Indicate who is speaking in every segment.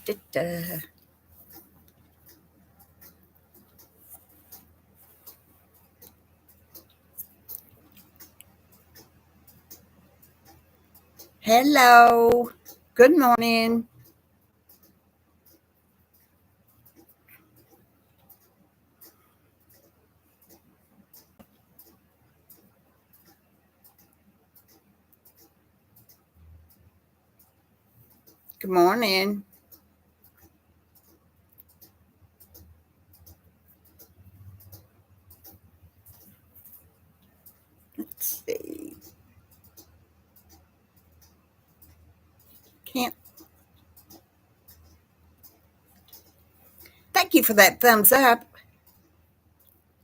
Speaker 1: Da-da. Hello. Good morning. Good morning. Let's see. Can't. Thank you for that thumbs up.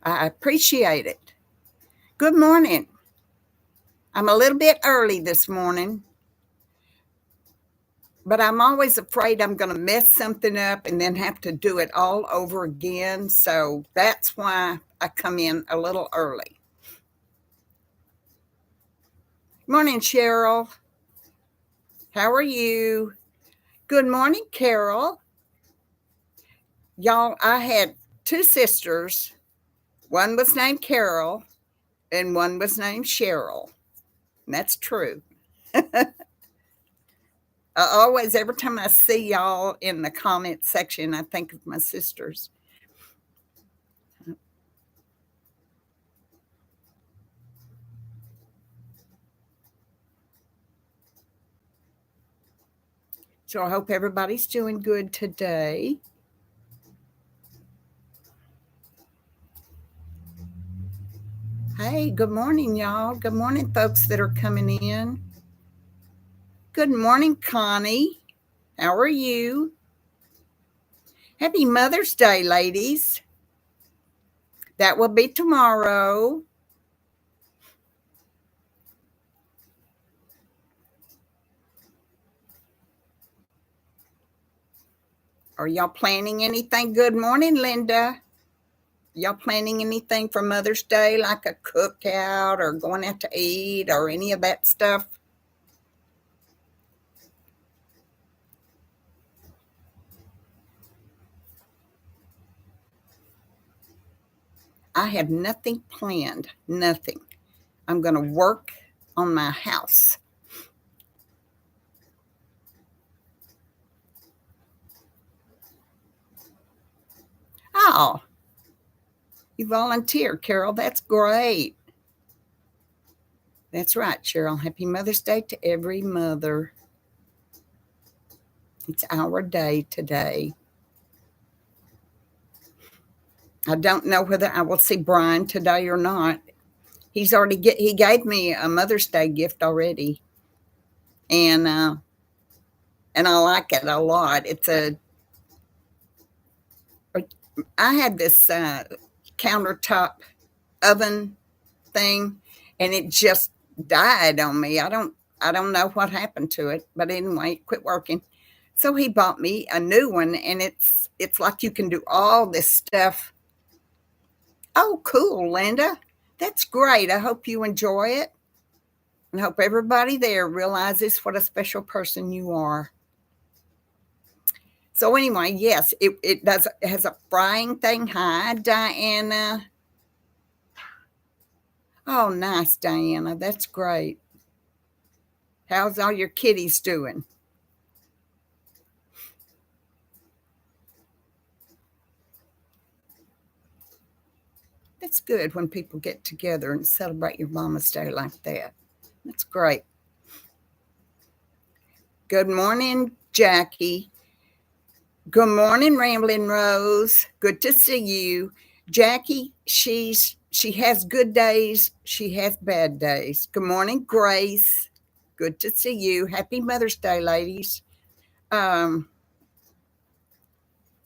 Speaker 1: I appreciate it. Good morning. I'm a little bit early this morning, but I'm always afraid I'm going to mess something up and then have to do it all over again. So that's why I come in a little early. Morning, Cheryl. How are you? Good morning, Carol. Y'all, I had two sisters. One was named Carol and one was named Cheryl. And that's true. Every time I see y'all in the comment section, I think of my sisters. So I hope everybody's doing good today. Hey, good morning, y'all. Good morning, folks that are coming in. Good morning, Connie. How are you? Happy Mother's Day, ladies. That will be tomorrow. Are y'all planning anything? Good morning, Linda. Y'all planning anything for Mother's Day, like a cookout or going out to eat or any of that stuff? I have nothing planned, nothing. I'm going to work on my house. Oh, you volunteer, Carol. That's great. That's right, Cheryl. Happy Mother's Day to every mother. It's our day today. I don't know whether I will see Brian today or not. He gave me a Mother's Day gift already, and I like it a lot. I had this countertop oven thing, and it just died on me. I don't know what happened to it, but anyway, it quit working. So he bought me a new one, and it's like you can do all this stuff. Oh, cool, Linda. That's great. I hope you enjoy it, and hope everybody there realizes what a special person you are. So anyway, yes, it has a frying thing. Hi, Diana. Oh, nice, Diana. That's great. How's all your kitties doing? That's good when people get together and celebrate your Mama's Day like that. That's great. Good morning, Jackie. Good morning, Ramblin' Rose. Good to see you. Jackie, she has good days, she has bad days. Good morning, Grace. Good to see you. Happy Mother's Day, ladies. Um,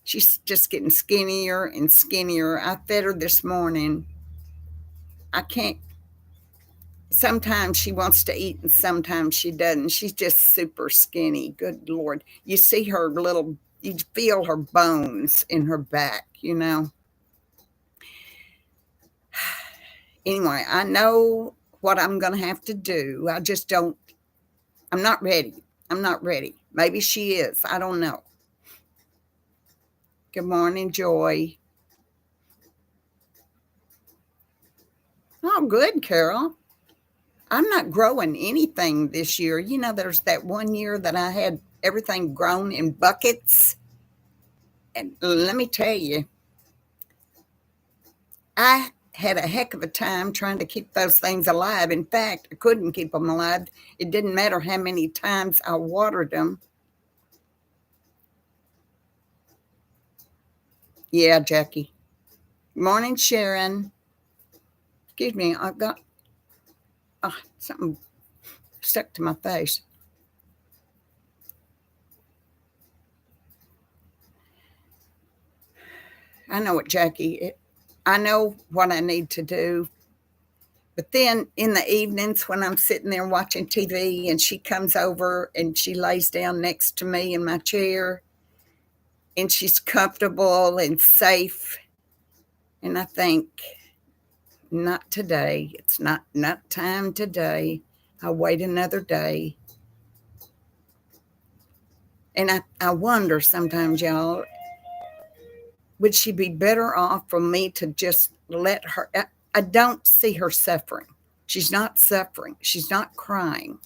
Speaker 1: she's just getting skinnier and skinnier. I fed her this morning. I can't Sometimes she wants to eat and sometimes she doesn't. She's just super skinny. Good Lord. You feel her bones in her back. Anyway, I know what I'm going to have to do. I'm not ready. I'm not ready. Maybe she is. I don't know. Good morning, Joy. Oh, good, Carol. I'm not growing anything this year. You know, there's that one year that I had everything grown in buckets. And let me tell you, I had a heck of a time trying to keep those things alive. In fact, I couldn't keep them alive. It didn't matter how many times I watered them. Yeah, Jackie. Morning, Sharon. Excuse me, I've got something stuck to my face. I know it, Jackie. I know what I need to do. But then in the evenings when I'm sitting there watching TV and she comes over and she lays down next to me in my chair and she's comfortable and safe. And I think, not today. It's not time today. I'll wait another day. And I wonder sometimes, y'all, would she be better off for me to just let her? I don't see her suffering. She's not suffering. She's not crying.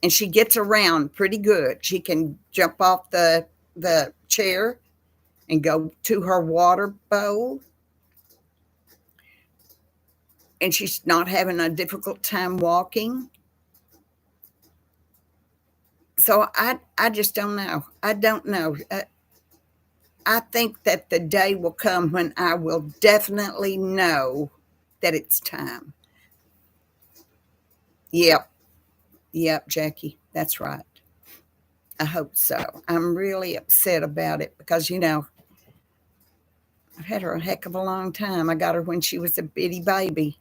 Speaker 1: And she gets around pretty good. She can jump off the chair and go to her water bowl. And she's not having a difficult time walking. So I just don't know. I don't know. I think that the day will come when I will definitely know that it's time. Yep. Yep, Jackie. That's right. I hope so. I'm really upset about it because, I've had her a heck of a long time. I got her when she was a bitty baby.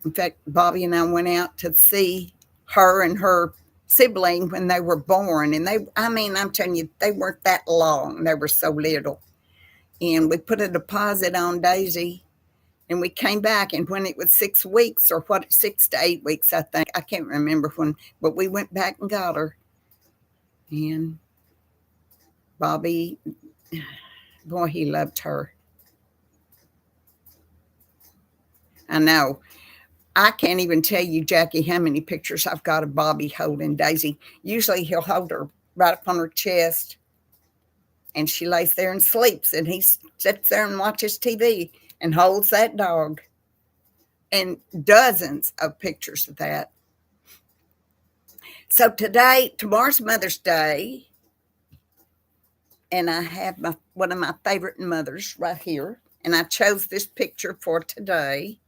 Speaker 1: In fact, Bobby and I went out to see her and her sibling when they were born. And I'm telling you, they weren't that long. They were so little. And we put a deposit on Daisy and we came back. And when it was 6 weeks, or 6 to 8 weeks, I think, I can't remember when, but we went back and got her. And Bobby, boy, he loved her. I know. I can't even tell you, Jackie, how many pictures I've got of Bobby holding Daisy. Usually he'll hold her right up on her chest and she lays there and sleeps, and he sits there and watches TV and holds that dog. And dozens of pictures of that. So tomorrow's Mother's Day, and I have one of my favorite mothers right here, and I chose this picture for today.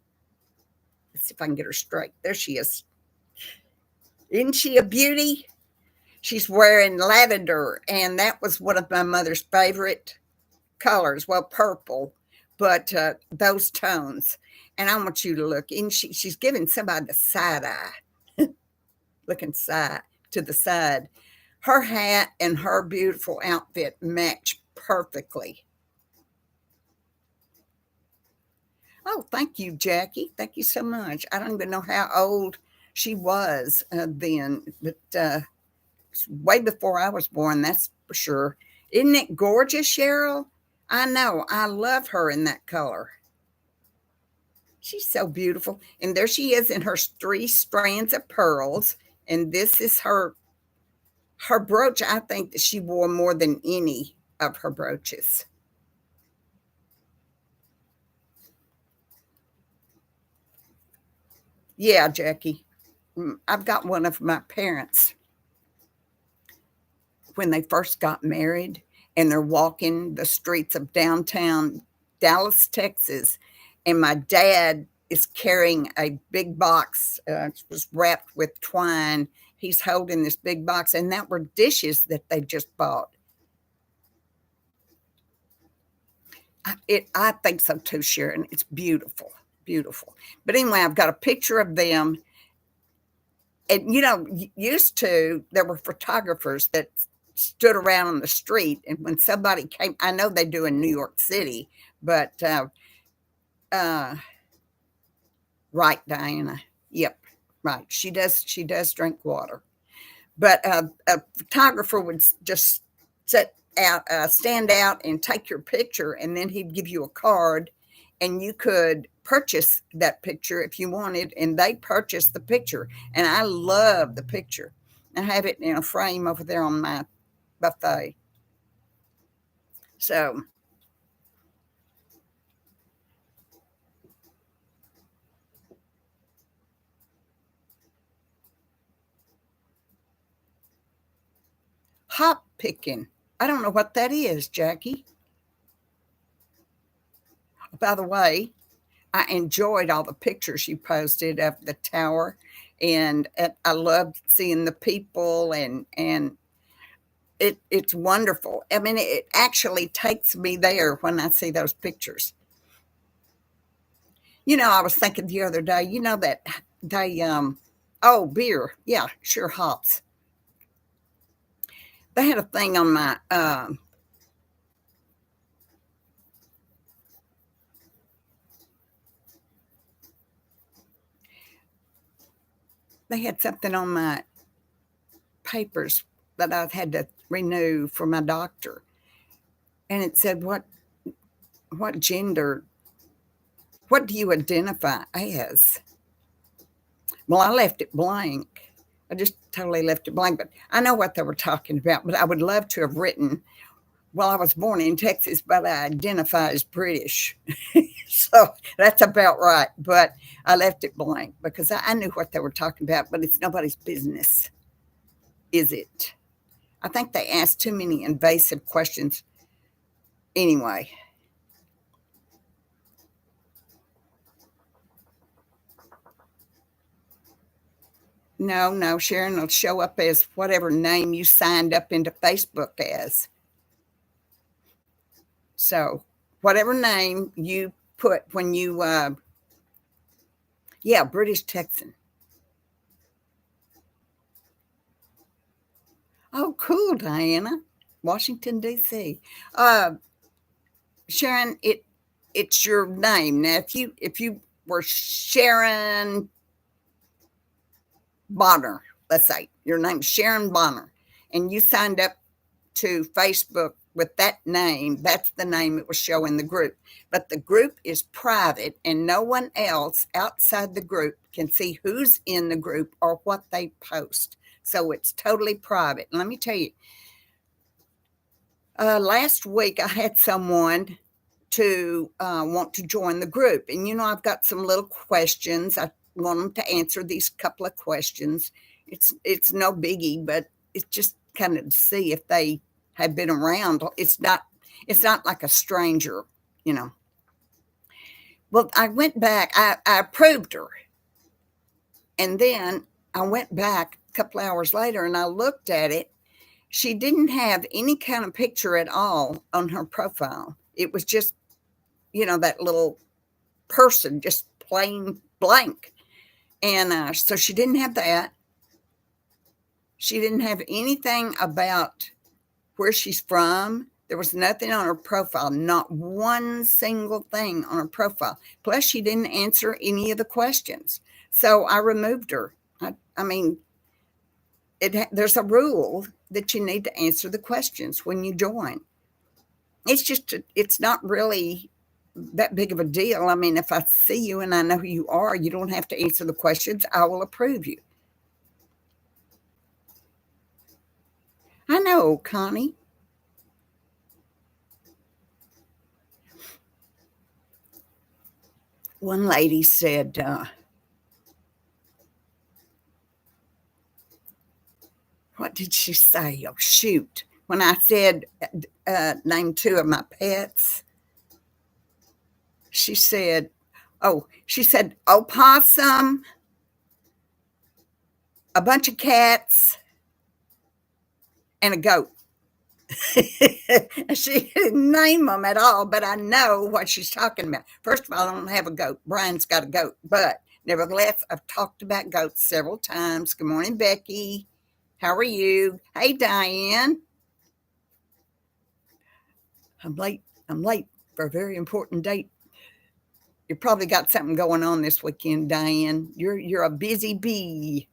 Speaker 1: Let's see if I can get her straight. There she is. Isn't she a beauty? She's wearing lavender, and that was one of my mother's favorite colors. Well, purple, but those tones. And I want you to look. And she's giving somebody the side eye, looking side to the side. Her hat and her beautiful outfit match perfectly. Oh, thank you, Jackie. Thank you so much. I don't even know how old she was then, but way before I was born, that's for sure. Isn't it gorgeous, Cheryl? I know. I love her in that color. She's so beautiful. And there she is in her 3 strands of pearls. And this is her brooch. I think that she wore more than any of her brooches. Yeah, Jackie. I've got one of my parents when they first got married, and they're walking the streets of downtown Dallas, Texas, and my dad is carrying a big box. It was wrapped with twine. He's holding this big box, and that were dishes that they just bought. I think so too, Sharon. It's beautiful, beautiful. But anyway, I've got a picture of them. And used to, there were photographers that stood around on the street, and when somebody came, I know they do in New York City, but uh, right, Diana, yep, right. She does drink water, but a photographer would just sit out, stand out and take your picture, and then he'd give you a card, and you could purchase that picture if you wanted, and they purchased the picture. And I love the picture. I have it in a frame over there on my buffet. So hop picking. I don't know what that is, Jackie. By the way, I enjoyed all the pictures you posted of the tower, and I loved seeing the people, and it's wonderful. I mean, it actually takes me there when I see those pictures. I was thinking the other day, that they oh, beer, yeah, sure, hops. They had a thing on my they had something on my papers that I had to renew for my doctor, and it said what gender, what do you identify as? Well, I left it blank. I just totally left it blank, but I know what they were talking about. But I would love to have written, well, I was born in Texas, but I identify as British. So that's about right. But I left it blank because I knew what they were talking about, but it's nobody's business, is it? I think they asked too many invasive questions anyway. No, no, Sharon will show up as whatever name you signed up into Facebook as. So, whatever name you put when you, yeah, British Texan. Oh, cool, Diana. Washington, D.C. Uh, Sharon, it's your name. Now, if you were Sharon Bonner, let's say your name's Sharon Bonner, and you signed up to Facebook with that name, that's the name it will show in the group. But the group is private, and no one else outside the group can see who's in the group or what they post. So it's totally private. And let me tell you, last week I had someone to want to join the group, and I've got some little questions. I want them to answer these couple of questions. It's no biggie, but it's just kind of to see if they have been around. It's not like a stranger, you know. Well, I went back. I approved her, and then I went back a couple hours later and I looked at it. She didn't have any kind of picture at all on her profile. It was just, that little person, just plain blank. And so she didn't have that. She didn't have anything about where she's from. There was nothing on her profile, not one single thing on her profile. Plus, she didn't answer any of the questions. So I removed her. I mean, there's a rule that you need to answer the questions when you join. It's not really that big of a deal. I mean, if I see you and I know who you are, you don't have to answer the questions. I will approve you. I know, Connie. One lady said, what did she say? Oh, shoot. When I said, name two of my pets, she said, opossum, a bunch of cats, and a goat. She didn't name them at all, but I know what she's talking about. First of all, I don't have a goat. Brian's got a goat, but nevertheless, I've talked about goats several times. Good morning, Becky. How are you? Hey, Diane. I'm late. I'm late for a very important date. You probably got something going on this weekend, Diane. You're a busy bee.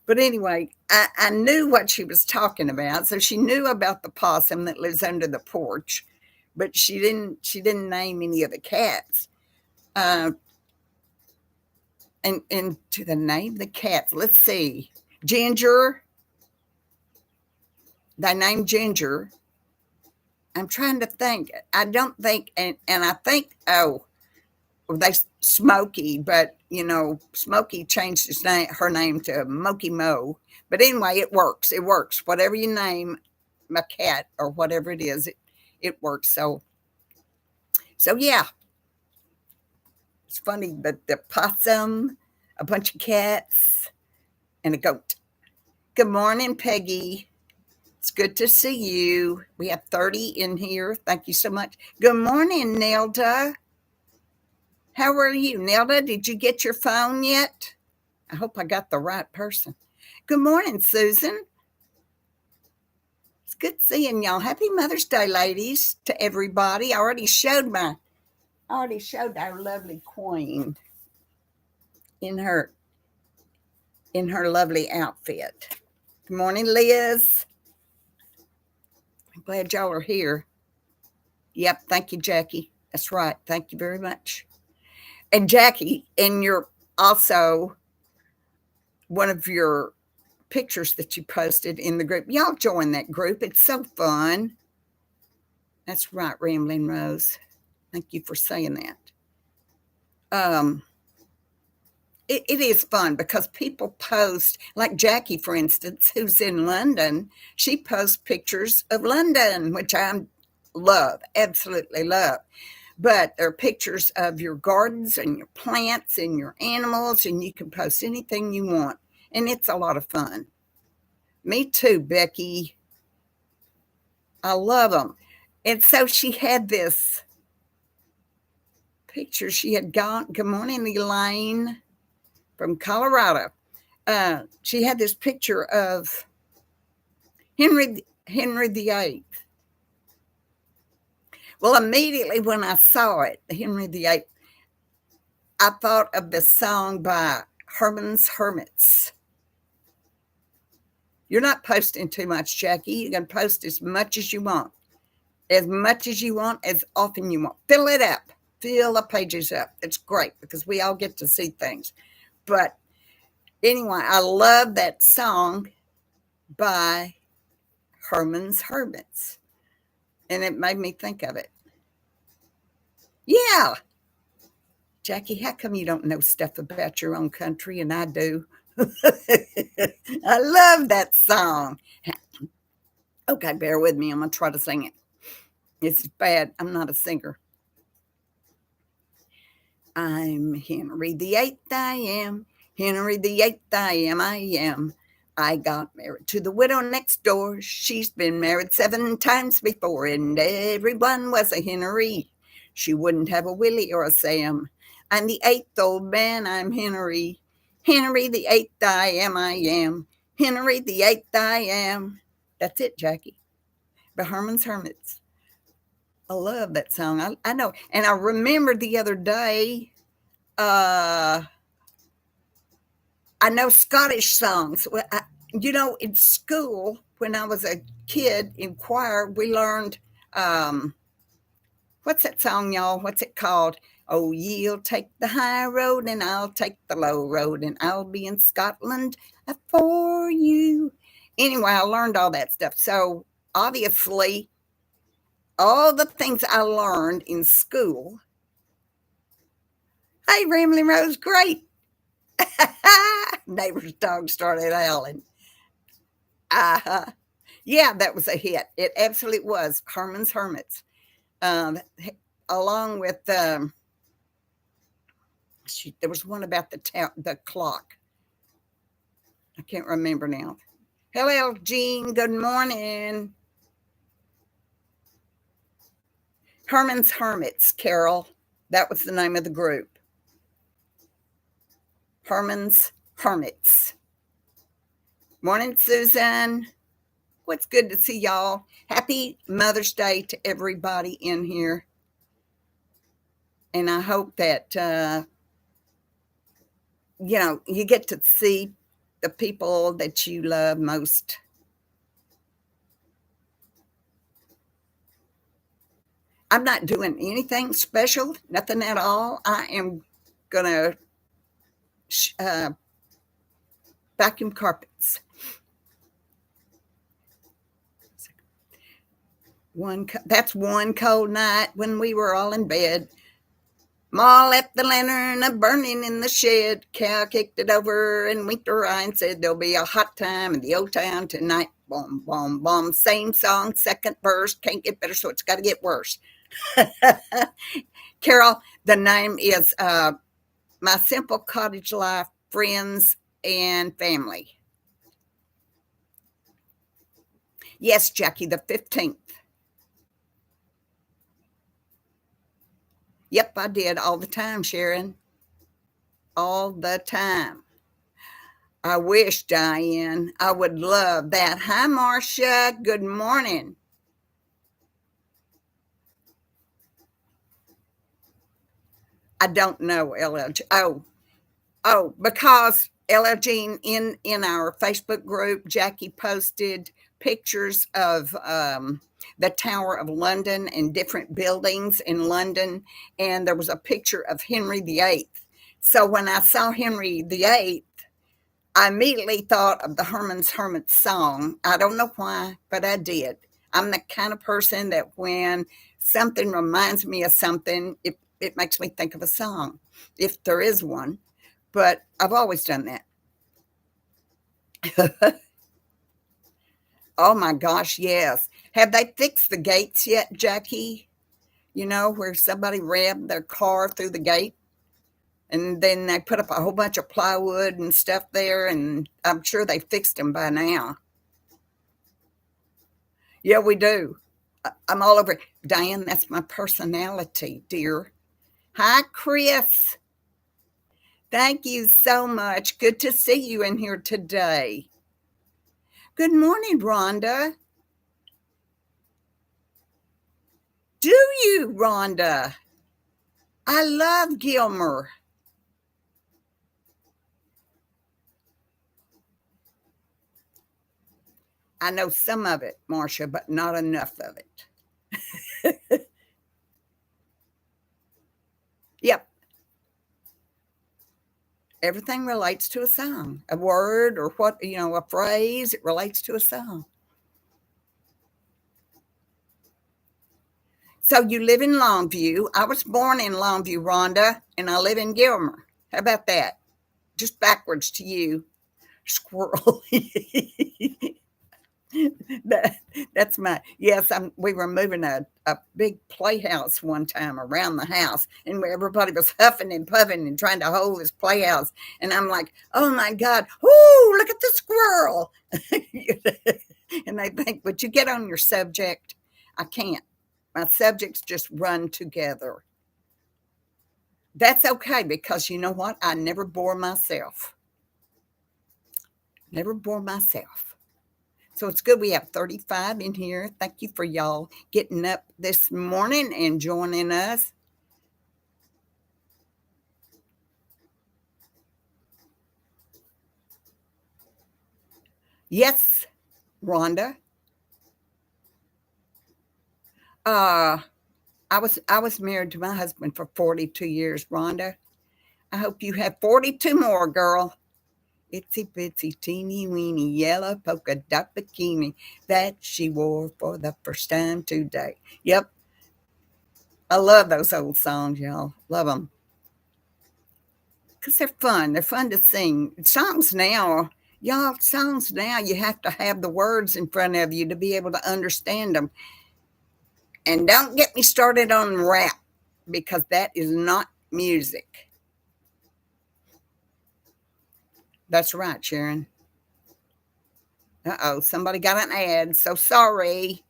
Speaker 1: But anyway, I knew what she was talking about. So she knew about the possum that lives under the porch, but she didn't name any of the cats. Uh, and to the name the cats, let's see. Ginger, they named Ginger. I'm trying to think. I don't think, and I think, oh, they Smokey, but Smokey changed her name to Mokey Mo. But anyway, it works. It works. Whatever you name a cat or whatever it is, it works. So yeah, it's funny. But the possum, a bunch of cats, and a goat. Good morning, Peggy. It's good to see you. We have 30 in here. Thank you so much. Good morning, Nelda. How are you, Nelda? Did you get your phone yet? I hope I got the right person. Good morning, Susan. It's good seeing y'all. Happy Mother's Day, ladies, to everybody. I already showed our lovely queen in her lovely outfit. Good morning, Liz. I'm glad y'all are here. Yep, thank you, Jackie. That's right. Thank you very much. And Jackie, and you're also one of your pictures that you posted in the group. Y'all join that group. It's so fun. That's right, Rambling Rose. Thank you for saying that. It is fun because people post, like Jackie, for instance, who's in London. She posts pictures of London, which I love, absolutely love. But there are pictures of your gardens and your plants and your animals, and you can post anything you want. And it's a lot of fun. Me too, Becky. I love them. And so she had this picture. She had gone, good morning, Elaine from Colorado. She had this picture of Henry VIII. Well, immediately when I saw it, Henry VIII, I thought of the song by Herman's Hermits. You're not posting too much, Jackie. You can post as much as you want. As much as you want, as often you want. Fill it up. Fill the pages up. It's great because we all get to see things. But anyway, I love that song by Herman's Hermits. And it made me think of it. Yeah. Jackie, how come you don't know stuff about your own country and I do? I love that song. Okay, bear with me. I'm going to try to sing it. It's bad. I'm not a singer. I'm Henry VIII, I am. Henry VIII, I am. I got married to the widow next door. She's been married 7 times before, and everyone was a Henry. She wouldn't have a Willie or a Sam. I'm the 8th old man, I'm Henry. Henry VIII, I am. Henry VIII, I am. That's it, Jackie. By Herman's Hermits. I love that song. I know. And I remember the other day, I know Scottish songs. In school, when I was a kid in choir, we learned, what's that song, y'all? What's it called? Oh, ye'll take the high road and I'll take the low road and I'll be in Scotland for you. Anyway, I learned all that stuff. So obviously, all the things I learned in school. Hey, Rambling Rose, great. Neighbor's dog started howling. Yeah, that was a hit. It absolutely was. Herman's Hermits. Along with, there was one about the clock. I can't remember now. Hello, Jean. Good morning. Herman's Hermits, Carol. That was the name of the group. Herman's Hermits. Morning, Susan. What's good to see y'all. Happy Mother's Day to everybody in here. And I hope that, you get to see the people that you love most. I'm not doing anything special, nothing at all. I am gonna uh, vacuum carpets. That's one cold night when we were all in bed. Ma left the lantern a burning in the shed. Cal kicked it over and winked her eye and said, "There'll be a hot time in the old town tonight." Boom, boom, boom. Same song, second verse. Can't get better, so it's got to get worse. Carol, the name is My Simple Cottage Life, Friends and Family. Yes, Jackie, the 15th. Yep, I did all the time, Sharon. All the time. I wish, Diane. I would love that. Hi, Marcia. Good morning. I don't know, LLG. Because LLG in our Facebook group, Jackie posted pictures of the Tower of London and different buildings in London, and there was a picture of Henry VIII. So when I saw Henry VIII, I immediately thought of the Herman's Hermit song. I don't know why, but I did. I'm the kind of person that when something reminds me of something, it makes me think of a song, if there is one. But I've always done that. Oh my gosh, yes. Have they fixed the gates yet, Jackie? You know, where somebody rammed their car through the gate and then they put up a whole bunch of plywood and stuff there, and I'm sure they fixed them by now. Yeah, we do. I'm all over it. Diane, that's my personality, dear. Hi, Chris. Thank you so much. Good to see you in here today. Good morning, Rhonda. Do you, Rhonda? I love Gilmer. I know some of it, Marcia, but not enough of it. Yep. Everything relates to a song, a word or a phrase, it relates to a song. So you live in Longview. I was born in Longview, Rhonda, and I live in Gilmer. How about that? Just backwards to you, squirrel. that, that's my yes. We were moving a big playhouse one time around the house, and everybody was huffing and puffing and trying to hold this playhouse. And I'm like, oh my God, oh, look at the squirrel. And they think, would you get on your subject? I can't. My subjects just run together. That's okay because you know what? I never bore myself. Never bore myself. So it's good we have 35 in here. Thank you for y'all getting up this morning and joining us. Yes, Rhonda. Uh, I was married to my husband for 42 years, Rhonda. I hope you have 42 more, girl. Itsy bitsy teeny weeny yellow polka dot bikini that she wore for the first time today. Yep, I love those old songs, y'all. Love them because they're fun. They're fun to sing. Songs now, y'all, songs now, you have to have the words in front of you to be able to understand them. And don't get me started on rap because that is not music. That's right, Sharon. Uh-oh, somebody got an ad. So sorry.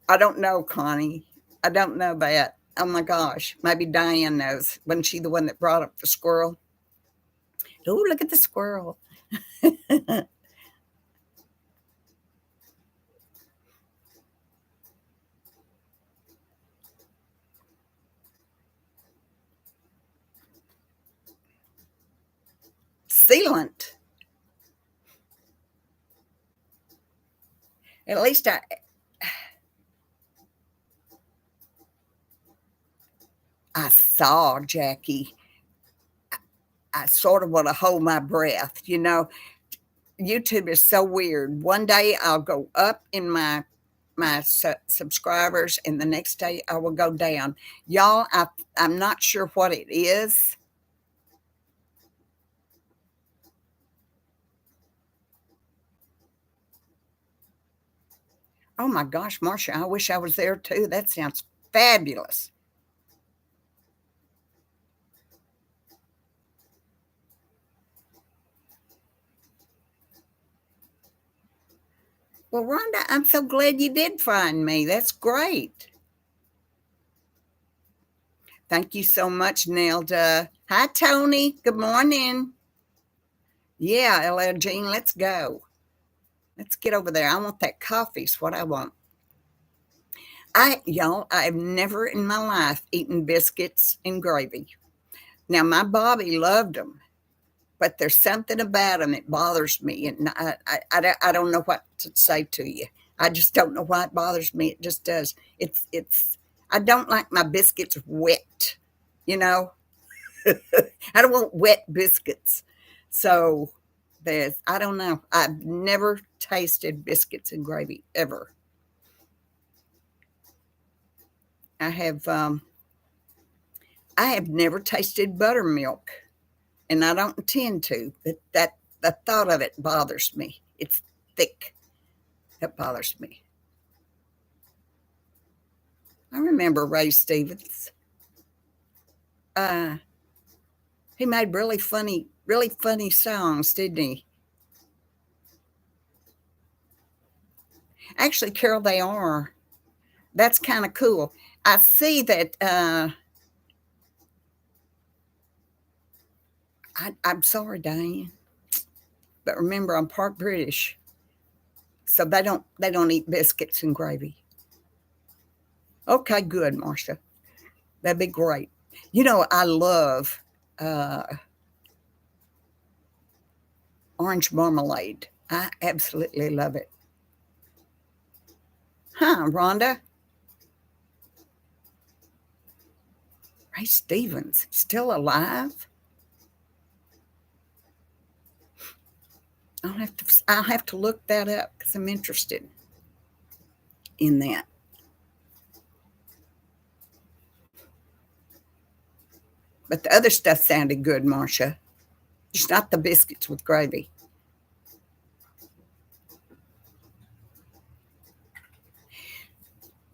Speaker 1: I don't know, Connie. I don't know that. Oh my gosh. Maybe Diane knows. Wasn't she the one that brought up the squirrel? Oh, look at the squirrel. sealant. At least I saw, Jackie. I sort of want to hold my breath. YouTube is so weird. One day I'll go up in my subscribers, and the next day I will go down. Y'all, I'm not sure what it is. Oh my gosh, Marcia, I wish I was there too. That sounds fabulous. Well, Rhonda, I'm so glad you did find me. That's great. Thank you so much, Nelda. Hi, Tony. Good morning. Yeah, LL Jean, let's go. Let's get over there. I want that coffee, is what I want. Y'all, I've never in my life eaten biscuits and gravy. Now, my Bobby loved them, but there's something about them that bothers me. And I don't know what to say to you. I just don't know why it bothers me. It just does. I don't like my biscuits wet, you know? I don't want wet biscuits. So I don't know. I've never tasted biscuits and gravy ever. I have never tasted buttermilk, and I don't intend to. But the thought of it bothers me. It's thick. That bothers me. I remember Ray Stevens. He made really funny songs, didn't he? Actually, Carol, they are. That's kind of cool. I see that. I'm sorry, Diane, but remember, I'm part British, so they don't eat biscuits and gravy. Okay, good, Marcia. That'd be great. I love uh, orange marmalade. I absolutely love it. Huh, Rhonda? Ray Stevens, still alive? I'll have to look that up because I'm interested in that. But the other stuff sounded good, Marcia. Just not the biscuits with gravy.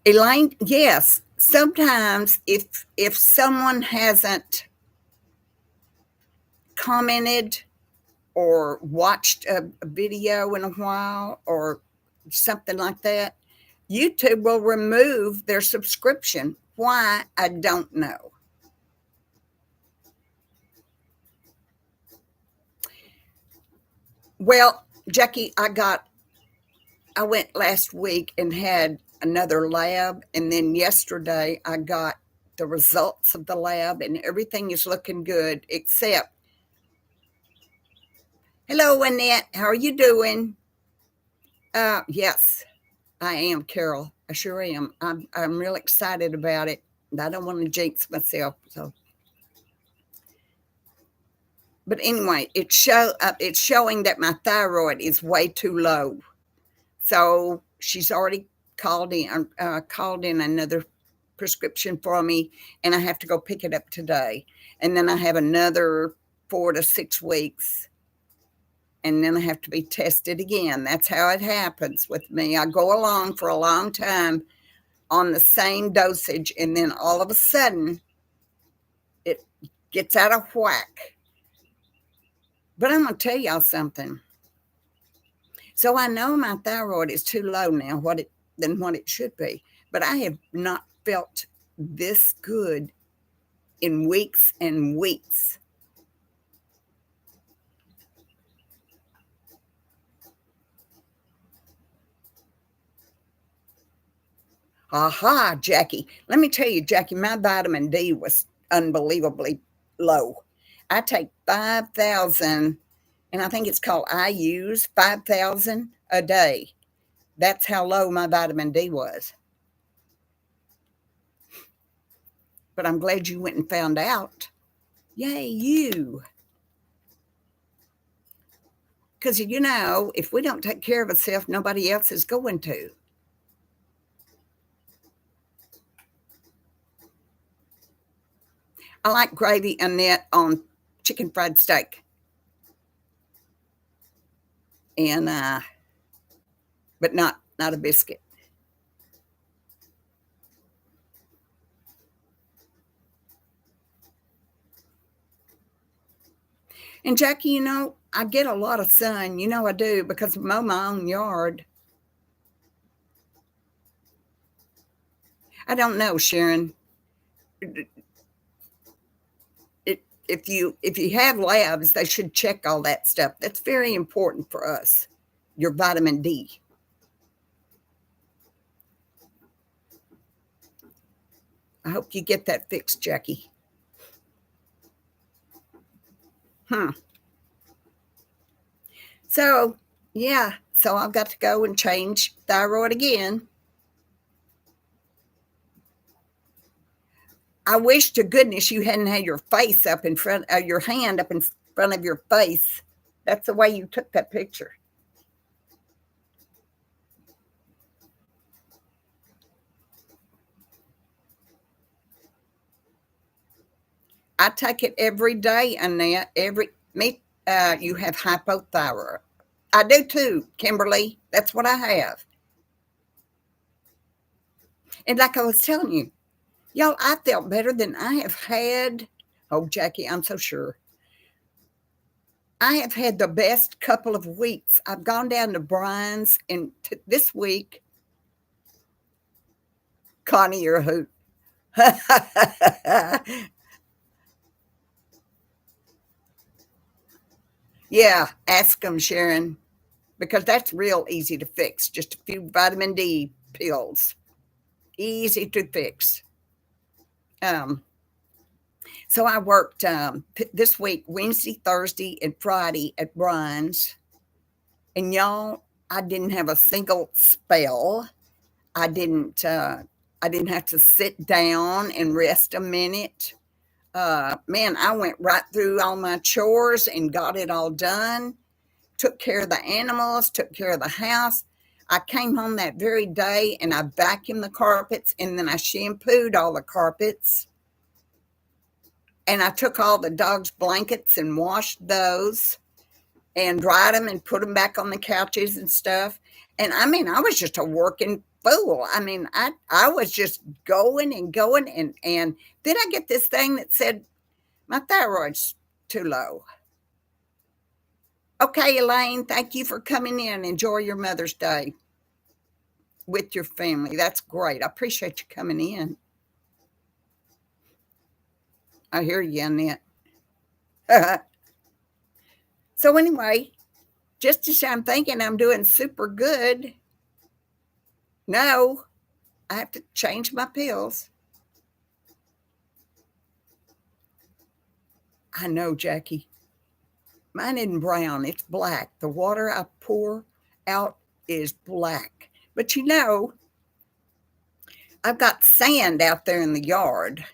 Speaker 1: Elaine, yes. Sometimes if someone hasn't commented or watched a video in a while or something like that, YouTube will remove their subscription. Why? I don't know. Well, Jackie, I went last week and had another lab, and then yesterday I got the results of the lab, and everything is looking good except. Hello, Annette. How are you doing? Yes, I am, Carol. I sure am. I'm real excited about it. I don't want to jinx myself. But anyway, it's showing that my thyroid is way too low. So she's already called in another prescription for me, and I have to go pick it up today. And then I have another 4 to 6 weeks, and then I have to be tested again. That's how it happens with me. I go along for a long time on the same dosage, and then all of a sudden it gets out of whack. But I'm going to tell y'all something. So I know my thyroid is too low now than what it should be, but I have not felt this good in weeks and weeks. Aha, Jackie. Let me tell you, Jackie, my vitamin D was unbelievably low. I take 5,000 and I think it's called IU's 5,000 a day. That's how low my vitamin D was. But I'm glad you went and found out. Yay, you. Because, if we don't take care of ourselves, nobody else is going to. I like gravy, Annette, on chicken fried steak. And, but not a biscuit. And Jackie, I get a lot of sun. I do, because I mow my own yard. I don't know, Sharon. If you have labs, they should check all that stuff. That's very important for us. Your vitamin D. I hope you get that fixed, Jackie. So, yeah, so I've got to go and change thyroid again. I wish to goodness you hadn't had your face up in front of your hand up in front of your face. That's the way you took that picture. I take it every day, Annette. You have hypothyroid. I do too, Kimberly. That's what I have. And like I was telling you, y'all, I felt better than I have had. Oh, Jackie, I'm so sure. I have had the best couple of weeks. I've gone down to Brian's, and this week, Connie, you're a hoot. Yeah, ask them, Sharon, because that's real easy to fix. Just a few vitamin D pills. Easy to fix. Um, so I worked this week, Wednesday, Thursday, and Friday at Brian's. And y'all, I didn't have a single spell. I didn't have to sit down and rest a minute. Man, I went right through all my chores and got it all done. Took care of the animals, took care of the house. I came home that very day and I vacuumed the carpets, and then I shampooed all the carpets. And I took all the dog's blankets and washed those and dried them and put them back on the couches and stuff. And I mean, I was just a working fool. I mean, I was just going and going. And then I get this thing that said, my thyroid's too low. Okay, Elaine, thank you for coming in. Enjoy your Mother's Day with your family. That's great. I appreciate you coming in. I hear you, Annette. So anyway, just as I'm thinking I'm doing super good, no, I have to change my pills. I know, Jackie. Mine isn't brown, it's black. The water I pour out is black. But I've got sand out there in the yard.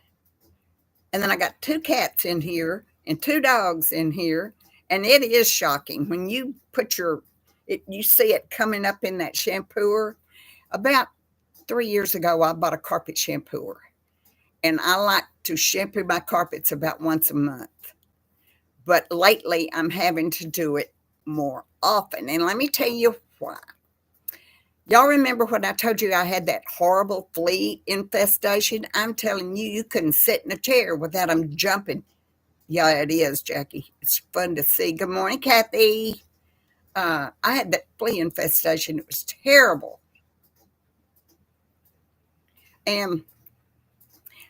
Speaker 1: And then I got 2 cats in here and 2 dogs in here. And it is shocking when you you see it coming up in that shampooer. About 3 years ago, I bought a carpet shampooer. And I like to shampoo my carpets about once a month. But lately, I'm having to do it more often. And let me tell you why. Y'all remember when I told you I had that horrible flea infestation? I'm telling you, you couldn't sit in a chair without them jumping. Yeah, it is, Jackie. It's fun to see. Good morning, Kathy. I had that flea infestation. It was terrible. And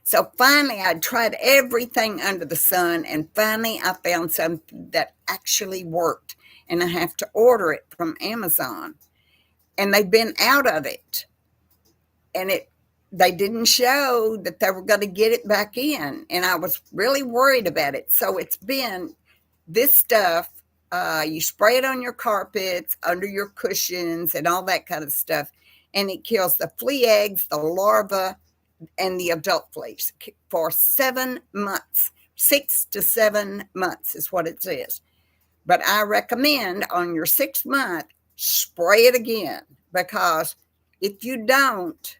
Speaker 1: so finally, I tried everything under the sun, and finally, I found something that actually worked. And I have to order it from Amazon. And they've been out of it. And they didn't show that they were going to get it back in. And I was really worried about it. So it's been this stuff You spray it on your carpets, under your cushions, and all that kind of stuff. And it kills the flea eggs, the larvae, and the adult fleas for 7 months. 6 to 7 months is what it says. But I recommend on your 6th month, spray it again, because if you don't,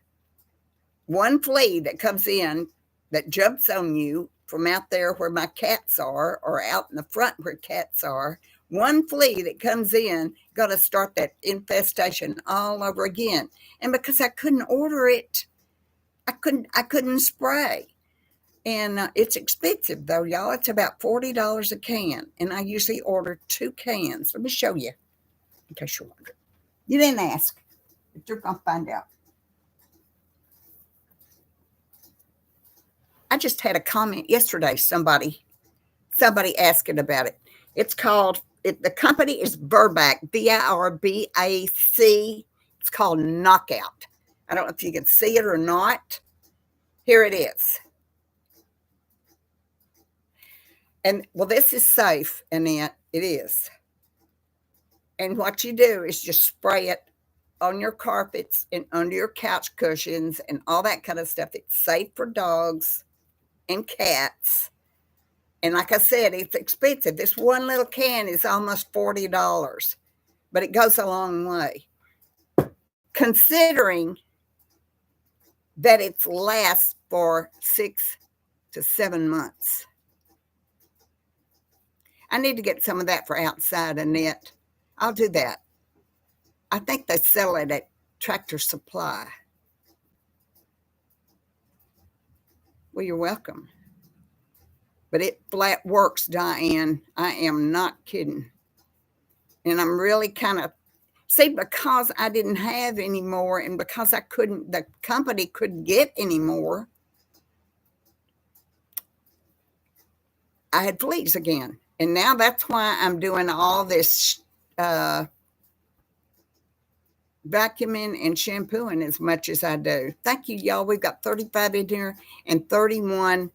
Speaker 1: one flea that comes in that jumps on you from out there where my cats are, or out in the front where cats are, one flea that comes in, got to start that infestation all over again. And because I couldn't order it, I couldn't spray. And it's expensive though, y'all. It's about $40 a can. And I usually order 2 cans. Let me show you, in case you're wondering. You didn't ask, but you're going to find out. I just had a comment yesterday, somebody asking about it. It's called, the company is Virbac, Virbac. It's called Knockout. I don't know if you can see it or not. Here it is. And well, this is safe, Annette. It is. And what you do is just spray it on your carpets and under your couch cushions and all that kind of stuff. It's safe for dogs and cats. And like I said, it's expensive. This one little can is almost $40, but it goes a long way. Considering that it lasts for 6 to 7 months. I need to get some of that for outside, Annette. I'll do that. I think they sell it at Tractor Supply. Well, you're welcome. But it flat works, Diane. I am not kidding. And I'm really kind of, see, because I didn't have any more, and because the company couldn't get any more, I had fleas again. And now that's why I'm doing all this vacuuming and shampooing as much as I do. Thank you, y'all. We've got 35 in here and 31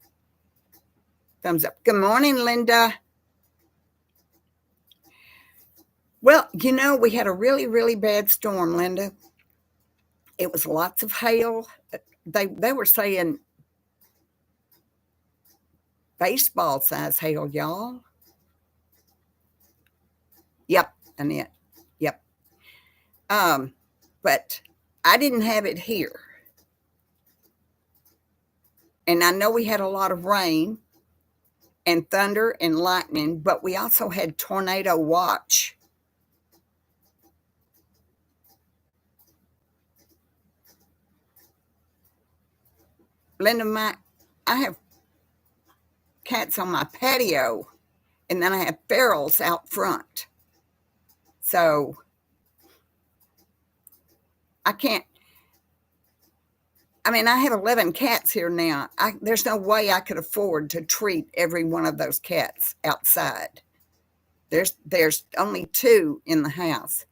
Speaker 1: thumbs up. Good morning, Linda. Well, we had a really, really bad storm, Linda. It was lots of hail. They were saying baseball size hail, y'all. Yep, Annette. Yep. But I didn't have it here. And I know we had a lot of rain and thunder and lightning, but we also had tornado watch. Linda, I have cats on my patio, and then I have ferals out front. So I can't. I have 11 cats here now. There's no way I could afford to treat every one of those cats outside. There's only 2 in the house.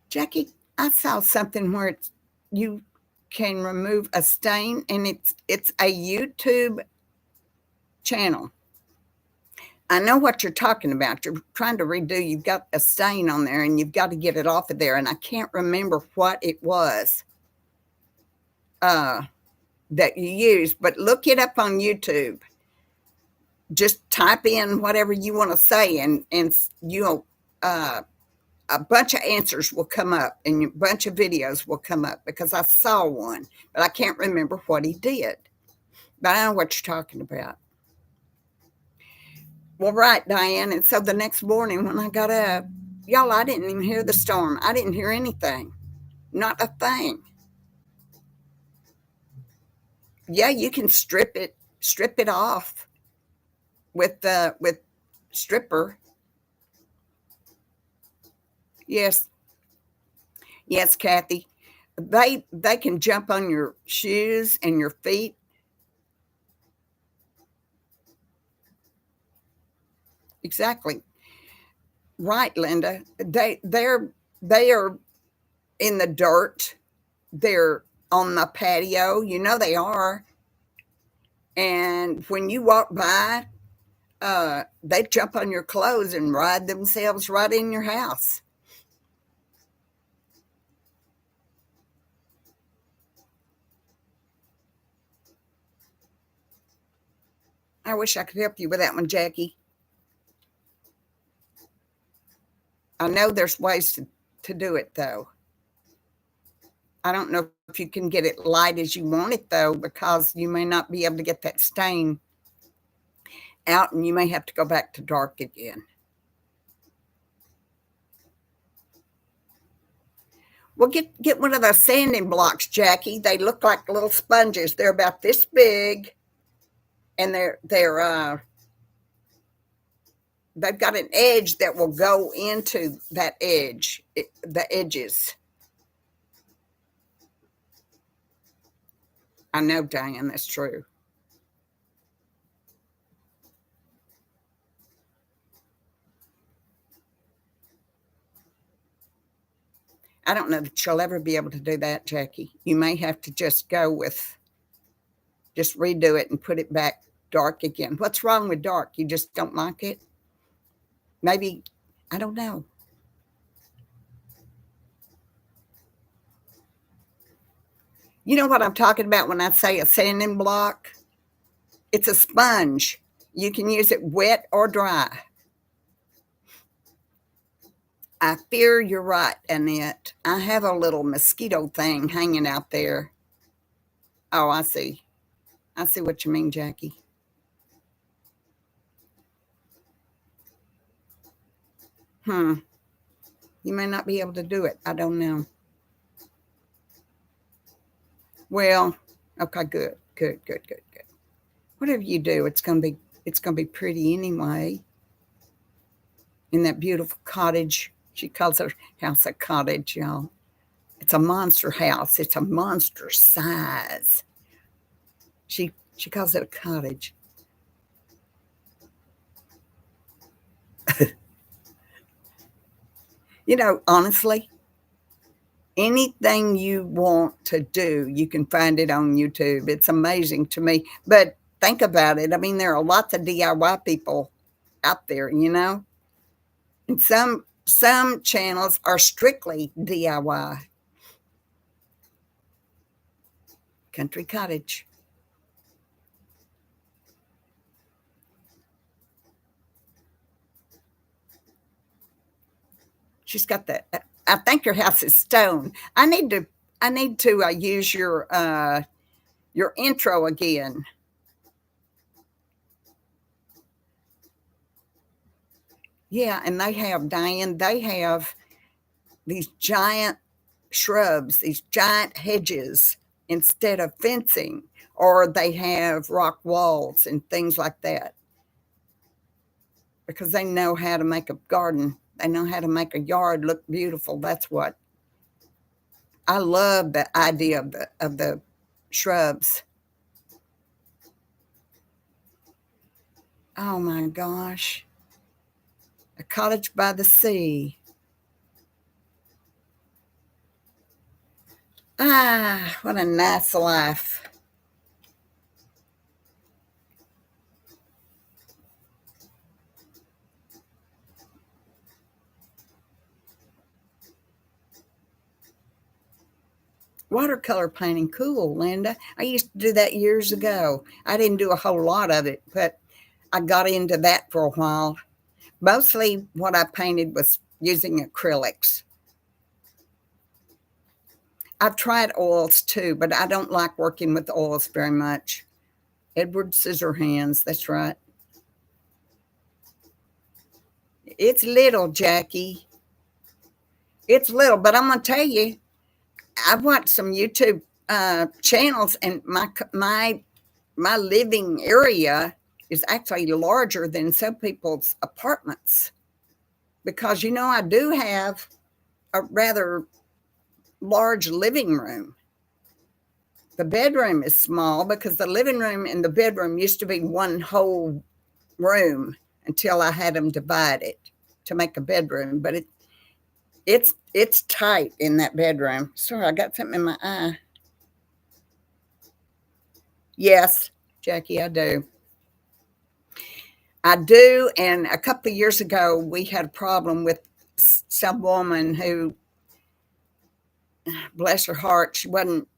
Speaker 1: Jackie, I saw something where you can remove a stain, and it's a YouTube channel. I know what you're talking about. You're trying to redo. You've got a stain on there, and you've got to get it off of there. And I can't remember what it was that you used, but look it up on YouTube. Just type in whatever you want to say, and you'll a bunch of answers will come up, and a bunch of videos will come up, because I saw one, but I can't remember what he did. But I know what you're talking about. Well, right, Diane. And so the next morning when I got up, y'all, I didn't even hear the storm. I didn't hear anything. Not a thing. Yeah, you can strip it off with stripper. Yes, Kathy. They can jump on your shoes and your feet. Exactly. Right, Linda. They are in the dirt. They're on the patio. You know they are. And when you walk by, they jump on your clothes and ride themselves right in your house. I wish I could help you with that one, Jackie. I know there's ways to do it though. I don't know if you can get it light as you want it though, because you may not be able to get that stain out and you may have to go back to dark again. Well, get one of those sanding blocks, Jackie. They look like little sponges. They're about this big, and they've got an edge that will go into that edge, the edges. I know, Diane, that's true. I don't know that you'll ever be able to do that, Jackie. You may have to just go with just redo it and put it back dark again. What's wrong with dark? You just don't like it? Maybe, I don't know. You know what I'm talking about when I say a sanding block? It's a sponge. You can use it wet or dry. I fear you're right, Annette. I have a little mosquito thing hanging out there. Oh, I see. I see what you mean, Jackie. Hmm. You may not be able to do it. I don't know. Well, okay, good, good, good, good, good. Whatever you do, it's gonna be pretty anyway. In that beautiful cottage. She calls her house a cottage, y'all. It's a monster house. It's a monster size. She calls it a cottage. Honestly, anything you want to do, you can find it on YouTube. It's amazing to me. But think about it. I mean, there are lots of DIY people out there. And some channels are strictly DIY. Country cottage. She's got that. I think your house is stone. I need to use your intro again. Yeah, and they have, Diane. They have these giant shrubs, these giant hedges instead of fencing, or they have rock walls and things like that because they know how to make a garden. They know how to make a yard look beautiful. That's what I love, the idea of the shrubs. Oh my gosh. A cottage by the sea. Ah, what a nice life. Watercolor painting, cool, Linda. I used to do that years ago. I didn't do a whole lot of it, but I got into that for a while. Mostly what I painted was using acrylics. I've tried oils too, but I don't like working with oils very much. Edward Scissorhands, that's right. It's little, Jackie. It's little, but I'm gonna tell you, I've watched some YouTube channels, and my living area is actually larger than some people's apartments because I do have a rather large living room. The bedroom is small because the living room and the bedroom used to be one whole room until I had them divided. to make a bedroom, but it's tight in that bedroom. Sorry, I got something in my eye. Yes, Jackie, I do. I do. And a couple of years ago, we had a problem with some woman who, bless her heart, she wasn't,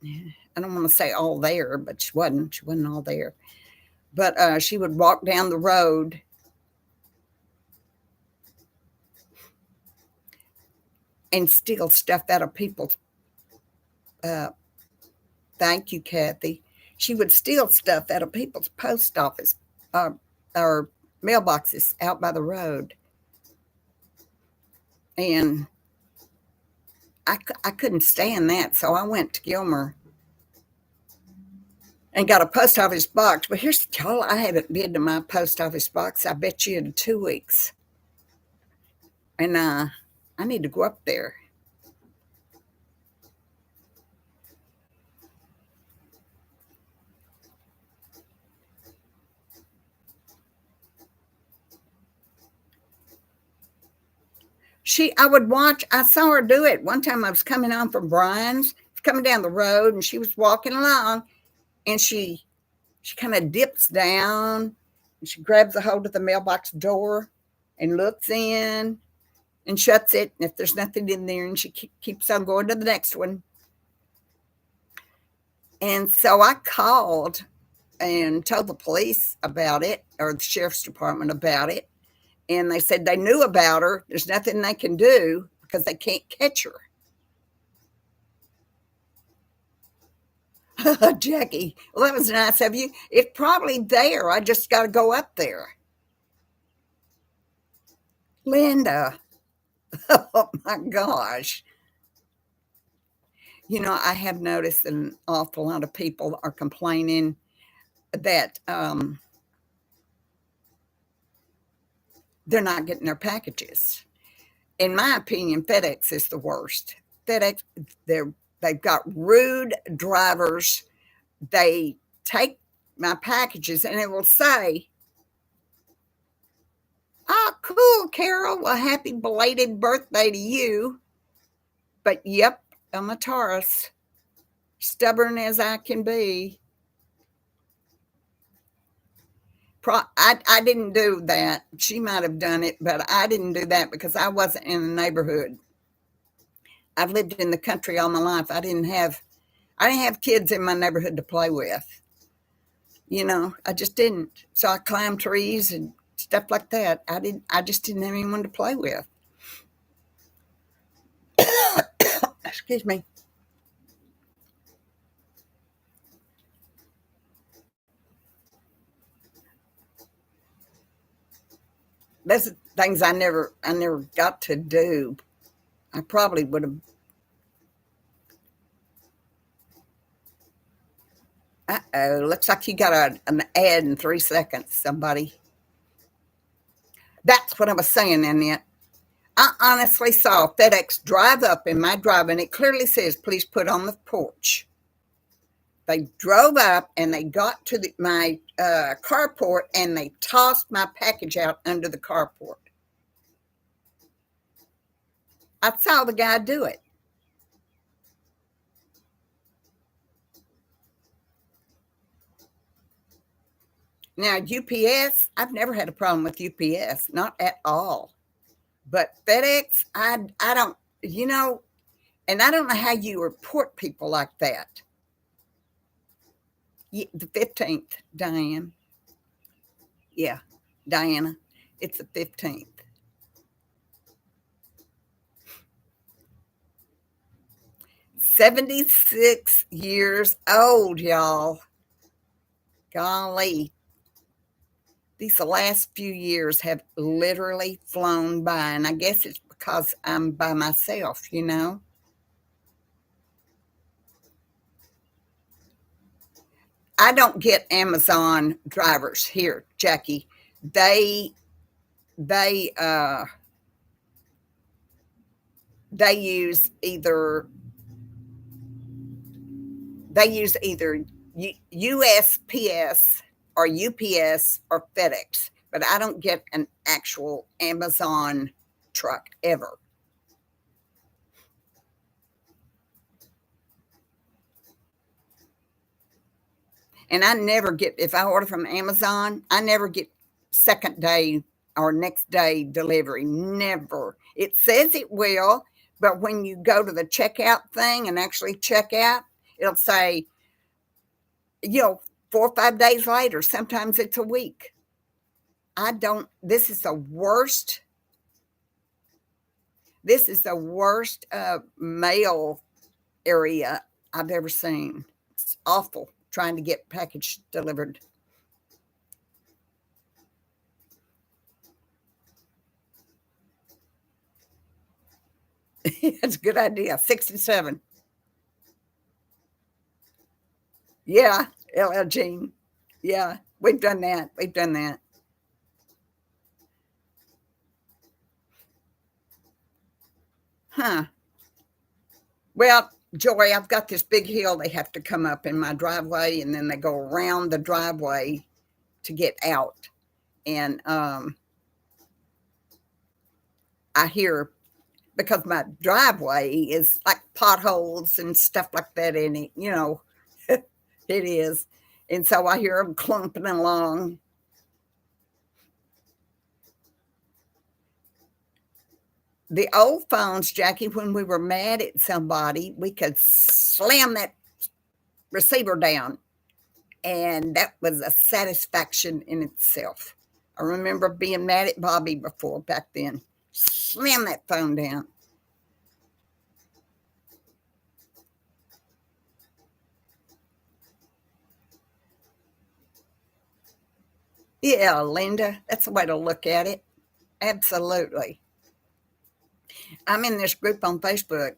Speaker 1: I don't want to say all there, but she wasn't. She wasn't all there. But she would walk down the road and steal stuff out of people's, uh, thank you, Kathy. She would steal stuff out of people's post office uh, or mailboxes out by the road. And I couldn't stand that. So I went to Gilmer and got a post office box. But here's the y'all, I haven't been to my post office box, I bet you, in 2 weeks. And I need to go up there. I would watch, I saw her do it. One time I was coming on from Brian's, coming down the road, and she was walking along, and she kind of dips down, and she grabs a hold of the mailbox door and looks in and shuts it. And if there's nothing in there, and she keeps on going to the next one. And so I called and told the police about it, or the sheriff's department about it. And they said they knew about her. There's nothing they can do because they can't catch her. Jackie, well, that was nice of you. It's probably there. I just got to go up there. Linda, oh my gosh. You know, I have noticed that an awful lot of people are complaining that they're not getting their packages. In my opinion, FedEx is the worst. FedEx, they've got rude drivers. They take my packages and it will say, "Oh, cool, Carol. Well, happy belated birthday to you." But yep, I'm a Taurus, stubborn as I can be. I didn't do that. She might have done it, but I didn't do that because I wasn't in the neighborhood. I've lived in the country all my life. I didn't have kids in my neighborhood to play with. You know, I just didn't. So I climbed trees and stuff like that. I just didn't have anyone to play with. Excuse me. That's things I never got to do. I probably would have. Uh-oh, looks like you got an ad in 3 seconds, somebody. That's what I was saying in it. I honestly saw FedEx drive up in my drive, and it clearly says, "Please put on the porch." They drove up and they got to my carport and they tossed my package out under the carport. I saw the guy do it. Now, UPS, I've never had a problem with UPS, not at all. But FedEx, I don't, you know, and I don't know how you report people like that. The 15th, Diane. Yeah, Diana, it's the 15th. 76 years old, y'all. Golly. These last few years have literally flown by, and I guess it's because I'm by myself, you know. I don't get Amazon drivers here, Jackie. They they uh they use either USPS or UPS or FedEx, but I don't get an actual Amazon truck ever. And I never get, if I order from Amazon, I never get second day or next day delivery. Never. It says it will, but when you go to the checkout thing and actually check out, it'll say, 4 or 5 days later. Sometimes it's a week. I don't, this is the worst mail area I've ever seen. It's awful trying to get package delivered. That's a good idea. 67. Yeah, LL Jean. Yeah, we've done that. We've done that. Huh. Well, Joy, I've got this big hill they have to come up in my driveway, and then they go around the driveway to get out. And I hear, because my driveway is like potholes and stuff like that in it, it is. And so I hear them clumping along. The old phones, Jackie, when we were mad at somebody, we could slam that receiver down, and that was a satisfaction in itself. I remember being mad at Bobby before back then. Slam that phone down. Yeah, Linda, that's the way to look at it. Absolutely. I'm in this group on Facebook,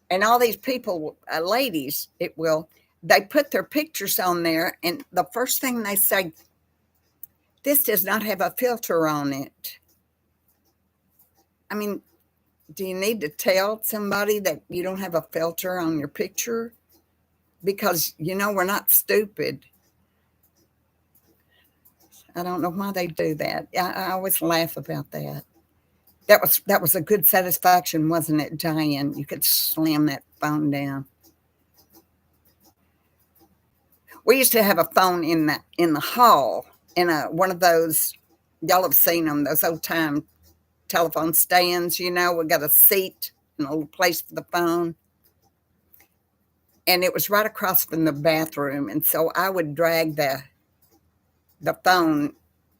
Speaker 1: and all these people, ladies, they put their pictures on there, and the first thing they say, this does not have a filter on it. I mean, do you need to tell somebody that you don't have a filter on your picture? Because, we're not stupid. I don't know why they do that. I always laugh about that. That was a good satisfaction, wasn't it, Diane? You could slam that phone down. We used to have a phone in the hall, in one of those. Y'all have seen them, those old time telephone stands. We got a seat and a little place for the phone, and it was right across from the bathroom. And so I would drag the phone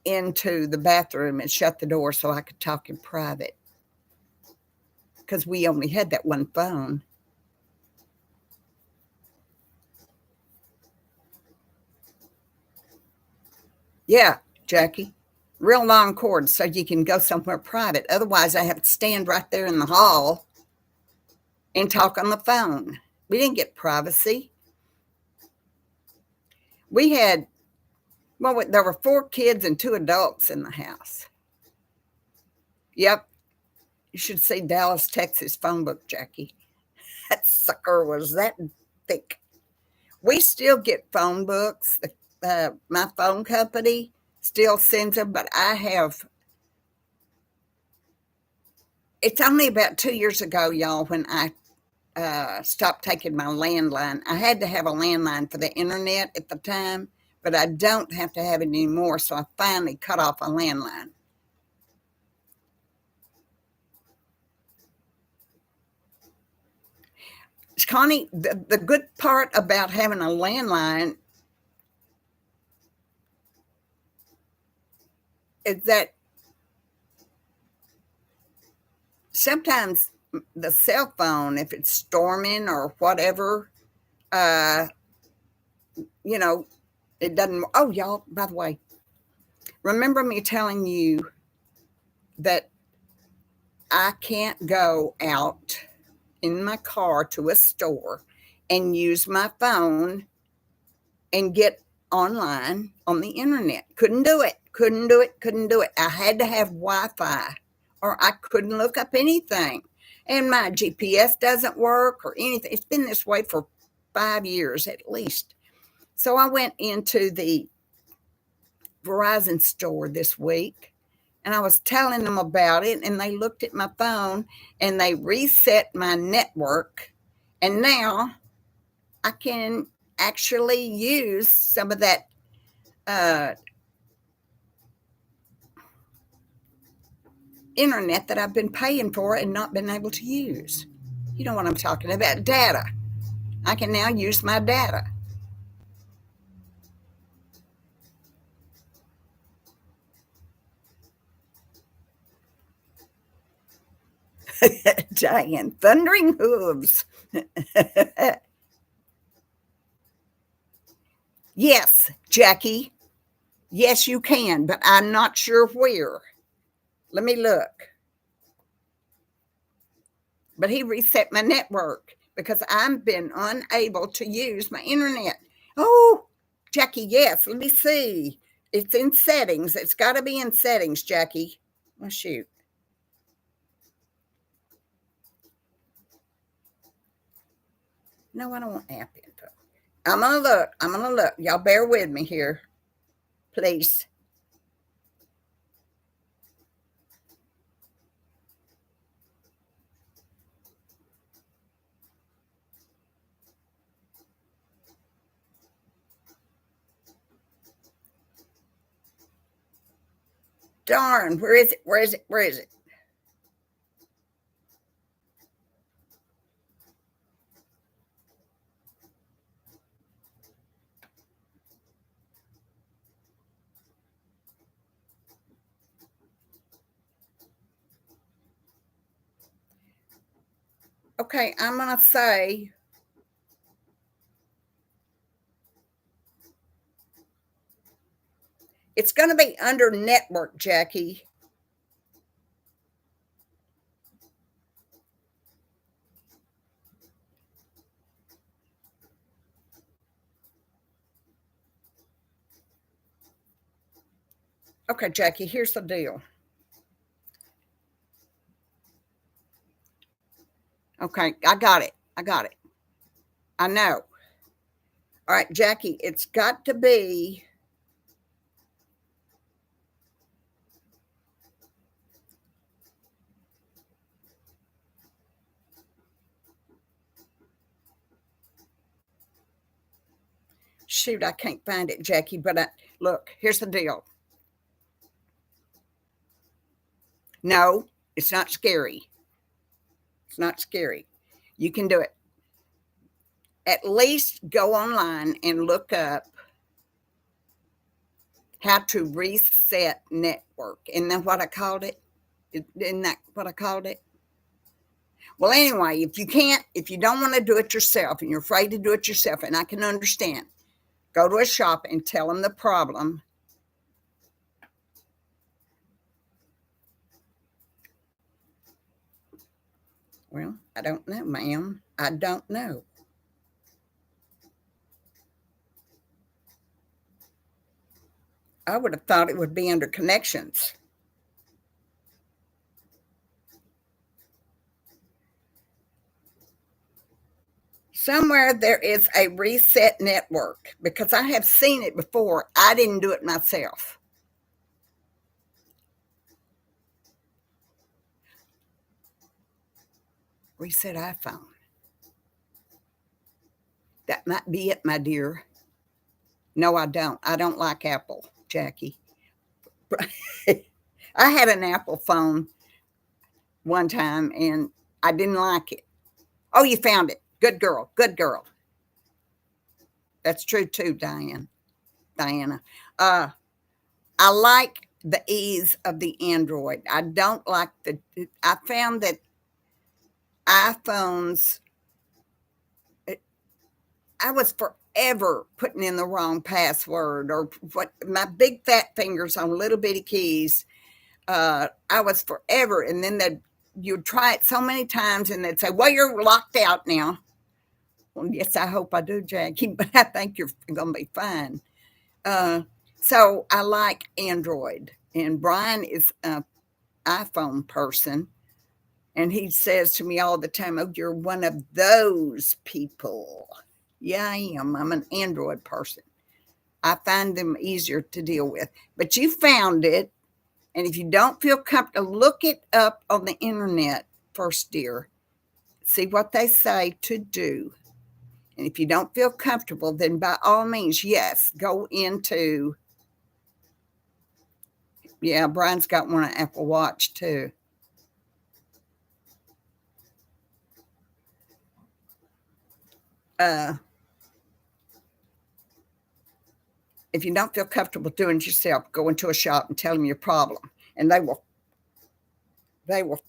Speaker 1: into the bathroom and shut the door so I could talk in private, because we only had that one phone. Yeah, Jackie. Real long cord so you can go somewhere private. Otherwise, I have to stand right there in the hall and talk on the phone. We didn't get privacy. We had, well, there were 4 kids and 2 adults in the house. Yep. You should see Dallas, Texas phone book, Jackie. That sucker was that thick. We still get phone books. My phone company still sends them, but it's only about 2 years ago, y'all, when I stopped taking my landline. I had to have a landline for the internet at the time, but I don't have to have it anymore, so I finally cut off a landline. Connie, the good part about having a landline is that sometimes the cell phone, if it's storming or whatever, uh, it doesn't. Oh, y'all, by the way, remember me telling you that I can't go out in my car to a store and use my phone and get online on the internet. Couldn't do it. Couldn't do it. Couldn't do it. I had to have Wi-Fi or I couldn't look up anything. And my GPS doesn't work or anything. It's been this way for 5 years at least. So I went into the Verizon store this week, and I was telling them about it, and they looked at my phone and they reset my network, and now I can actually use some of that uh, internet that I've been paying for and not been able to use. You know what I'm talking about? Data. I can now use my data. Giant thundering hooves. Yes, Jackie. Yes, you can, but I'm not sure where. Let me look. But he reset my network because I've been unable to use my internet. Oh, Jackie, yes. Let me see. It's in settings. It's got to be in settings, Jackie. Oh, shoot. No, I don't want app info. I'm going to look. I'm going to look. Y'all bear with me here, please. Darn, where is it? Where is it? Where is it? Okay, I'm going to say it's going to be under network, Jackie. Okay, Jackie, here's the deal. Okay, I got it. I got it. I know. All right, Jackie, it's got to be. Shoot, I can't find it, Jackie, but look, here's the deal. No, it's not scary. It's not scary. You can do it. At least go online and look up how to reset network. Isn't that what I called it? Isn't that what I called it? Well, anyway, if you don't want to do it yourself and you're afraid to do it yourself, and I can understand, go to a shop and tell them the problem. Well, I don't know, ma'am. I don't know. I would have thought it would be under connections. Somewhere there is a reset network because I have seen it before. I didn't do it myself. Reset iPhone. That might be it, my dear. No, I don't. I don't like Apple, Jackie. I had an Apple phone one time and I didn't like it. Oh, you found it. Good girl. Good girl. That's true too, Diana. Uh, I like the ease of the Android. I don't like I found that iPhones, I was forever putting in the wrong password or what my big fat fingers on little bitty keys. I was forever, and then you'd try it so many times, and they'd say, "Well, you're locked out now." Well, yes, I hope I do, Jackie, but I think you're going to be fine. Uh, so I like Android, and Brian is an iPhone person, and he says to me all the time, "Oh, you're one of those people." Yeah, I am. I'm an Android person. I find them easier to deal with. But you found it, and if you don't feel comfortable, look it up on the internet first, dear. See what they say to do. And if you don't feel comfortable, then by all means, yes, go into, yeah, Brian's got one, an Apple Watch too. Uh, if you don't feel comfortable doing it yourself, go into a shop and tell them your problem, and they will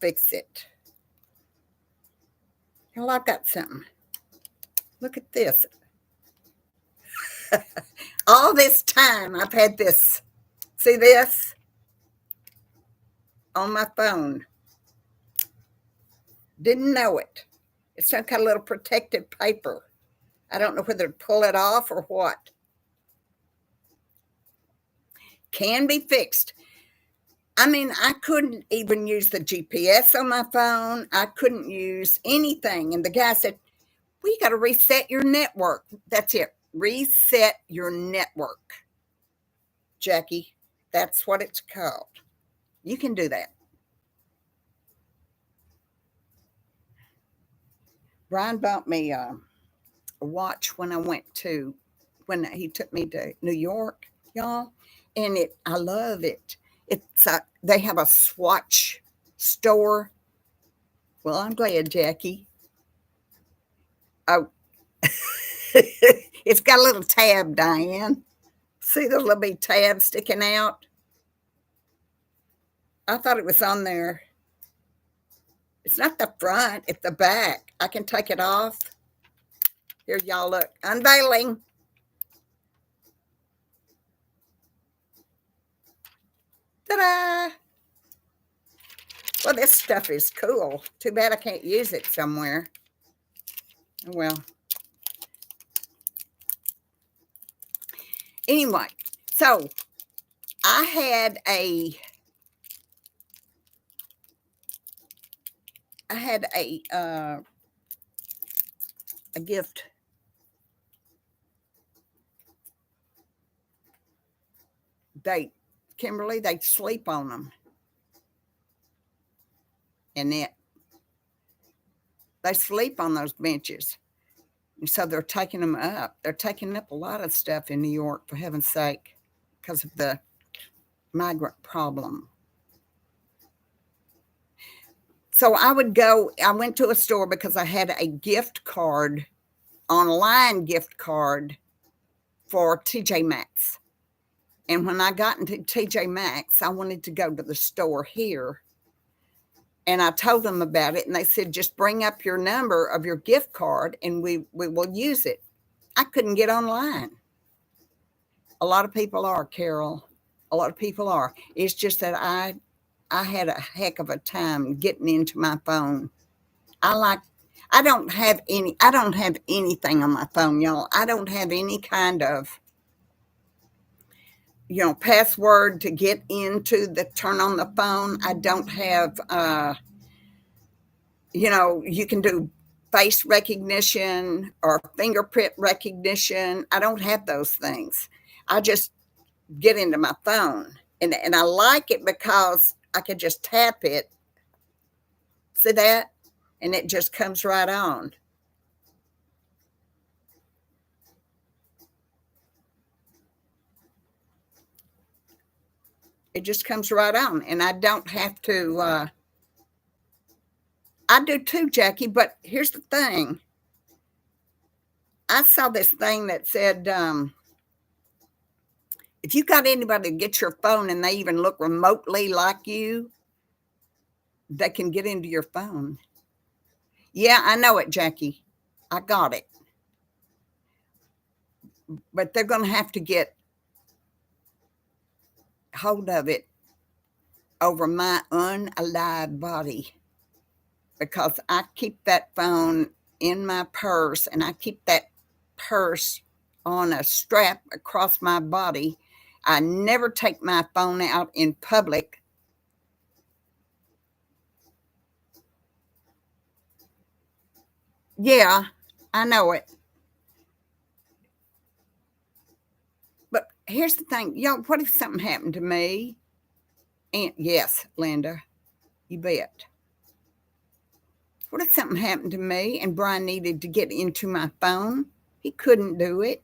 Speaker 1: fix it. Well, I've got something. Look at this. All this time I've had this. See this on my phone. Didn't know it. It's some kind of little protective paper. I don't know whether to pull it off or what. Can be fixed. I mean, I couldn't even use the GPS on my phone. I couldn't use anything. And the guy said, "We got to reset your network." That's it. Reset your network, Jackie. That's what it's called. You can do that. Brian bought me a watch when when he took me to New York, y'all, and I love it. They have a Swatch store. Well, I'm glad, Jackie. Oh, it's got a little tab, Diane. See the little bitty tab sticking out? I thought it was on there. It's not the front, it's the back. I can take it off. Here, y'all look. Unveiling. Ta-da! Well, this stuff is cool. Too bad I can't use it somewhere. Well, anyway, so I had a gift. Kimberly, they sleep on them. And they sleep on those benches. And so they're taking them up. They're taking up a lot of stuff in New York, for heaven's sake, because of the migrant problem. So I went to a store because I had a gift card, online gift card for TJ Maxx. And when I got into TJ Maxx, I wanted to go to the store here. And I told them about it, and they said, just bring up your number of your gift card and we will use it. I couldn't get online. A lot of people are, Carol. A lot of people are. It's just that I had a heck of a time getting into my phone. I don't have anything on my phone, y'all. I don't have any kind of password to get into turn on the phone. I don't have you can do face recognition or fingerprint recognition. I don't have those things. I just get into my phone, and I like it because I could just tap it. See that? And it just comes right on. It just comes right on, and I don't have to. I do too, Jackie, but here's the thing. I saw this thing that said, if you got anybody to get your phone and they even look remotely like you, they can get into your phone. Yeah, I know it, Jackie. I got it. But they're going to have to get hold of it over my unalive body, because I keep that phone in my purse, and I keep that purse on a strap across my body. I never take my phone out in public. Yeah, I know it. But here's the thing, y'all, what if something happened to me? And yes, Linda, you bet. What if something happened to me and Brian needed to get into my phone? He couldn't do it.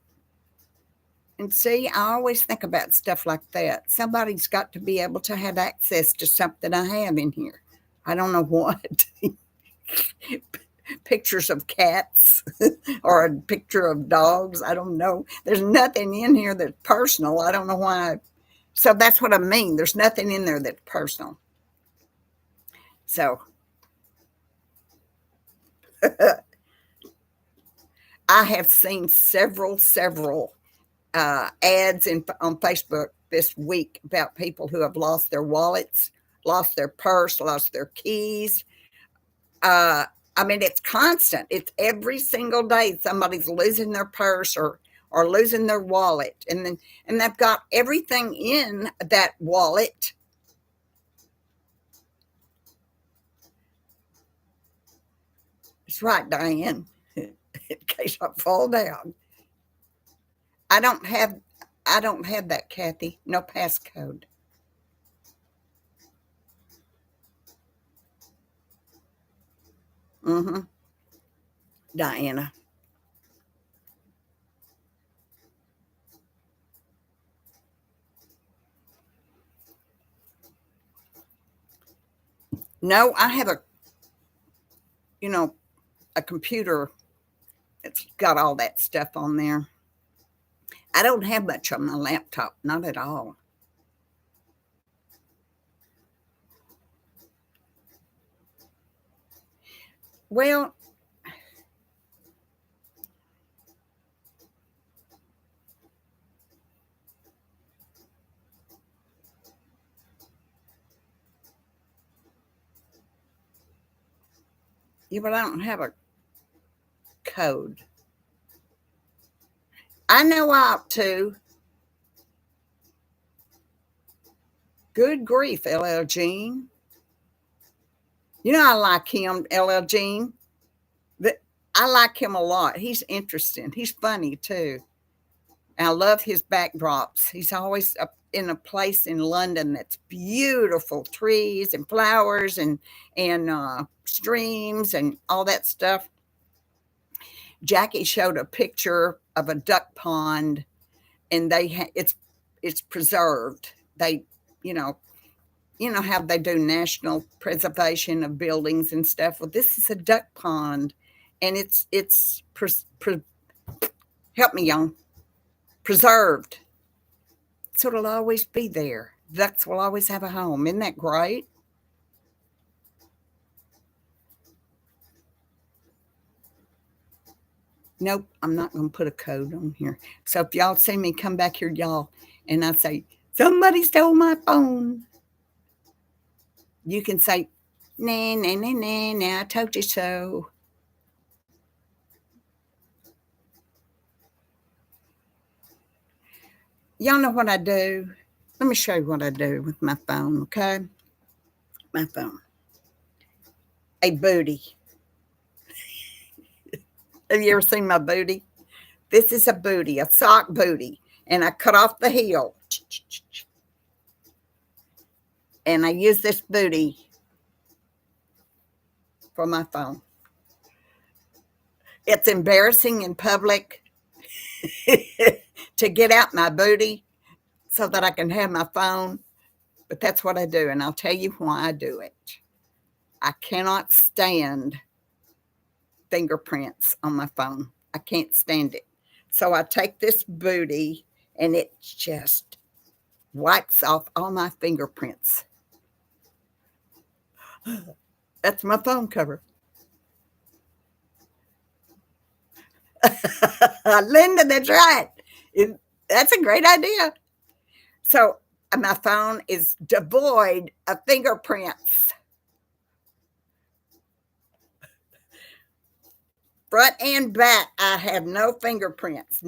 Speaker 1: And see, I always think about stuff like that. Somebody's got to be able to have access to something I have in here. I don't know what. Pictures of cats or a picture of dogs. I don't know. There's nothing in here that's personal. I don't know why. So that's what I mean. There's nothing in there that's personal. So I have seen several ads on Facebook this week about people who have lost their wallets, lost their purse, lost their keys. Uh, I mean, it's constant. It's every single day somebody's losing their purse or losing their wallet, and they've got everything in that wallet. It's right, Diane. In case I fall down. I don't have I don't have that, Kathy. No passcode. Mm-hmm. Diana. No, I have you know, a computer that's got all that stuff on there. I don't have much on my laptop, not at all. Well, yeah, but I don't have a code. I know I ought to. Good grief, LL Jean. You know I like him, LL Jean. But I like him a lot. He's interesting. He's funny too. And I love his backdrops. He's always up in a place in London that's beautiful, trees and flowers and streams and all that stuff. Jackie showed a picture of a duck pond, and it's preserved. They, you know, you know how they do national preservation of buildings and stuff. Well, this is a duck pond, and help me, young, preserved, so it'll always be there. Ducks will always have a home. Isn't that great? Nope, I'm not going to put a code on here. So if y'all see me come back here, y'all, and I say somebody stole my phone, you can say, nah, nah, nah, nah, nah, I told you so. Y'all know what I do? Let me show you what I do with my phone, okay? My phone. A booty. Have you ever seen my booty? This is a booty, a sock booty. And I cut off the heel. And I use this booty for my phone. It's embarrassing in public to get out my booty so that I can have my phone, but that's what I do. And I'll tell you why I do it. I cannot stand fingerprints on my phone. I can't stand it. So I take this booty and it just wipes off all my fingerprints. That's my phone cover. Linda, that's right. That's a great idea. So my phone is devoid of fingerprints. Front and back, I have no fingerprints,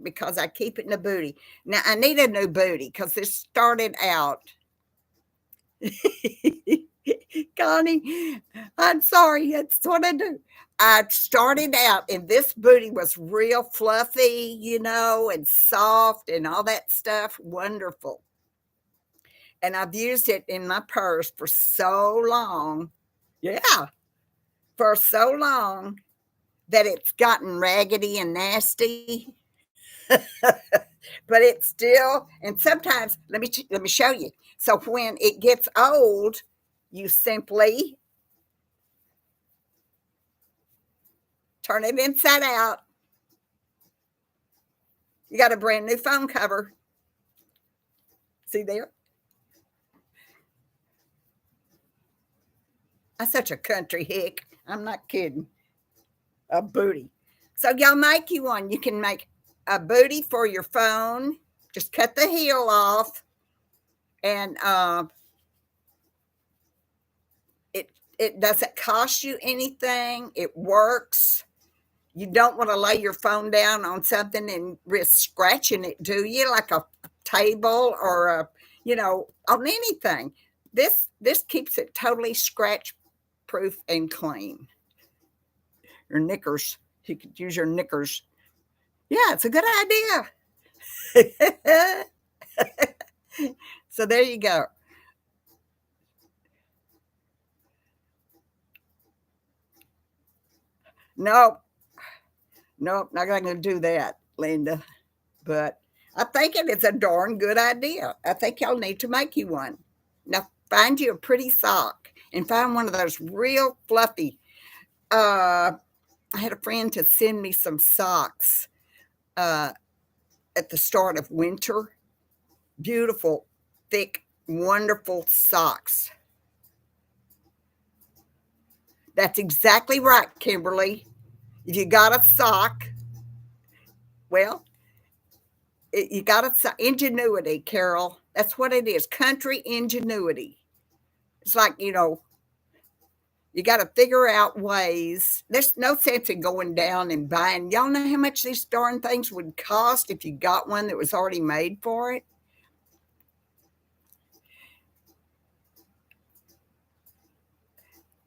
Speaker 1: because I keep it in the booty. Now I need a new booty because this started out. Connie, I'm sorry. That's what I do. I started out, and this booty was real fluffy, and soft and all that stuff. Wonderful. And I've used it in my purse for so long. Yeah, for so long that it's gotten raggedy and nasty. But it's still, and sometimes let me show you. So when it gets old, you simply turn it inside out. You got a brand new phone cover. See there? I'm such a country hick. I'm not kidding. A booty. So y'all make you one. You can make a booty for your phone. Just cut the heel off, and it doesn't cost you anything. It works. You don't want to lay your phone down on something and risk scratching it, do you? Like a table or on anything. This keeps it totally scratch proof and clean. Your knickers. You could use your knickers. Yeah, it's a good idea. So there you go. Nope. Nope, not going to do that, Linda. But I think it is a darn good idea. I think y'all need to make you one. Now, find you a pretty sock and find one of those real fluffy. I had a friend to send me some socks at the start of winter. Beautiful, thick, wonderful socks. That's exactly right, Kimberly. If you got a sock, well, you got a ingenuity, Carol. That's what it is. Country ingenuity. It's like, you got to figure out ways. There's no sense in going down and buying. Y'all know how much these darn things would cost if you got one that was already made for it?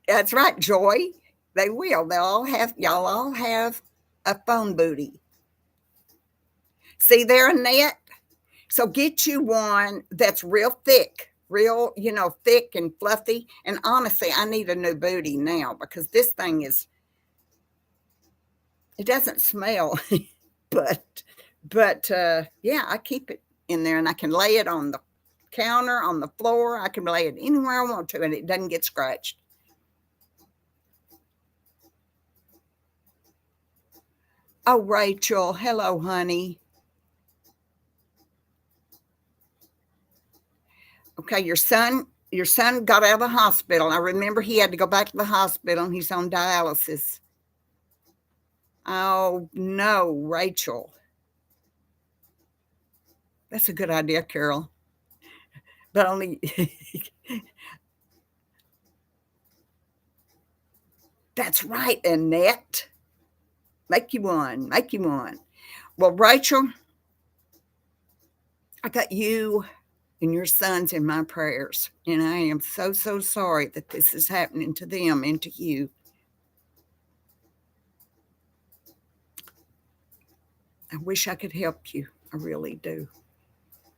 Speaker 1: That's right, Joy. They will. Y'all all have a phone booty. See there, Annette? So get you one that's real thick, real, thick and fluffy. And honestly, I need a new booty now because this thing it doesn't smell, but yeah, I keep it in there and I can lay it on the counter, on the floor. I can lay it anywhere I want to and it doesn't get scratched. Oh, Rachel. Hello, honey. Okay, your son got out of the hospital. I remember he had to go back to the hospital and he's on dialysis. Oh no, Rachel. That's a good idea, Carol. But only that's right, Annette. Make you one. Make you one. Well, Rachel, I got you and your sons in my prayers. And I am so, so sorry that this is happening to them and to you. I wish I could help you. I really do.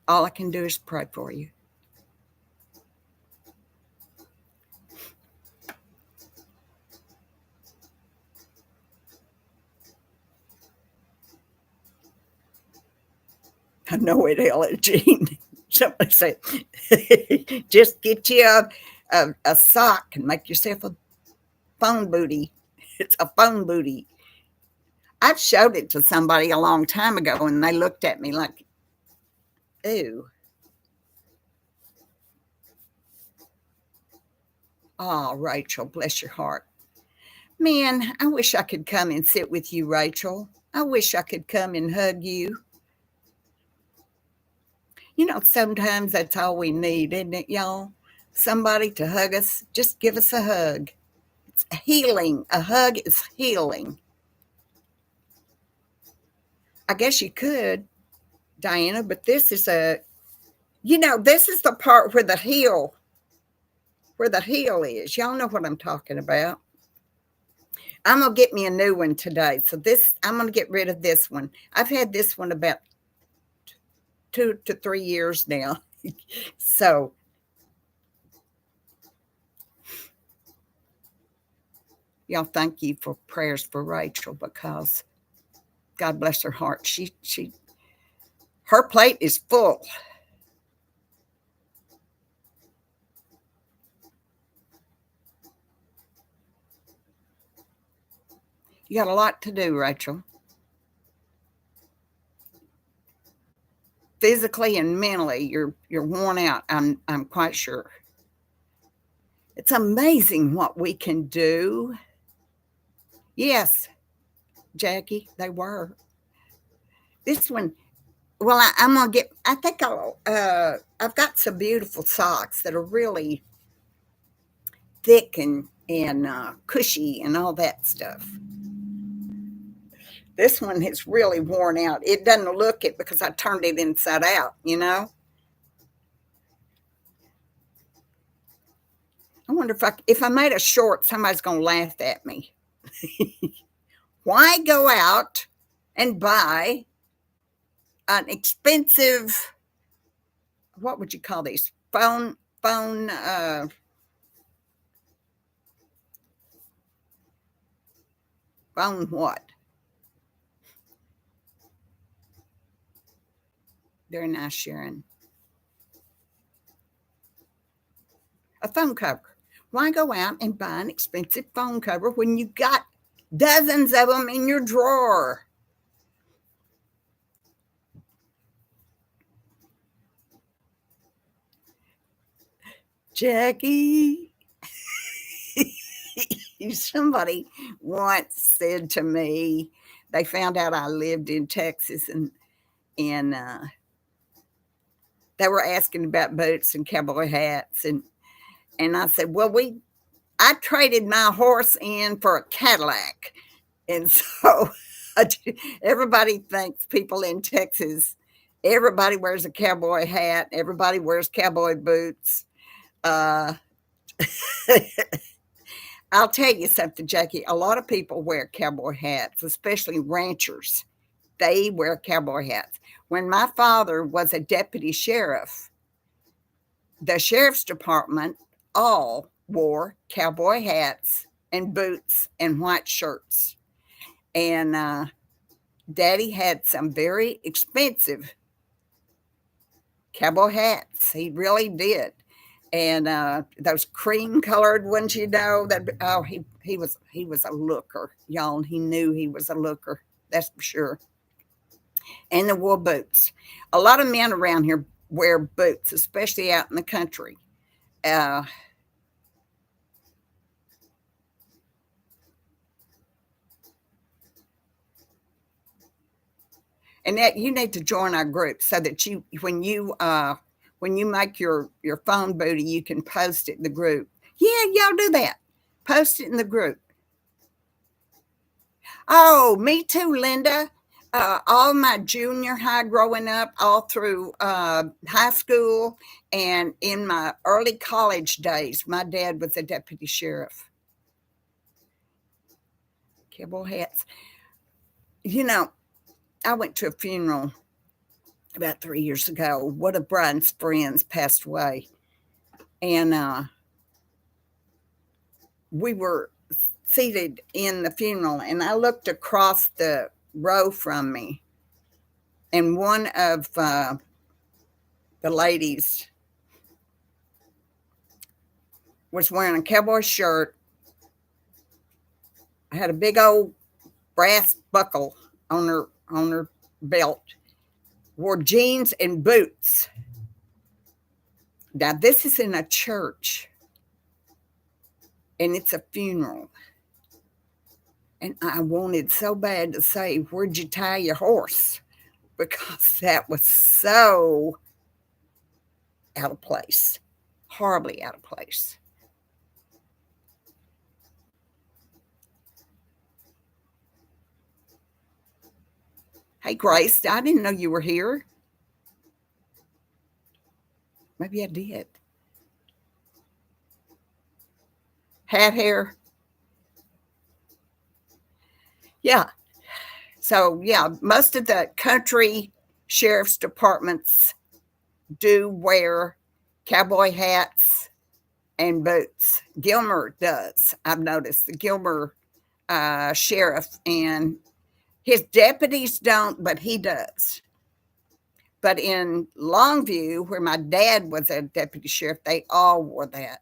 Speaker 1: All I can do is pray for you. I know it, Ella Jean. Somebody said, just get you a sock and make yourself a phone booty. It's a phone booty. I've showed it to somebody a long time ago and they looked at me like, ew. Oh, Rachel, bless your heart. Man, I wish I could come and sit with you, Rachel. I wish I could come and hug you. Sometimes that's all we need, isn't it, y'all? Somebody to hug us. Just give us a hug. It's healing. A hug is healing. I guess you could, Diana, but this is this is the part where the heel where the heel is. Y'all know what I'm talking about. I'm going to get me a new one today. So I'm going to get rid of this one. I've had this one about 2 to 3 years now. So y'all, thank you for prayers for Rachel, because God bless her heart. Her plate is full. You got a lot to do, Rachel. Physically and mentally, you're worn out. I'm quite sure. It's amazing what we can do. Yes, Jackie, they were. This one, well, I'm gonna get. I think I've got some beautiful socks that are really thick and cushy and all that stuff. This one is really worn out. It doesn't look it because I turned it inside out, you know? I wonder if I made a short, somebody's going to laugh at me. Why go out and buy an expensive, what would you call these? Phone, phone what? Very nice, Sharon. A phone cover. Why go out and buy an expensive phone cover when you got dozens of them in your drawer? Jackie, somebody once said to me, they found out I lived in Texas, and they were asking about boots and cowboy hats, and I said, well, I traded my horse in for a Cadillac, and so everybody thinks people in Texas, everybody wears a cowboy hat, everybody wears cowboy boots. I'll tell you something, Jackie. A lot of people wear cowboy hats, especially ranchers. They wear cowboy hats. When my father was a deputy sheriff, the sheriff's department all wore cowboy hats and boots and white shirts. And Daddy had some very expensive cowboy hats. He really did. And those cream colored ones, that he was a looker, y'all. He knew he was a looker, that's for sure. And the wool boots. A lot of men around here wear boots, especially out in the country. Uh, and that you need to join our group so that when you make your phone booty, you can post it in the group. Yeah, y'all do that. Post it in the group. Oh, me too, Linda. All my junior high growing up, all through high school, and in my early college days, my dad was a deputy sheriff. Cowboy hats. You know, I went to a funeral about 3 years ago. One of Brian's friends passed away, and we were seated in the funeral, and I looked across the row from me, and one of the ladies was wearing a cowboy shirt, had a big old brass buckle on her belt, wore jeans and boots. Now this is in a church, and it's a funeral. And I wanted so bad to say, where'd you tie your horse? Because that was so out of place, horribly out of place. Hey, Grace, I didn't know you were here. Maybe I did. hat hair. Yeah. So, yeah, most of the country sheriff's departments do wear cowboy hats and boots. Gilmer does. I've noticed the Gilmer sheriff, and his deputies don't, but he does. But in Longview, where my dad was a deputy sheriff, they all wore that.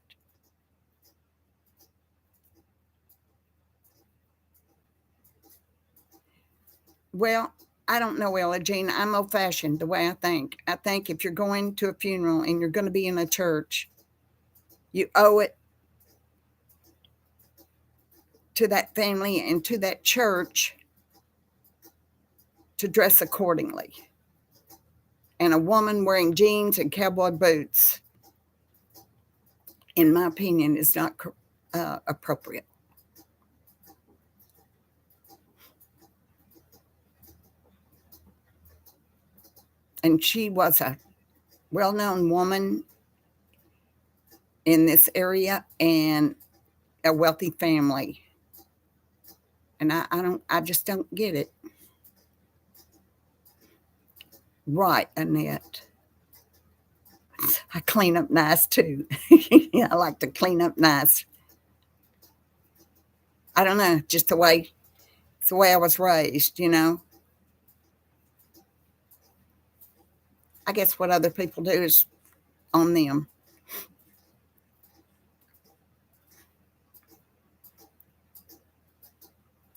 Speaker 1: Well, I don't know, Ella Jean. I'm old fashioned the way I think. I think if you're going to a funeral and you're going to be in a church, you owe it to that family and to that church to dress accordingly. And a woman wearing jeans and cowboy boots, in my opinion, is not appropriate. And she was a well known woman in this area and a wealthy family. And I just don't get it. Right, Annette. I clean up nice too. I like to clean up nice. I don't know, just it's the way I was raised, you know. I guess what other people do is on them.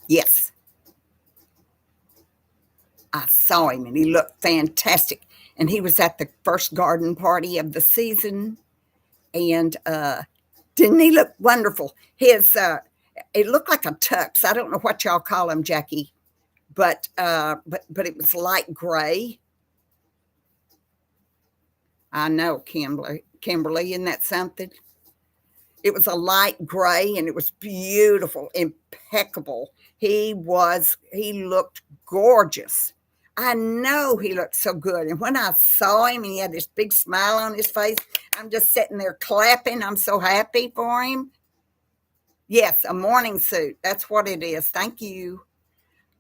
Speaker 1: Yes, I saw him and he looked fantastic. And he was at the first garden party of the season. And didn't he look wonderful? His it looked like a tux. I don't know what y'all call him, Jackie, but it was light gray. I know, Kimberly, isn't that something? It was a light gray and it was beautiful, impeccable. He looked gorgeous. I know he looked so good. And when I saw him and he had this big smile on his face, I'm just sitting there clapping. I'm so happy for him. Yes, a morning suit. That's what it is. Thank you.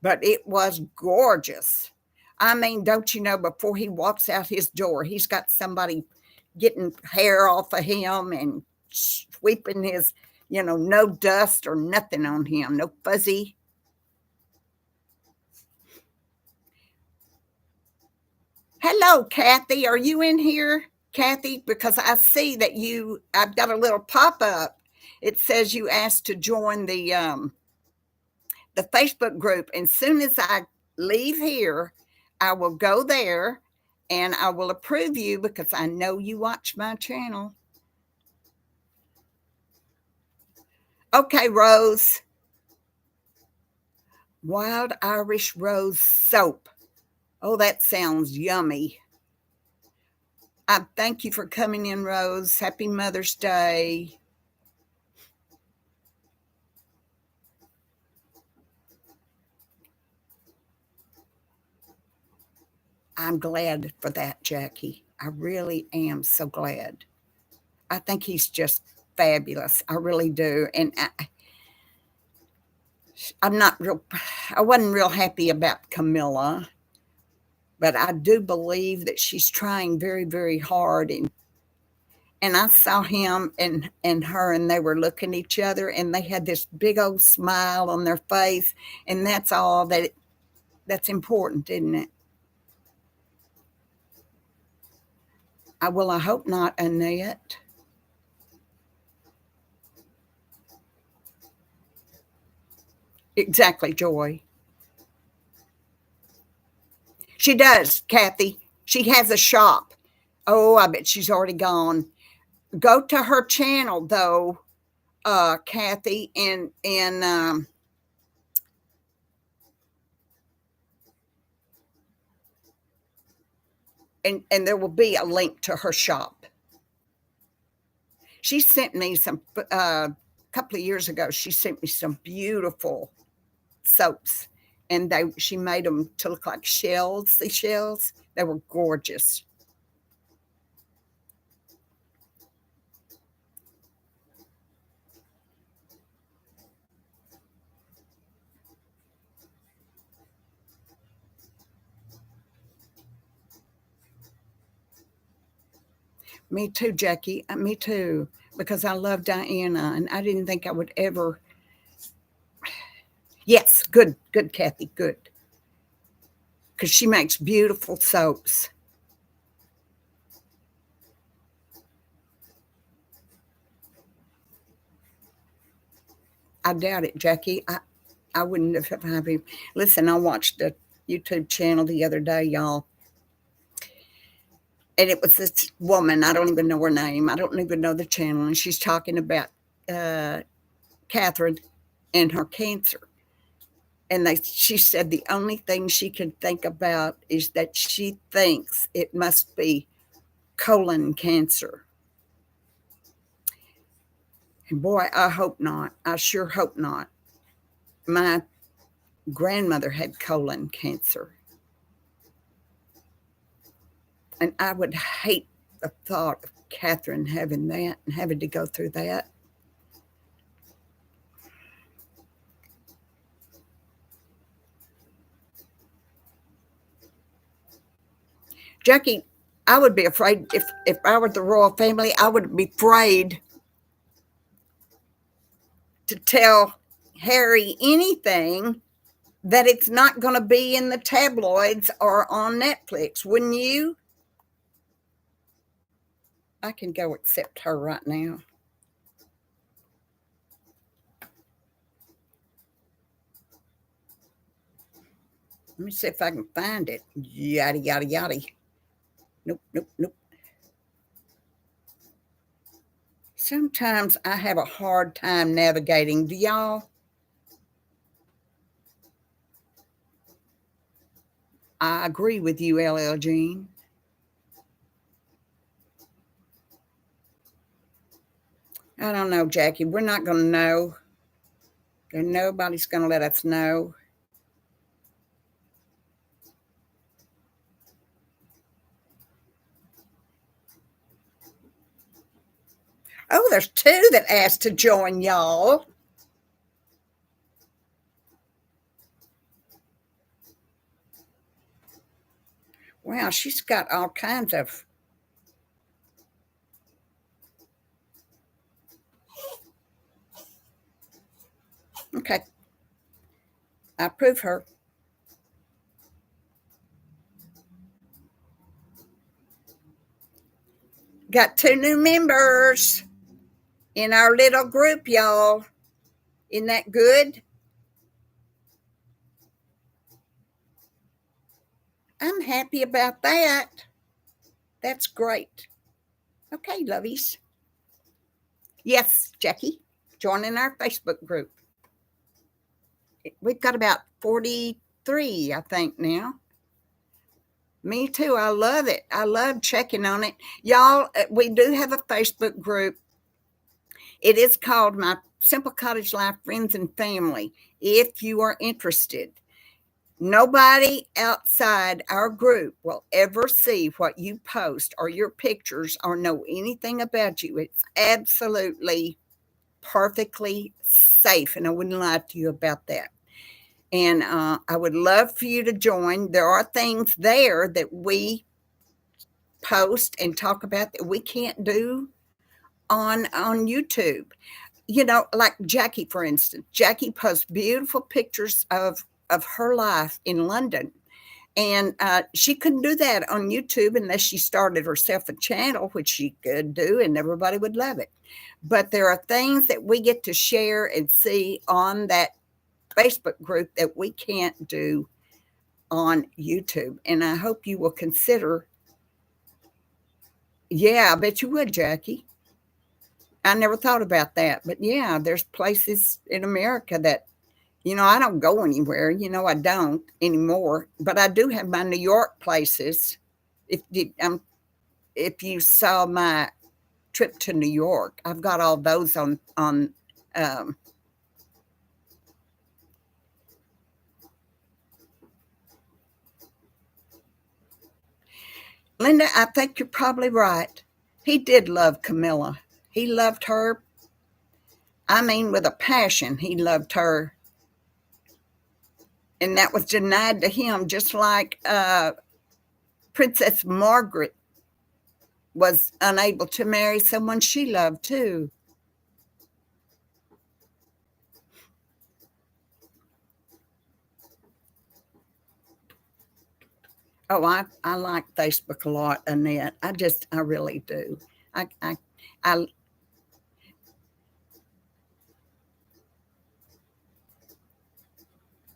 Speaker 1: But it was gorgeous. I mean, don't you know, before he walks out his door, he's got somebody getting hair off of him and sweeping his, no dust or nothing on him, no fuzzy. Hello, Kathy. Are you in here, Kathy? Because I see that I've got a little pop up. It says you asked to join the Facebook group. And soon as I leave here, I will go there and I will approve you because I know you watch my channel. Okay, Rose. Wild Irish Rose soap. Oh, that sounds yummy. I thank you for coming in, Rose. Happy Mother's Day. I'm glad for that, Jackie. I really am so glad. I think he's just fabulous. I really do. And I wasn't real happy about Camilla, but I do believe that she's trying very, very hard. And I saw him and her, and they were looking at each other, and they had this big old smile on their face, and that's all that's important, isn't it? I hope not, Annette. Exactly, Joy. She does, Kathy. She has a shop. Oh, I bet she's already gone. Go to her channel though, Kathy, and there will be a link to her shop. She sent me some a couple of years ago. She sent me some beautiful soaps, and she made them to look like shells. Seashells. They were gorgeous. Me too, Jackie. Me too. Because I love Diana, and I didn't think I would ever. Yes, good, good, Kathy, good. Because she makes beautiful soaps. I doubt it, Jackie. I wouldn't have had him. Listen, I watched a YouTube channel the other day, y'all, and it was this woman. I don't even know her name. I don't even know the channel, and she's talking about uh, Catherine and her cancer. And she said the only thing she could think about is that she thinks it must be colon cancer. And boy, I hope not. I sure hope not. My grandmother had colon cancer, and I would hate the thought of Catherine having that and having to go through that. Jackie, I would be afraid if I were the royal family, I would be afraid to tell Harry anything that it's not going to be in the tabloids or on Netflix. Wouldn't you? I can go accept her right now. Let me see if I can find it. Yada, yada, yada. Nope, nope, nope. Sometimes I have a hard time navigating. Do y'all? I agree with you, LL Jean. I don't know, Jackie. We're not going to know. And nobody's going to let us know. Oh, there's two that asked to join y'all. Wow, she's got all kinds of. Okay. I approve her. Got two new members in our little group, y'all. Isn't that good? I'm happy about that. That's great. Okay, lovies. Yes, Jackie, joining our Facebook group. We've got about 43, I think, now. Me too. I love it. I love checking on it. Y'all, we do have a Facebook group. It is called My Simple Cottage Life Friends and Family. If you are interested, nobody outside our group will ever see what you post or your pictures or know anything about you. It's absolutely perfectly safe, and I wouldn't lie to you about that. And I would love for you to join. There are things there that we post and talk about that we can't do on YouTube. You know, like Jackie, for instance. Jackie posts beautiful pictures of her life in London. And she couldn't do that on YouTube unless she started herself a channel, which she could do, and everybody would love it. But there are things that we get to share and see on that Facebook group that we can't do on YouTube. And I hope you will consider. Yeah, I bet you would, Jackie. I never thought about that. But yeah, there's places in America that, I don't go anywhere. I don't anymore. But I do have my New York places. If you saw my trip to New York, I've got all those on um, Linda, I think you're probably right. He did love Camilla. He loved her. I mean, with a passion, he loved her. And that was denied to him, just like Princess Margaret was unable to marry someone she loved too. Oh, I like Facebook a lot, Annette. I really do. I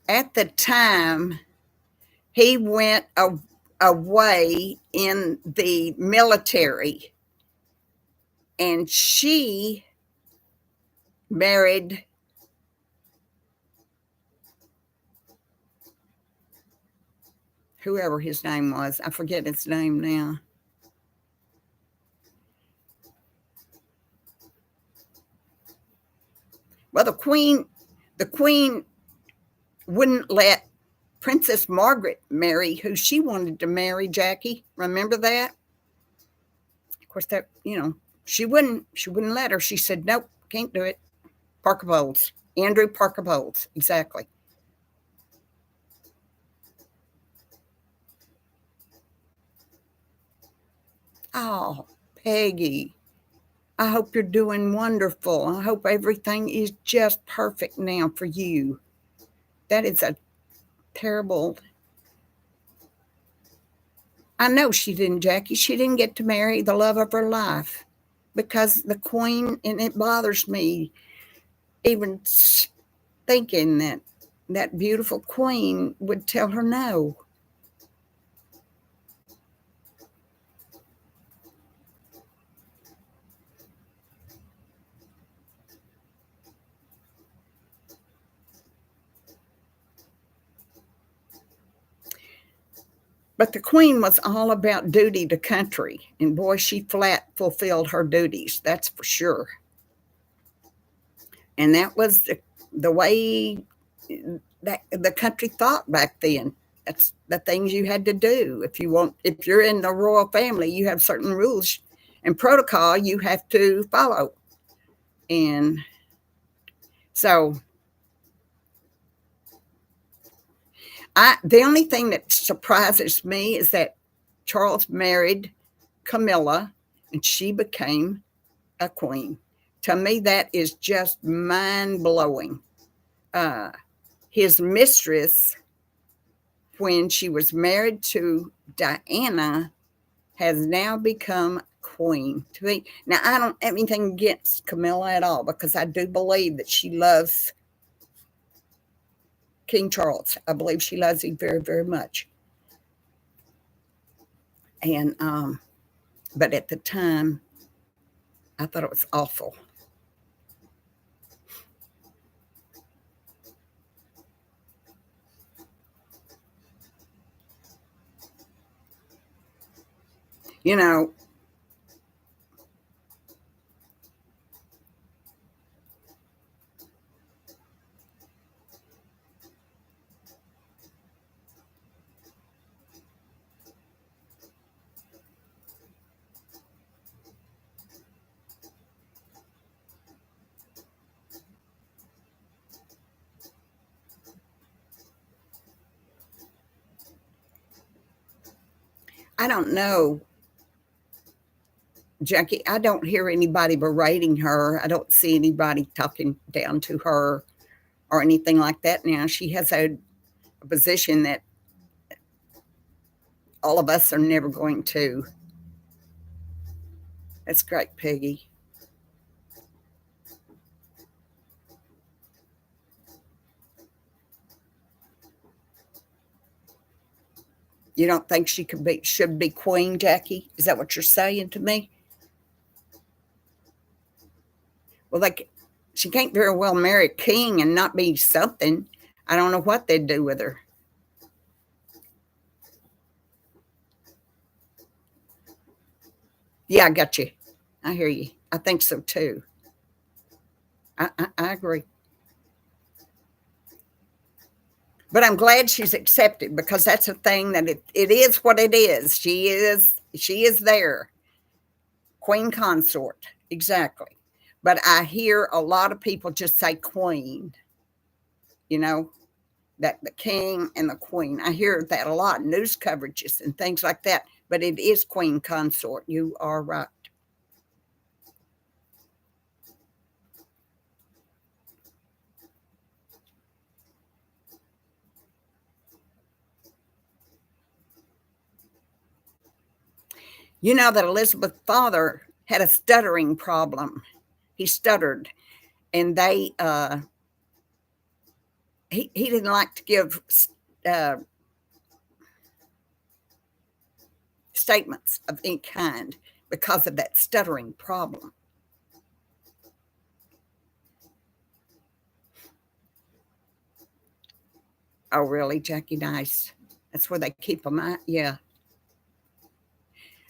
Speaker 1: at the time he went away in the military, and she married whoever his name was. I forget his name now. Well, the queen wouldn't let Princess Margaret marry who she wanted to marry, Jackie. Remember that? Of course, that, she wouldn't let her. She said, nope, can't do it. Parker Bowles. Andrew Parker Bowles. Exactly. Oh, Peggy, I hope you're doing wonderful. I hope everything is just perfect now for you. That is a terrible. I know she didn't, Jackie. She didn't get to marry the love of her life because the queen, and it bothers me even thinking that that beautiful queen would tell her no. But the queen was all about duty to country, and boy, she flat fulfilled her duties, that's for sure. And that was the way that the country thought back then. That's the things you had to do. If you're in the royal family, you have certain rules and protocol you have to follow. And so the only thing that surprises me is that Charles married Camilla and she became a queen. To me, that is just mind blowing. Uh, his mistress, when she was married to Diana, has now become queen. To me, now I don't have anything against Camilla at all because I do believe that she loves King Charles. I believe she loves him very, very much. And but at the time, I thought it was awful. You know, I don't know, Jackie. I don't hear anybody berating her. I don't see anybody talking down to her or anything like that now. She has a position that all of us are never going to. That's great, Peggy. You don't think she should be queen, Jackie? Is that what you're saying to me? Well, like she can't very well marry a king and not be something. I don't know what they'd do with her. Yeah, I got you. I hear you. I think so too. I agree. But I'm glad she's accepted because that's a thing that it is what it is. She is there. Queen consort. Exactly. But I hear a lot of people just say queen, you know, that the king and the queen. I hear that a lot, news coverages and things like that. but it is queen consort. You are right. You know that Elizabeth's father had a stuttering problem. He stuttered, and he didn't like to give uh, statements of any kind because of that stuttering problem. Oh, really, Jackie? Nice. That's where they keep them at. Yeah.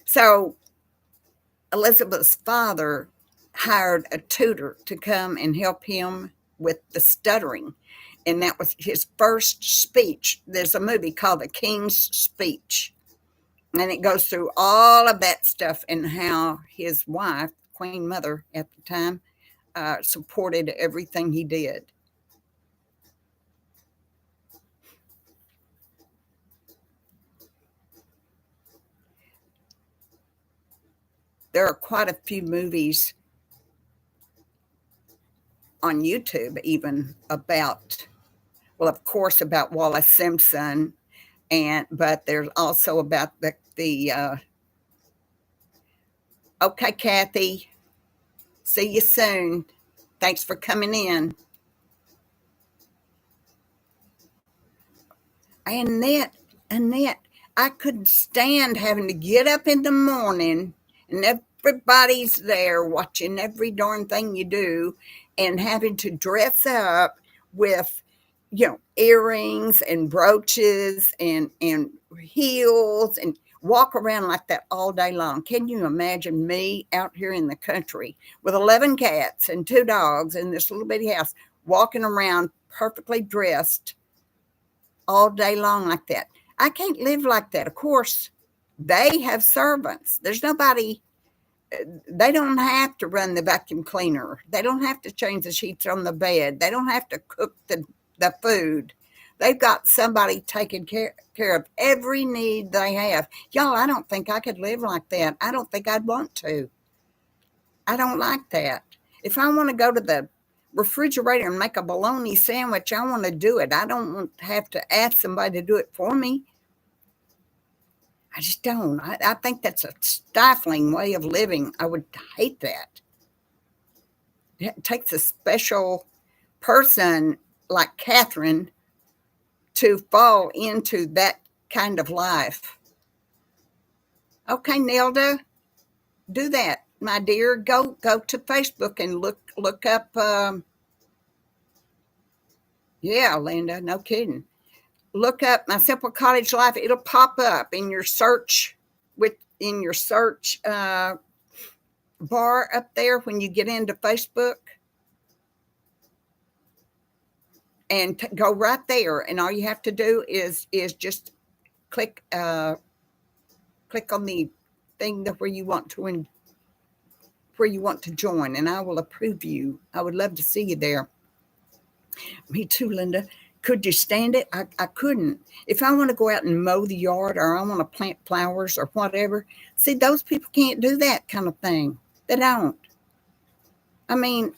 Speaker 1: So Elizabeth's father hired a tutor to come and help him with the stuttering. And that was his first speech. There's a movie called The King's Speech, and it goes through all of that stuff and how his wife, Queen Mother at the time, supported everything he did. There are quite a few movies on YouTube, even about, well, of course, about Wallace Simpson, and but there's also about the. Okay, Kathy, see you soon. Thanks for coming in. Annette, Annette, I couldn't stand having to get up in the morning and everybody's there watching every darn thing you do and having to dress up with, earrings and brooches and heels and walk around like that all day long. Can you imagine me out here in the country with 11 cats and 2 dogs in this little bitty house walking around perfectly dressed all day long like that? I can't live like that. Of course, they have servants. There's nobody, they don't have to run the vacuum cleaner. They don't have to change the sheets on the bed. They don't have to cook the food. They've got somebody taking care of every need they have. Y'all, I don't think I could live like that. I don't think I'd want to. I don't like that. If I want to go to the refrigerator and make a bologna sandwich, I want to do it. I don't want to have to ask somebody to do it for me. I just don't. I think that's a stifling way of living. I would hate that. It takes a special person like Catherine to fall into that kind of life. Okay, Nelda, do that, my dear. Go to Facebook and look up. Yeah, Linda, no kidding. Look up My Simple Cottage Life. It'll pop up in your search bar up there when you get into Facebook, and go right there. And all you have to do is just click click on the thing that where you want to join, and I will approve you. I would love to see you there. Me too, Linda. Could you stand it? I couldn't. If I want to go out and mow the yard or I want to plant flowers or whatever, see, those people can't do that kind of thing. They don't. I mean,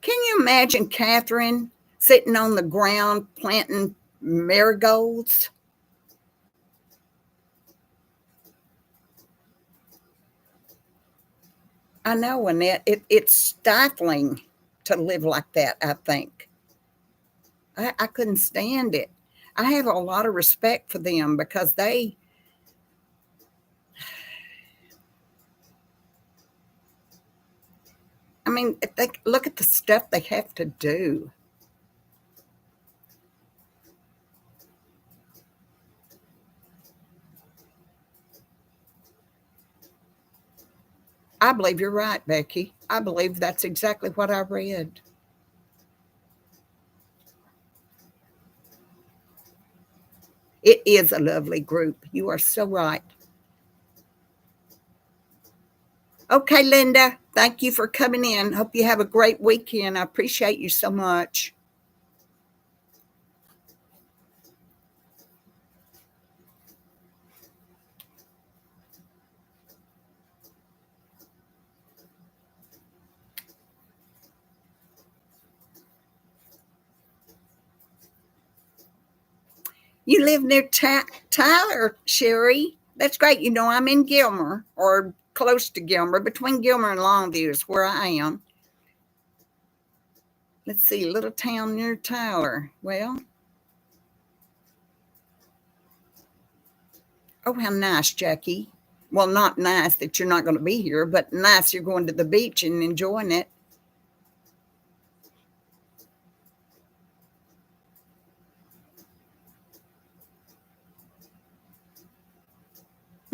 Speaker 1: can you imagine Catherine sitting on the ground planting marigolds? I know, Annette. It's stifling to live like that, I think. I couldn't stand it. I have a lot of respect for them because I mean, if they look at the stuff they have to do. I believe you're right, Becky. I believe that's exactly what I read. It is a lovely group. You are so right. Okay, Linda, thank you for coming in. Hope you have a great weekend. I appreciate you so much. You live near Tyler, Sherry. That's great. You know, I'm in Gilmer or close to Gilmer. Between Gilmer and Longview is where I am. Let's see, little town near Tyler. Well, oh, how nice, Jackie. Well, not nice that you're not going to be here, but nice you're going to the beach and enjoying it.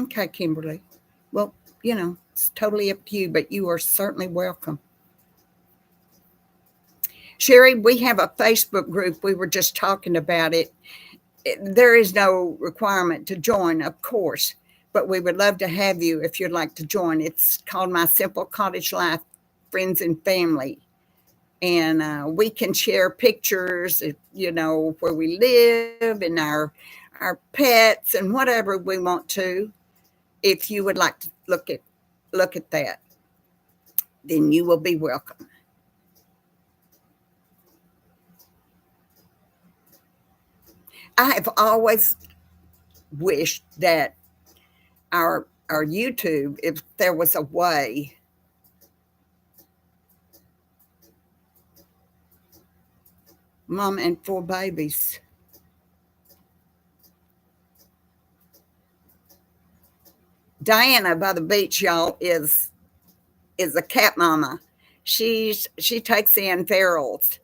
Speaker 1: Okay, Kimberly. Well, you know, it's totally up to you, but you are certainly welcome. Sherry, we have a Facebook group. We were just talking about it. There is no requirement to join, of course, but we would love to have you if you'd like to join. It's called My Simple Cottage Life Friends and Family. And we can share pictures, you know, where we live and our pets and whatever we want to. If you would like to look at that, then you will be welcome. I have always wished that our YouTube, if there was a way, mom and four babies. Diana by the beach, y'all, is a cat mama. She takes in ferals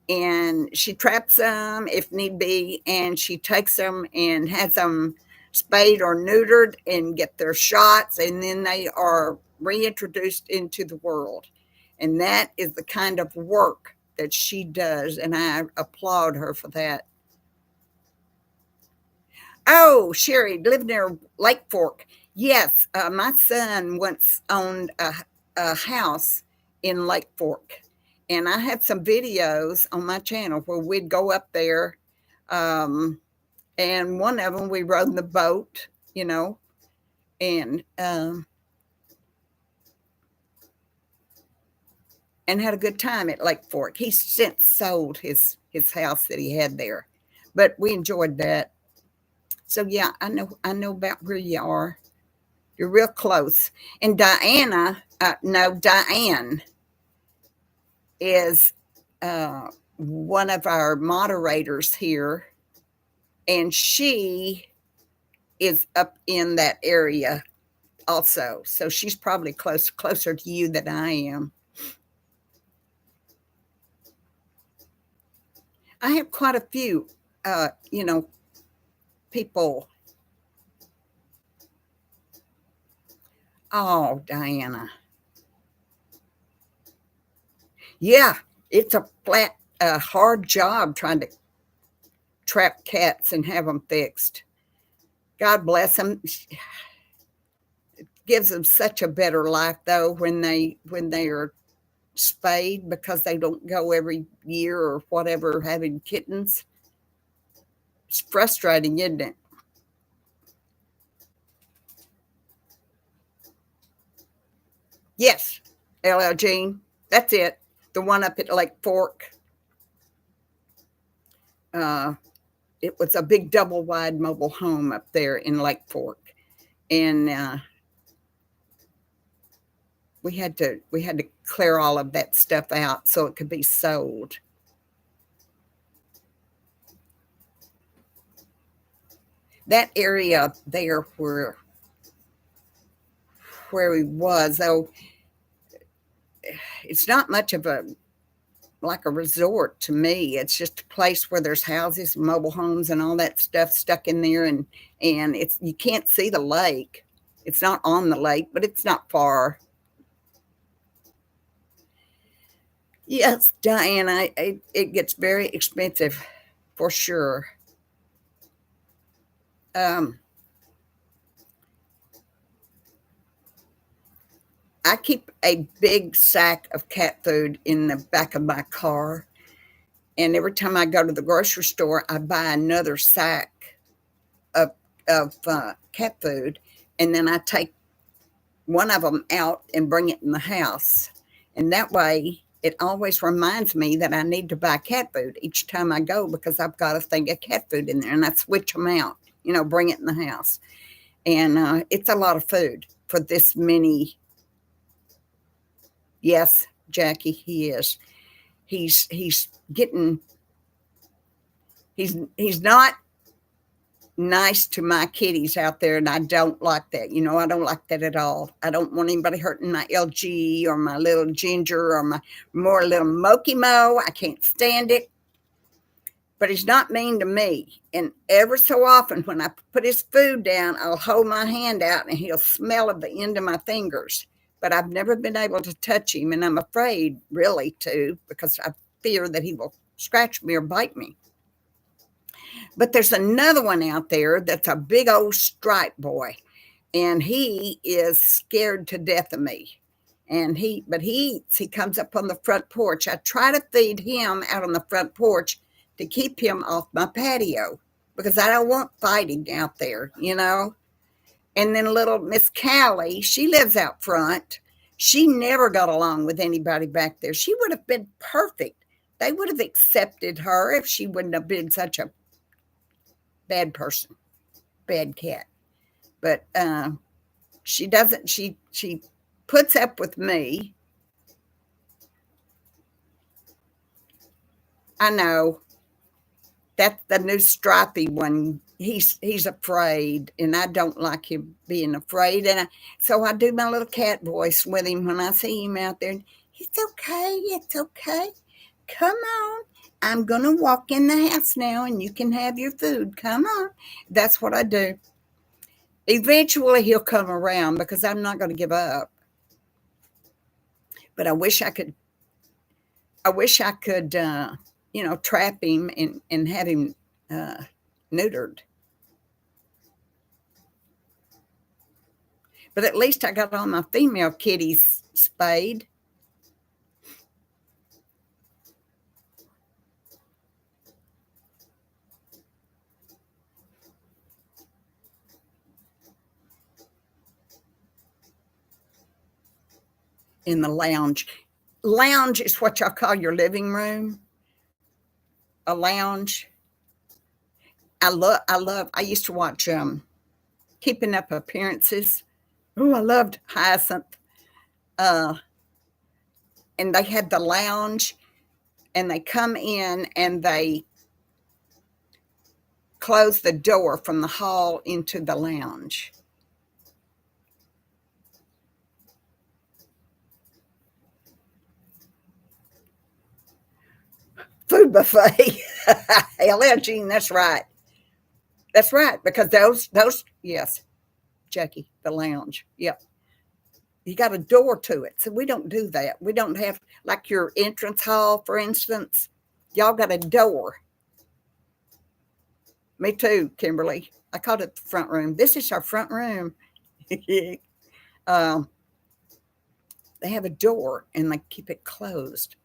Speaker 1: and she traps them if need be, and she takes them and has them spayed or neutered and get their shots, and then they are reintroduced into the world. And that is the kind of work that she does, and I applaud her for that. Oh, Sherry, live near Lake Fork. Yes, my son once owned a house in Lake Fork, and I had some videos on my channel where we'd go up there. Um, and one of them we rode in the boat, you know, and and had a good time at Lake Fork. He's since sold his house that he had there, but we enjoyed that. So yeah, I know about where you are. You're real close. And Diana, no, Diane is one of our moderators here, and she is up in that area also. So she's probably closer to you than I am. I have quite a few, you know, people. Oh, Diana. Yeah, it's a hard job trying to trap cats and have them fixed. God bless them. Gives them such a better life though when they are spayed, because they don't go every year or whatever having kittens. It's frustrating, isn't it? Yes, LL Jean. That's it. The one up at Lake Fork. Uh, it was a big double wide mobile home up there in Lake Fork, and we had to clear all of that stuff out so it could be sold. That area there where he was, though, it's not much of a like a resort to me. It's just a place where there's houses, mobile homes, and all that stuff stuck in there, and it's you can't see the lake. It's not on the lake, but it's not far. Yes, Diana, it gets very expensive for sure. Um, I keep a big sack of cat food in the back of my car, and every time I go to the grocery store, I buy another sack of cat food, and then I take one of them out and bring it in the house, and that way it always reminds me that I need to buy cat food each time I go because I've got a thing of cat food in there, and I switch them out, bring it in the house. And it's a lot of food for this many. Yes, Jackie, he is. He's getting, he's not nice to my kitties out there, and I don't like that. I don't like that at all. I don't want anybody hurting my LG or my little Ginger or my more little Moki Mo. I can't stand it. But he's not mean to me. And ever so often when I put his food down, I'll hold my hand out and he'll smell at the end of my fingers. But I've never been able to touch him, and I'm afraid really to, because I fear that he will scratch me or bite me. But there's another one out there that's a big old striped boy, and he is scared to death of me. And he eats. He comes up on the front porch. I try to feed him out on the front porch to keep him off my patio because I don't want fighting out there, And then little Miss Callie, she lives out front. She never got along with anybody back there. She would have been perfect. They would have accepted her if she wouldn't have been such a bad person, bad cat. But she doesn't. She puts up with me. I know. That's the new stripy one. He's afraid, and I don't like him being afraid. And so I do my little cat voice with him when I see him out there. It's okay. It's okay. Come on. I'm going to walk in the house now, and you can have your food. Come on. That's what I do. Eventually, he'll come around because I'm not going to give up. But I wish I could. Trap him and have him neutered. But at least I got all my female kitties spayed. In the lounge. Lounge is what y'all call your living room. A lounge. I used to watch Keeping Up Appearances. Oh, I loved Hyacinth. And they had the lounge, and they come in and they close the door from the hall into the lounge. Food buffet. LL Jean, that's right. That's right, because those yes, Jackie, the lounge. Yep. You got a door to it. So we don't do that. We don't have, like your entrance hall, for instance. Y'all got a door. Me too, Kimberly. I called it the front room. This is our front room. They have a door and they keep it closed.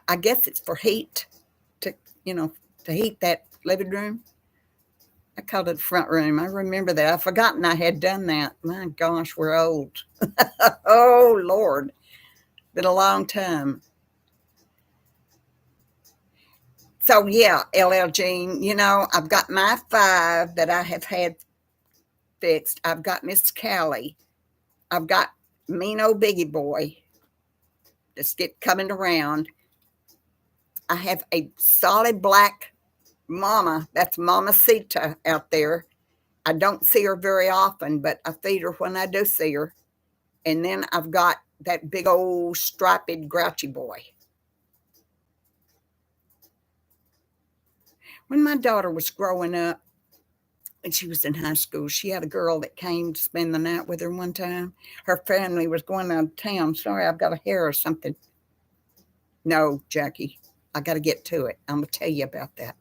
Speaker 1: I guess it's for heat, to heat that living room. I called it front room. I remember that. I've forgotten I had done that. My gosh, we're old. Oh, Lord. Been a long time. So, yeah, LL Jean, I've got my 5 that I have had fixed. I've got Miss Callie. I've got mean old Biggie Boy that's coming around. I have a solid black mama. That's Mama Sita out there. I don't see her very often, but I feed her when I do see her. And then I've got that big old striped grouchy boy. When my daughter was growing up, and she was in high school, she had a girl that came to spend the night with her one time. Her family was going out of town. Sorry, I've got a hair or something. No, Jackie, I got to get to it. I'm going to tell you about that.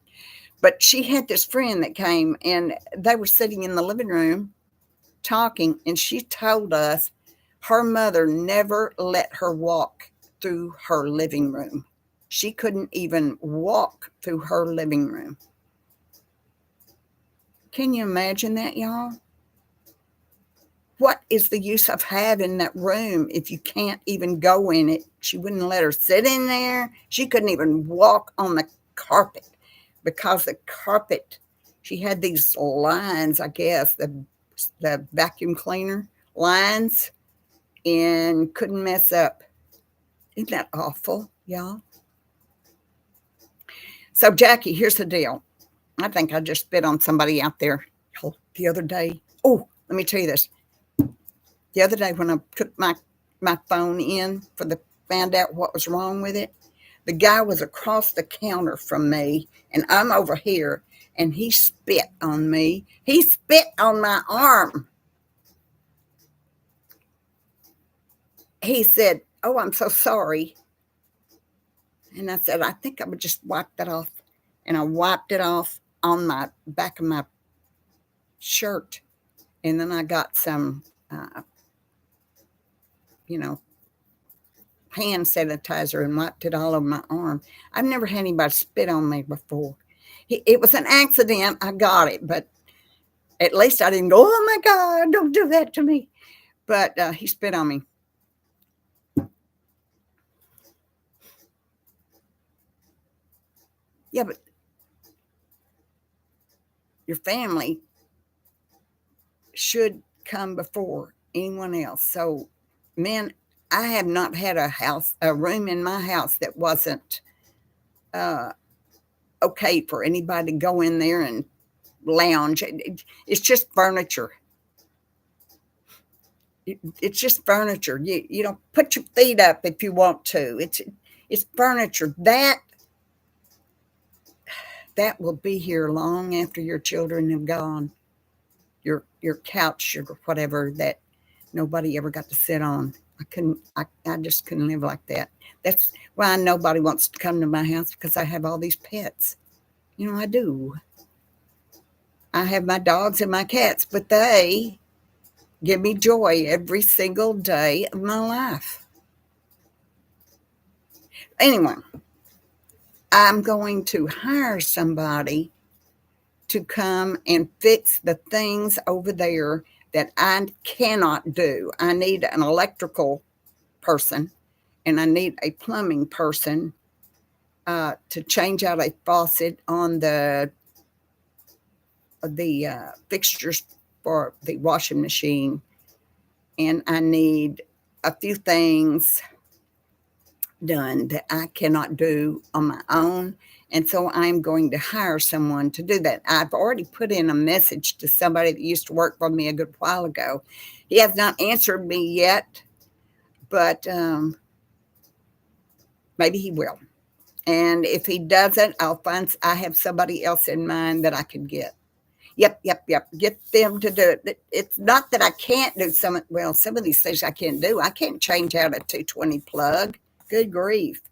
Speaker 1: But she had this friend that came, and they were sitting in the living room talking, and she told us her mother never let her walk through her living room. She couldn't even walk through her living room. Can you imagine that, y'all? what is the use of having that room if you can't even go in it? She wouldn't let her sit in there. She couldn't even walk on the carpet because the carpet, she had these lines, I guess, the vacuum cleaner lines, and couldn't mess up. Isn't that awful, y'all? So, Jackie, here's the deal. I think I just spit on somebody out there the other day. Oh, let me tell you this. The other day when I took my phone in for the found out what was wrong with it, the guy was across the counter from me, and I'm over here, and he spit on me. He spit on my arm. He said, "Oh, I'm so sorry." And I said, "I think I would just wipe that off." And I wiped it off on my back of my shirt. And then I got some, you know, hand sanitizer and wiped it all over my arm. I've never had anybody spit on me before. It was an accident. I got it, but at least I didn't go, "Oh my God, don't do that to me." But he spit on me. Yeah, but your family should come before anyone else. So, man, I have not had a room in my house that wasn't uh, okay for anybody to go in there and lounge. It's just furniture. It's just furniture. You know, put your feet up if you want to. It's furniture that will be here long after your children have gone. Your couch or whatever that nobody ever got to sit on. I just couldn't live like that. That's why nobody wants to come to my house, because I have all these pets. You know, I do. I have my dogs and my cats, but they give me joy every single day of my life. Anyway, I'm going to hire somebody to come and fix the things over there that I cannot do. I need an electrical person, and I need a plumbing person to change out a faucet on the fixtures for the washing machine, and I need a few things done that I cannot do on my own. And so I'm going to hire someone to do that. I've already put in a message to somebody that used to work for me a good while ago. He has not answered me yet, but maybe he will. And if he doesn't, I have somebody else in mind that I could get. Yep. Get them to do it. It's not that I can't do some of these things I can't do. I can't change out a 220 plug. Good grief.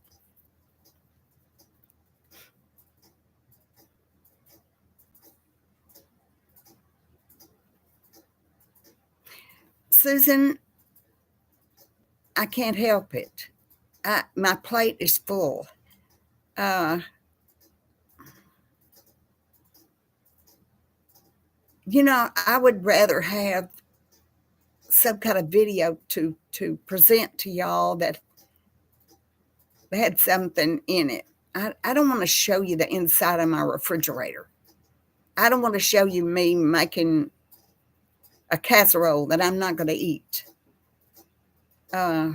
Speaker 1: Susan, I can't help it. My plate is full. Uh, I would rather have some kind of video to present to y'all that had something in it. I don't want to show you the inside of my refrigerator. I don't want to show you me making a casserole that I'm not going to eat. Uh,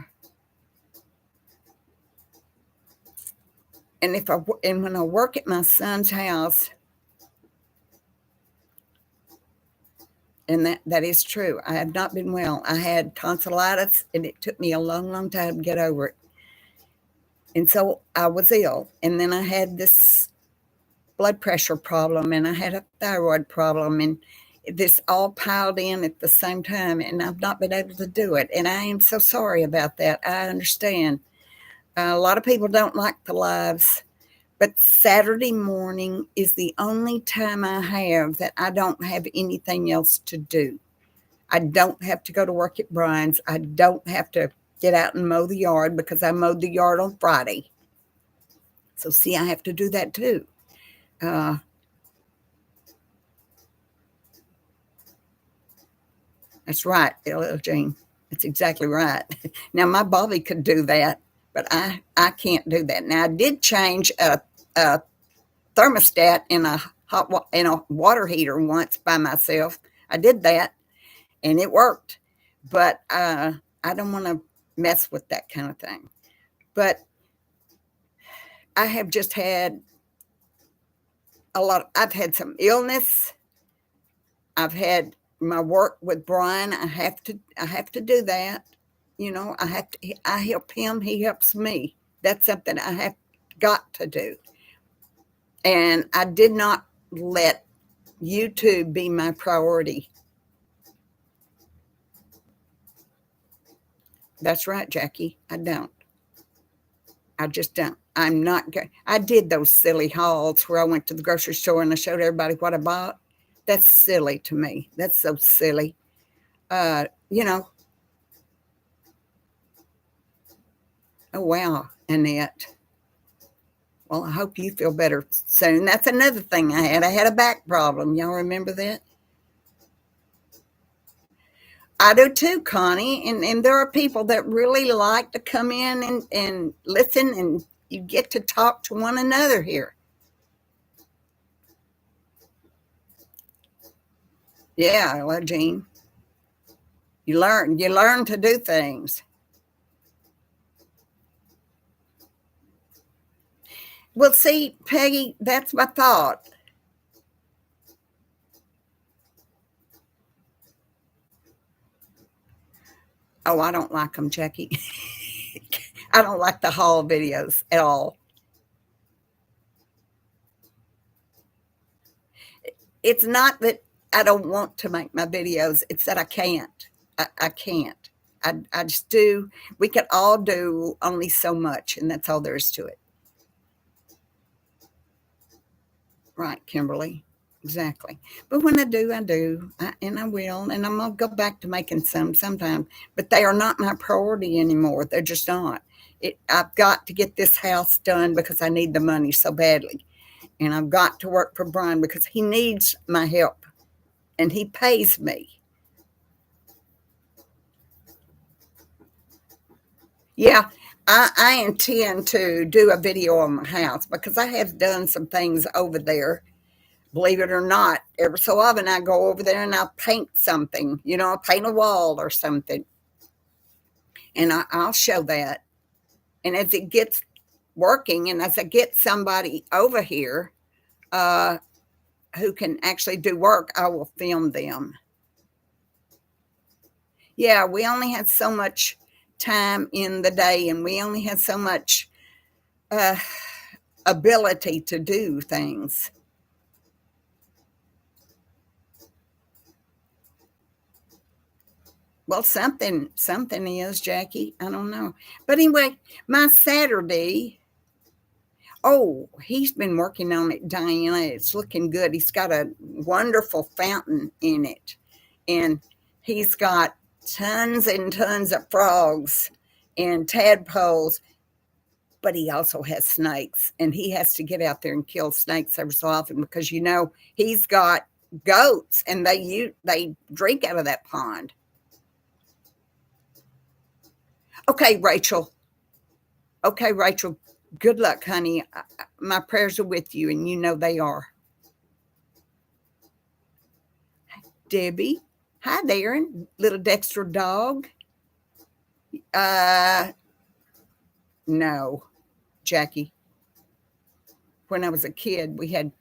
Speaker 1: and when I work at my son's house, and that is true, I have not been well. I had tonsillitis, and it took me a long, long time to get over it. And so I was ill, and then I had this blood pressure problem, and I had a thyroid problem, and this all piled in at the same time, and I've not been able to do it. And I am so sorry about that. I understand. A lot of people don't like the lives, but Saturday morning is the only time I have that I don't have anything else to do. I don't have to go to work at Brian's. I don't have to get out and mow the yard because I mowed the yard on Friday. So, see, I have to do that too. Uh, That's right, LL Jean. That's exactly right. Now my Bobby could do that, but I can't do that. Now I did change a thermostat in a in a water heater once by myself. I did that, and it worked. But I don't want to mess with that kind of thing. But I have just had a lot. I've had some illness. I've had my work with Brian. I have to do that. You know, I help him, he helps me. That's something I have got to do. And I did not let YouTube be my priority. That's right, Jackie. I don't. I just don't. I'm not going. I did those silly hauls where I went to the grocery store and I showed everybody what I bought. That's silly to me. That's so silly. You know, oh wow, Annette. Well, I hope you feel better soon. That's another thing I had. I had a back problem. Y'all remember that? I do too, Connie. And there are people that really like to come in and listen, and you get to talk to one another here. Yeah, well, Jean, you learn to do things. Well, see, Peggy, that's my thought. Oh, I don't like them, Jackie. I don't like the haul videos at all. It's not that I don't want to make my videos, it's that I can't. I can't. I just do. We can all do only so much, and that's all there is to it. Right, Kimberly. Exactly. But when I do, and I will, and I'm gonna go back to making some sometime. But they are not my priority anymore. They're just not. I've got to get this house done because I need the money so badly, and I've got to work for Brian because he needs my help, and he pays me. Yeah, I intend to do a video on my house because I have done some things over there. Believe it or not, every so often I go over there and I'll paint something, you know, I'll paint a wall or something, and I'll show that. And as it gets working, and as I get somebody over here uh, who can actually do work, I will film them. Yeah, we only had so much time in the day, and we only had so much uh, ability to do things. Well, something is, Jackie. I don't know. But anyway, my Saturday, oh, he's been working on it, Diana. It's looking good. He's got a wonderful fountain in it. And he's got tons and tons of frogs and tadpoles, but he also has snakes. And he has to get out there and kill snakes every so often because you know he's got goats and they drink out of that pond. Okay, Rachel. Okay, Rachel. Good luck, honey. My prayers are with you, and you know they are. Debbie. Hi there, little Dexter dog. Uh, no, Jackie. When I was a kid, we had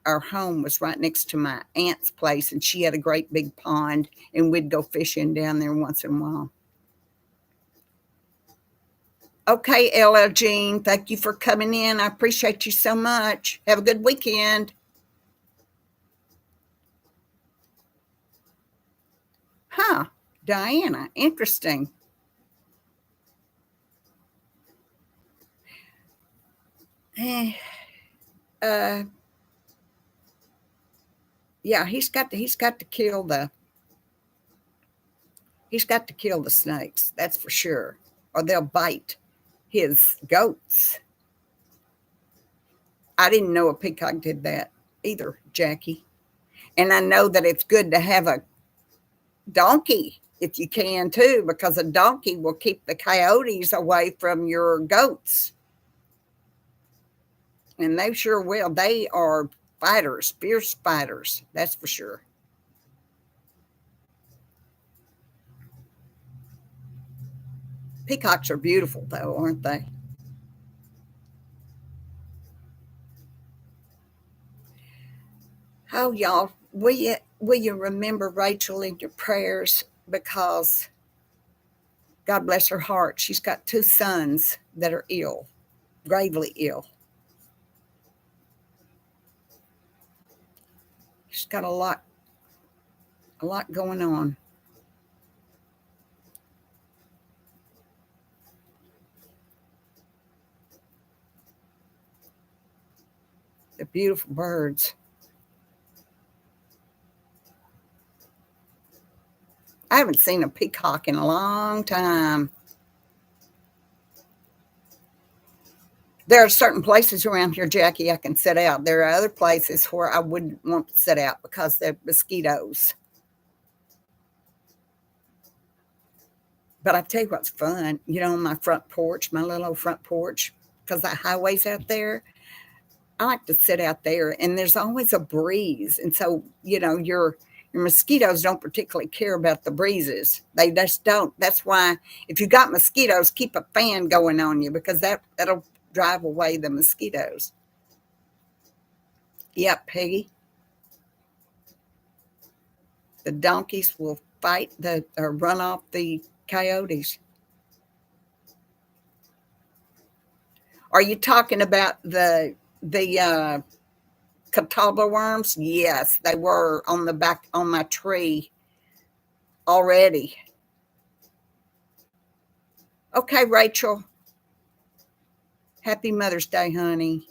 Speaker 1: our home was right next to my aunt's place, and she had a great big pond, and we'd go fishing down there once in a while. Okay, LL Jean, thank you for coming in. I appreciate you so much. Have a good weekend. Huh, Diana, interesting. Eh, uh, yeah, he's got to kill the snakes. That's for sure, or they'll bite his goats. I didn't know a peacock did that either, Jackie. And I know that it's good to have donkey if you can too, because a donkey will keep the coyotes away from your goats. And they sure will. They are fighters, fierce fighters, that's for sure. Peacocks are beautiful, though, aren't they? Oh, y'all, will you remember Rachel in your prayers? Because God bless her heart, she's got two sons that are ill, gravely ill. She's got a lot going on. They're beautiful birds. I haven't seen a peacock in a long time. There are certain places around here, Jackie, I can sit out. There are other places where I wouldn't want to sit out because they're mosquitoes. But I tell you what's fun, on my front porch, my little old front porch, because the highway's out there, I like to sit out there and there's always a breeze. And so, your mosquitoes don't particularly care about the breezes. They just don't. That's why if you got mosquitoes, keep a fan going on you because that'll drive away the mosquitoes. Yep, Peggy. The donkeys will fight or run off the coyotes. Are you talking about the catawba worms? Yes, they were on the back on my tree already. Okay, Rachel. Happy Mother's Day, honey.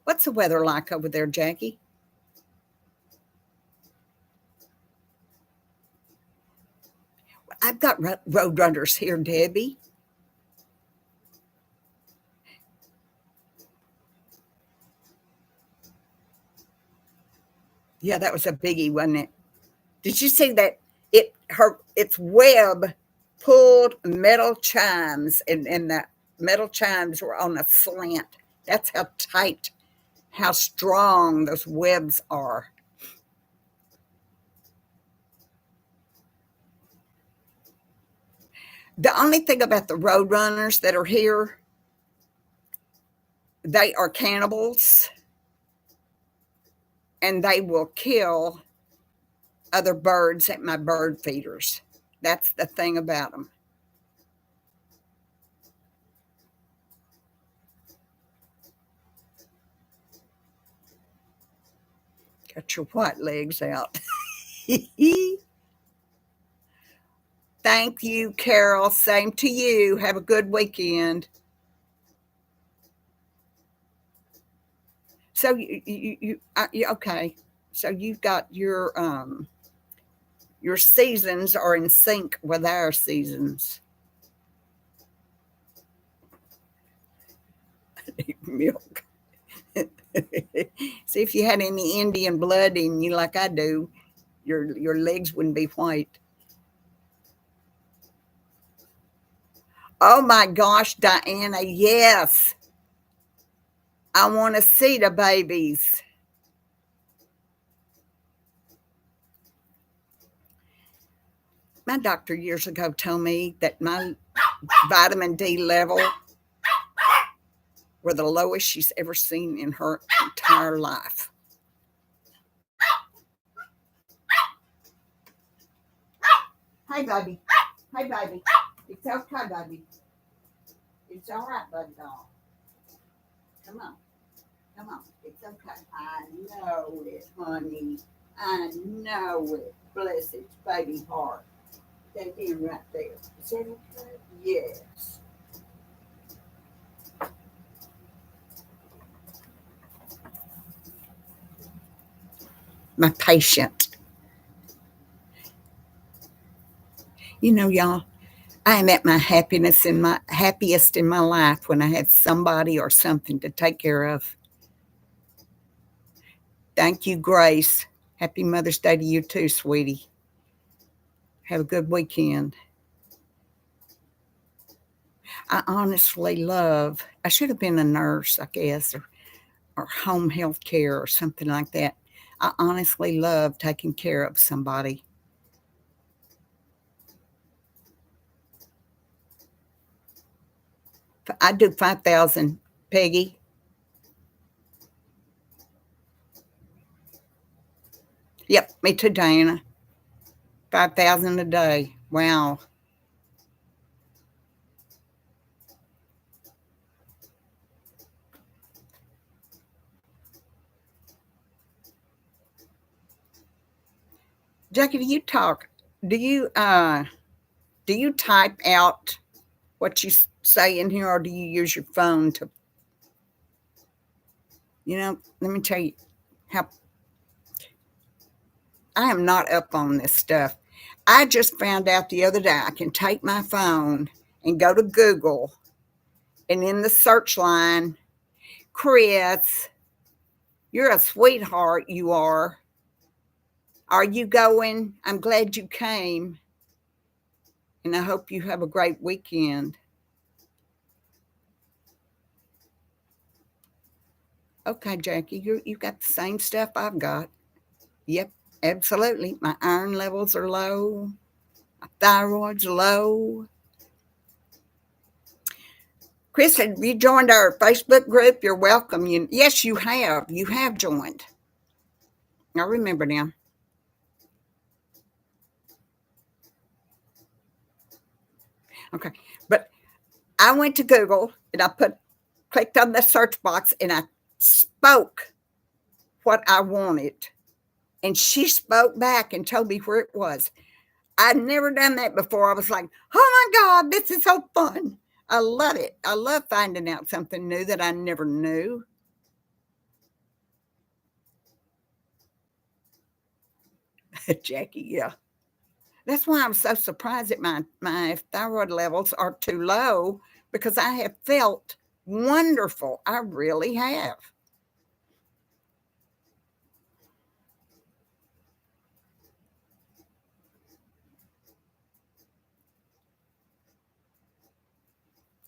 Speaker 1: What's the weather like over there, Jackie? I've got road runners here, Debbie. Yeah, that was a biggie, wasn't it? Did you see that its web pulled metal chimes and the metal chimes were on a slant? That's how tight, how strong those webs are. The only thing about the road runners that are here, they are cannibals and they will kill other birds at my bird feeders. That's the thing about them. Got your white legs out. Thank you, Carol. Same to you. Have a good weekend. So okay. So you've got your seasons are in sync with our seasons. Milk. See if you had any Indian blood in you like I do, your legs wouldn't be white. Oh my gosh, Diana, yes. I want to see the babies. My doctor years ago told me that my vitamin D level were the lowest she's ever seen in her entire life. Hey, baby. Hey, baby. It's okay, baby. It's all right, buddy doll. Come on. Come on. It's okay. I know it, honey. I know it. Bless its baby heart. That in right there. Is that okay? Yes. My patient. Y'all, I am at my happiest in my life when I have somebody or something to take care of. Thank you, Grace. Happy Mother's Day to you too, sweetie. Have a good weekend. I honestly love, I should have been a nurse, I guess, or home health care or something like that. I honestly love taking care of somebody. I do 5,000, Peggy. Yep, me too, Diana. 5,000 a day. Wow. Jackie, do you type out what you say in here, or do you use your phone to, let me tell you how I am not up on this stuff. I just found out the other day I can take my phone and go to Google, and in the search line, Chris, you're a sweetheart, you are. Are you going? I'm glad you came, and I hope you have a great weekend. Okay, Jackie, you got the same stuff I've got. Yep, absolutely. My iron levels are low. My thyroid's low. Chris, have you joined our Facebook group? You're welcome. Yes, you have. You have joined. I remember now. Okay, but I went to Google and I clicked on the search box and I spoke what I wanted, and she spoke back and told me where it was. I'd never done that before. I was like, oh my God, this is so fun. I love it. I love finding out something new that I never knew. Jackie, yeah. That's why I'm so surprised that my thyroid levels are too low, because I have felt wonderful. I really have.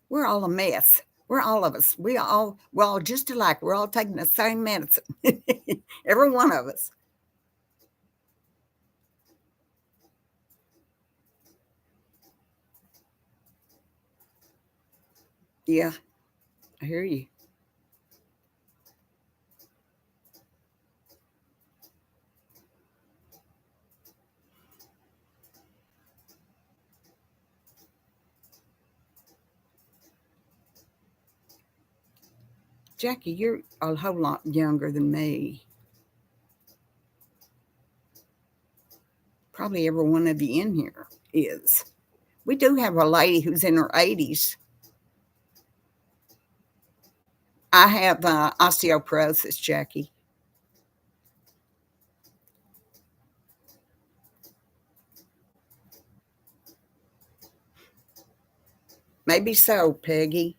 Speaker 1: We're all a mess. We're all of us. We're all just alike. We're all taking the same medicine. Every one of us. Yeah, I hear you. Jackie, you're a whole lot younger than me. Probably every one of you in here is. We do have a lady who's in her 80s. I have osteoporosis, Jackie. Maybe so, Peggy.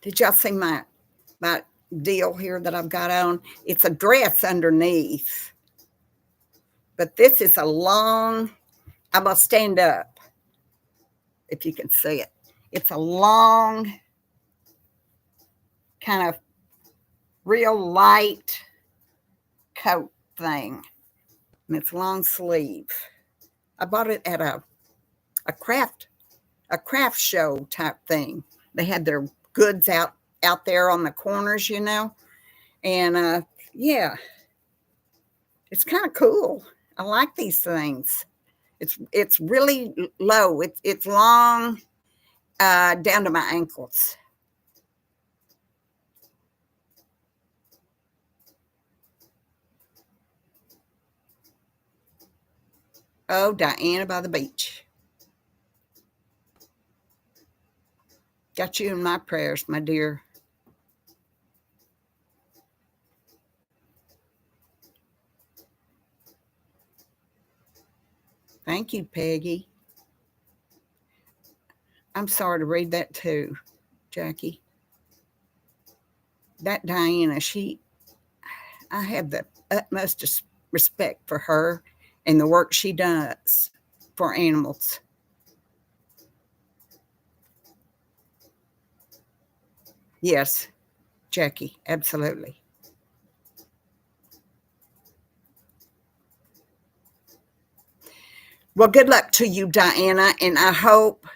Speaker 1: Did y'all see my deal here that I've got on? It's a dress underneath, but this is a long. I'm gonna stand up if you can see it. It's a long, kind of real light coat thing, and it's long sleeve. I bought it at a craft a craft show type thing. They had their goods out there on the corners, and yeah, it's kind of cool. I like these things. It's really low. It's long, down to my ankles. Oh, Diana by the beach. Got you in my prayers, my dear. Thank you, Peggy. I'm sorry to read that too, Jackie. That Diana, I have the utmost respect for her and the work she does for animals. Yes, Jackie, absolutely. Well, good luck to you, Diana, and I hope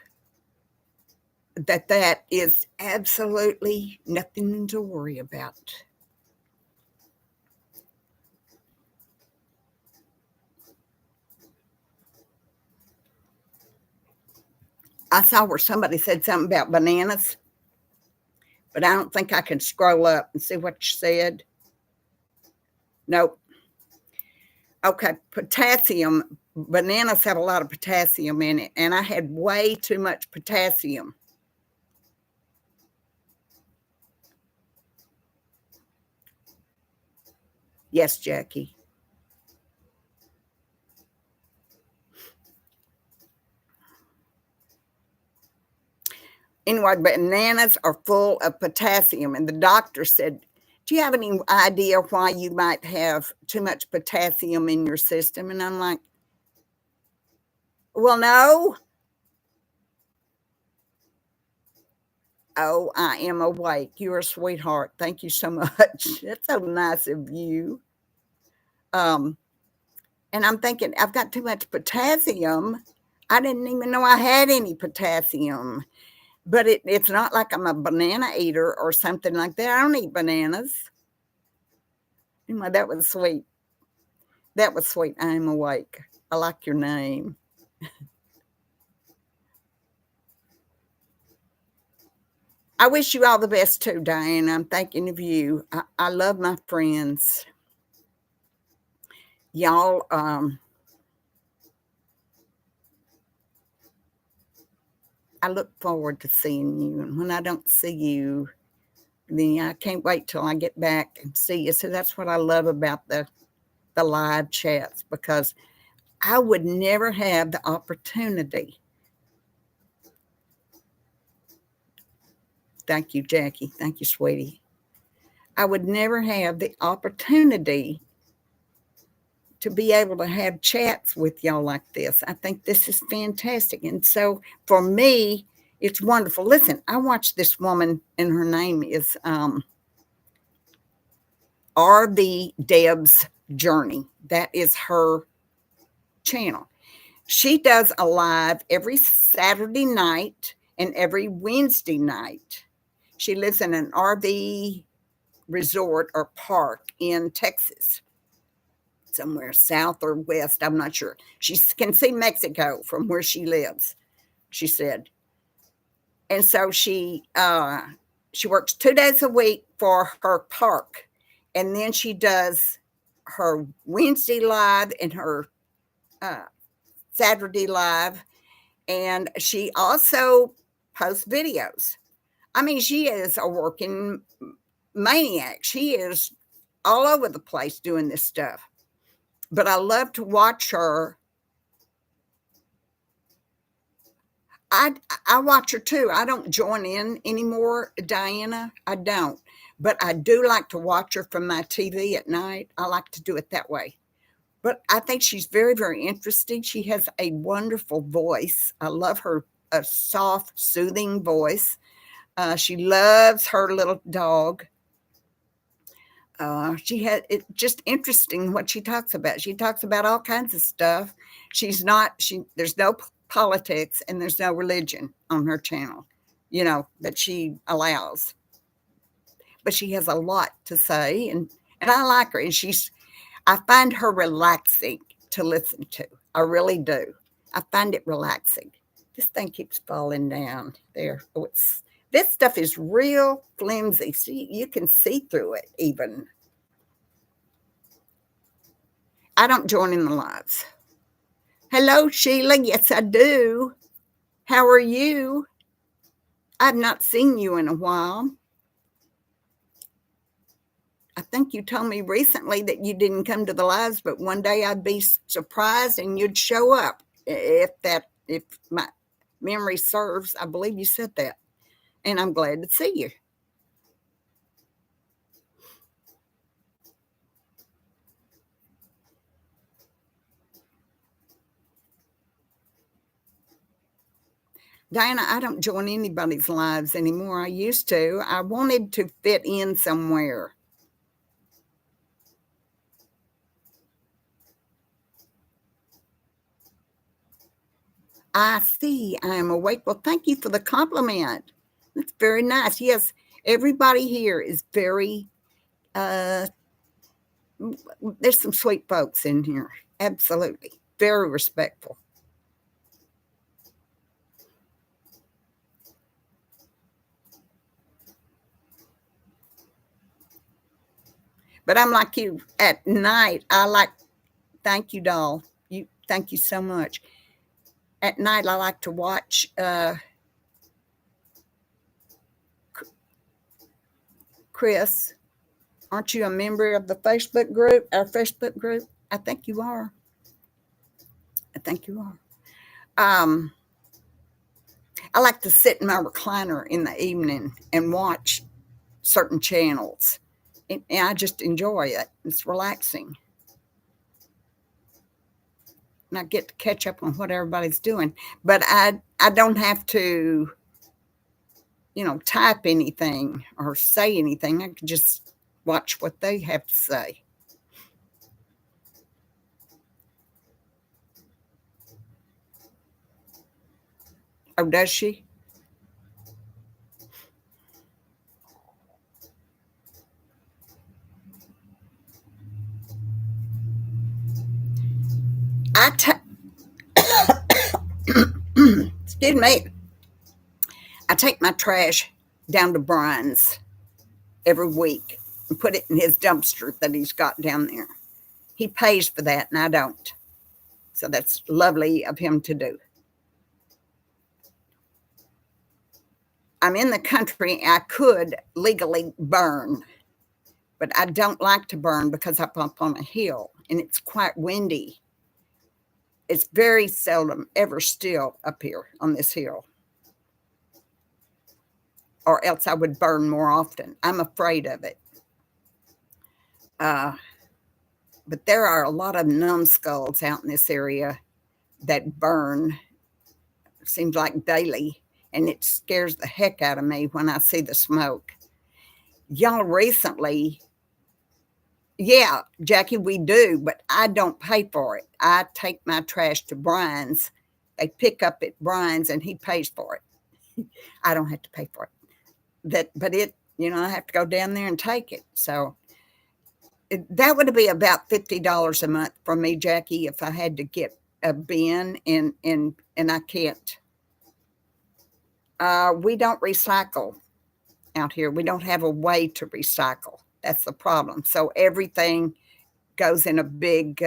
Speaker 1: that is absolutely nothing to worry about. I saw where somebody said something about bananas, but I don't think I can scroll up and see what you said. Nope. Okay, potassium. Bananas have a lot of potassium in it, and I had way too much potassium. Yes, Jackie. Anyway, bananas are full of potassium, and the doctor said, do you have any idea why you might have too much potassium in your system? And I'm like, well, no. Oh, I am awake. You're a sweetheart. Thank you so much. That's so nice of you. Um, and I'm thinking, I've got too much potassium. I didn't even know I had any potassium. But it's not like I'm a banana eater or something like that. I don't eat bananas. Anyway, that was sweet. That was sweet. I'm awake. I like your name. I wish you all the best too, Diane. I'm thinking of you. I love my friends. Y'all, I look forward to seeing you. And when I don't see you, then I can't wait till I get back and see you. So that's what I love about the live chats, because I would never have the opportunity. Thank you, Jackie. Thank you, sweetie. I would never have the opportunity to be able to have chats with y'all like this. I think this is fantastic. And so for me, it's wonderful. Listen, I watched this woman, and her name is RV Deb's Journey. That is her channel. She does a live every Saturday night and every Wednesday night. She lives in an RV resort or park in Texas, somewhere south or west. I'm not sure. She can see Mexico from where she lives, she said. And so she works 2 days a week for her park, and then she does her Wednesday live and her Saturday live, and she also posts videos. I mean, she is a working maniac. She is all over the place doing this stuff. But I love to watch her. I watch her too. I don't join in anymore, Diana. I don't. But I do like to watch her from my TV at night. I like to do it that way. But I think she's very, very interesting. She has a wonderful voice. I love her, a soft, soothing voice. She loves her little dog. She had it just interesting what she talks about. She talks about all kinds of stuff. There's no politics and there's no religion on her channel, that she allows. But she has a lot to say, and I like her. And I find her relaxing to listen to. I really do. I find it relaxing. This thing keeps falling down there. Oh, this stuff is real flimsy. See, you can see through it even. I don't join in the lives. Hello, Sheila. Yes, I do. How are you? I've not seen you in a while. I think you told me recently that you didn't come to the lives, but one day I'd be surprised and you'd show up. If my memory serves, I believe you said that. And I'm glad to see you. Diana, I don't join anybody's lives anymore. I used to. I wanted to fit in somewhere. I see. I am awake. Well, thank you for the compliment. That's very nice. Yes, everybody here is very, uh, there's some sweet folks in here. Absolutely. Very respectful. But I'm like you at night. Thank you, doll. Thank you so much. At night, I like to watch Chris. Aren't you a member of the Facebook group, our Facebook group? I think you are. I think you are. I like to sit in my recliner in the evening and watch certain channels. And I just enjoy it. It's relaxing. And I get to catch up on what everybody's doing. But I don't have to, type anything or say anything. I can just watch what they have to say. Oh, does she? I ta- excuse me. I take my trash down to Brian's every week and put it in his dumpster that he's got down there. He pays for that and I don't. So that's lovely of him to do. I'm in the country. I could legally burn, but I don't like to burn because I'm up on a hill and it's quite windy. It's very seldom ever still up here on this hill, or else I would burn more often. I'm afraid of it. Uh, but there are a lot of numbskulls out in this area that burn, seems like daily, and it scares the heck out of me when I see the smoke. Y'all recently, yeah, Jackie, we do, but I don't pay for it. I take my trash to Brian's. They pick up at Brian's and he pays for it. I don't have to pay for it. I have to go down there and take it. So that would be about $50 a month for me, Jackie, if I had to get a bin and I can't. We don't recycle out here. We don't have a way to recycle. That's the problem. So everything goes in a big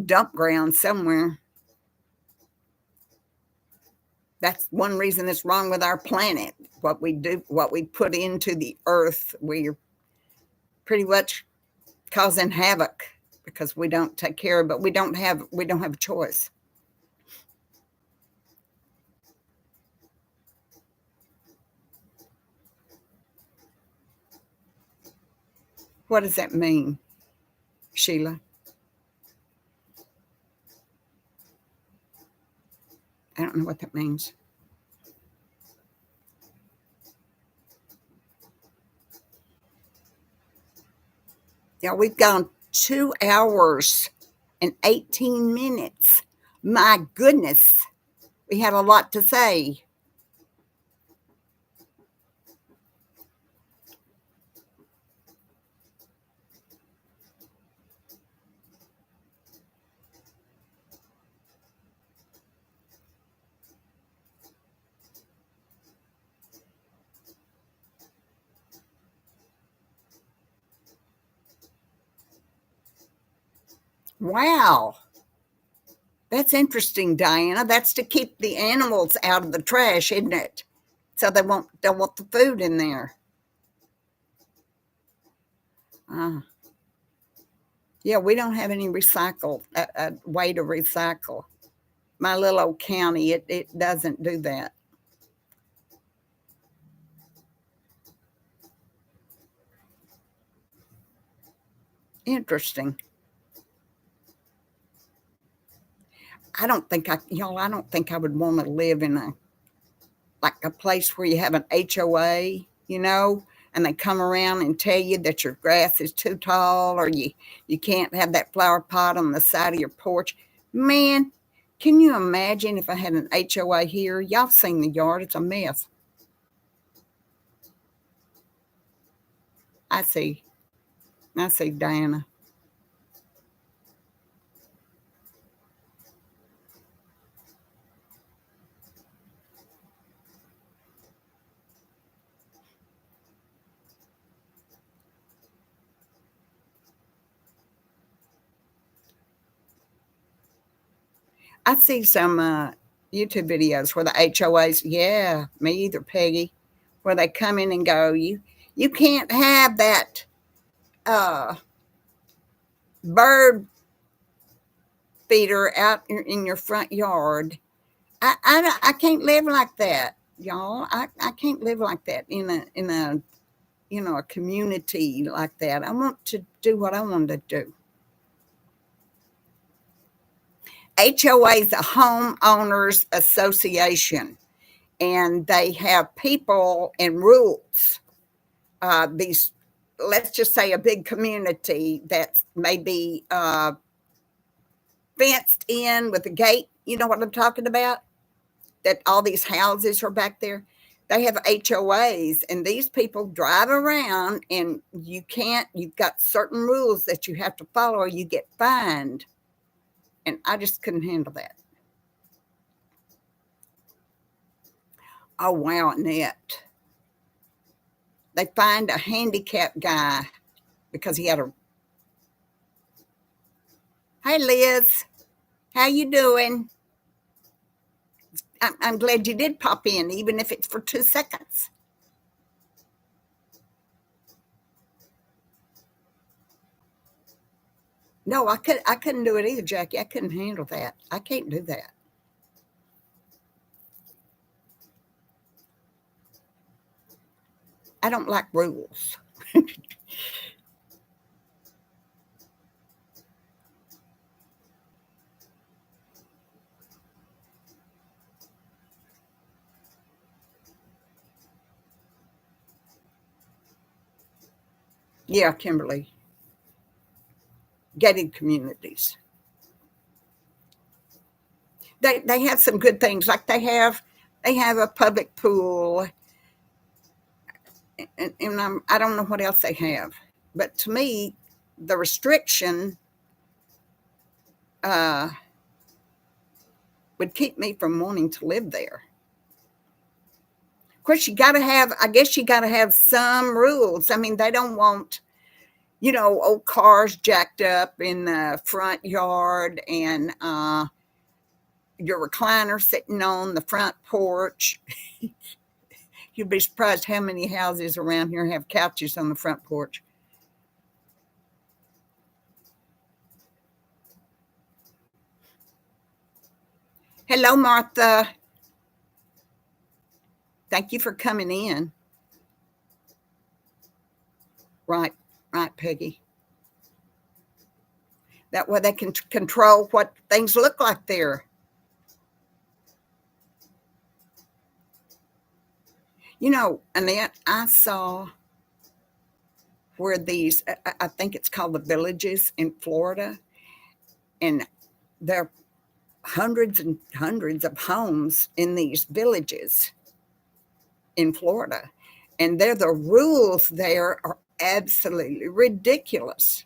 Speaker 1: dump ground somewhere. That's one reason that's wrong with our planet. What we do, what we put into the earth, we're pretty much causing havoc because we don't take care of it. We don't have a choice. What does that mean, Sheila? I don't know what that means. Yeah, we've gone 2 hours and 18 minutes. My goodness, we had a lot to say. Wow, that's interesting, Diana. That's to keep the animals out of the trash, isn't it? So don't want the food in there. Uh, Yeah, we don't have any a way to recycle. My little old county, it doesn't do that. Interesting. I don't think I would want to live in a place where you have an HOA, and they come around and tell you that your grass is too tall or you can't have that flower pot on the side of your porch. Man, can you imagine if I had an HOA here? Y'all seen the yard, it's a mess. I see. I see, Diana. I see some YouTube videos where the HOAs, yeah, me either, Peggy, where they come in and go, you can't have that uh, bird feeder out in your front yard. I can't live like that, y'all. I can't live like that in a a community like that. I want to do what I want to do. HOA is a homeowners association, and they have people and rules. These, let's just say, a big community that's maybe fenced in with a gate. You know what I'm talking about? That all these houses are back there. They have HOAs, and these people drive around, and you've got certain rules that you have to follow or you get fined. And I just couldn't handle that. Oh, wow, Annette. They fined a handicapped guy because he had a. Hey, Liz, how you doing? I'm glad you did pop in, even if it's for 2 seconds. No, I couldn't do it either, Jackie. I couldn't handle that. I can't do that. I don't like rules. Yeah, Kimberly, gated communities. They have some good things, like they have a public pool, and I don't know what else they have. But to me, the restriction uh, would keep me from wanting to live there. Of course, I guess you got to have some rules. I mean, they don't want, old cars jacked up in the front yard and your recliner sitting on the front porch. You'd be surprised how many houses around here have couches on the front porch. Hello, Martha. Thank you for coming in. Right, right, Peggy. That way they can control what things look like there. Annette, I saw where I think it's called the Villages in Florida, and there are hundreds and hundreds of homes in these villages in Florida. And the rules there are absolutely ridiculous.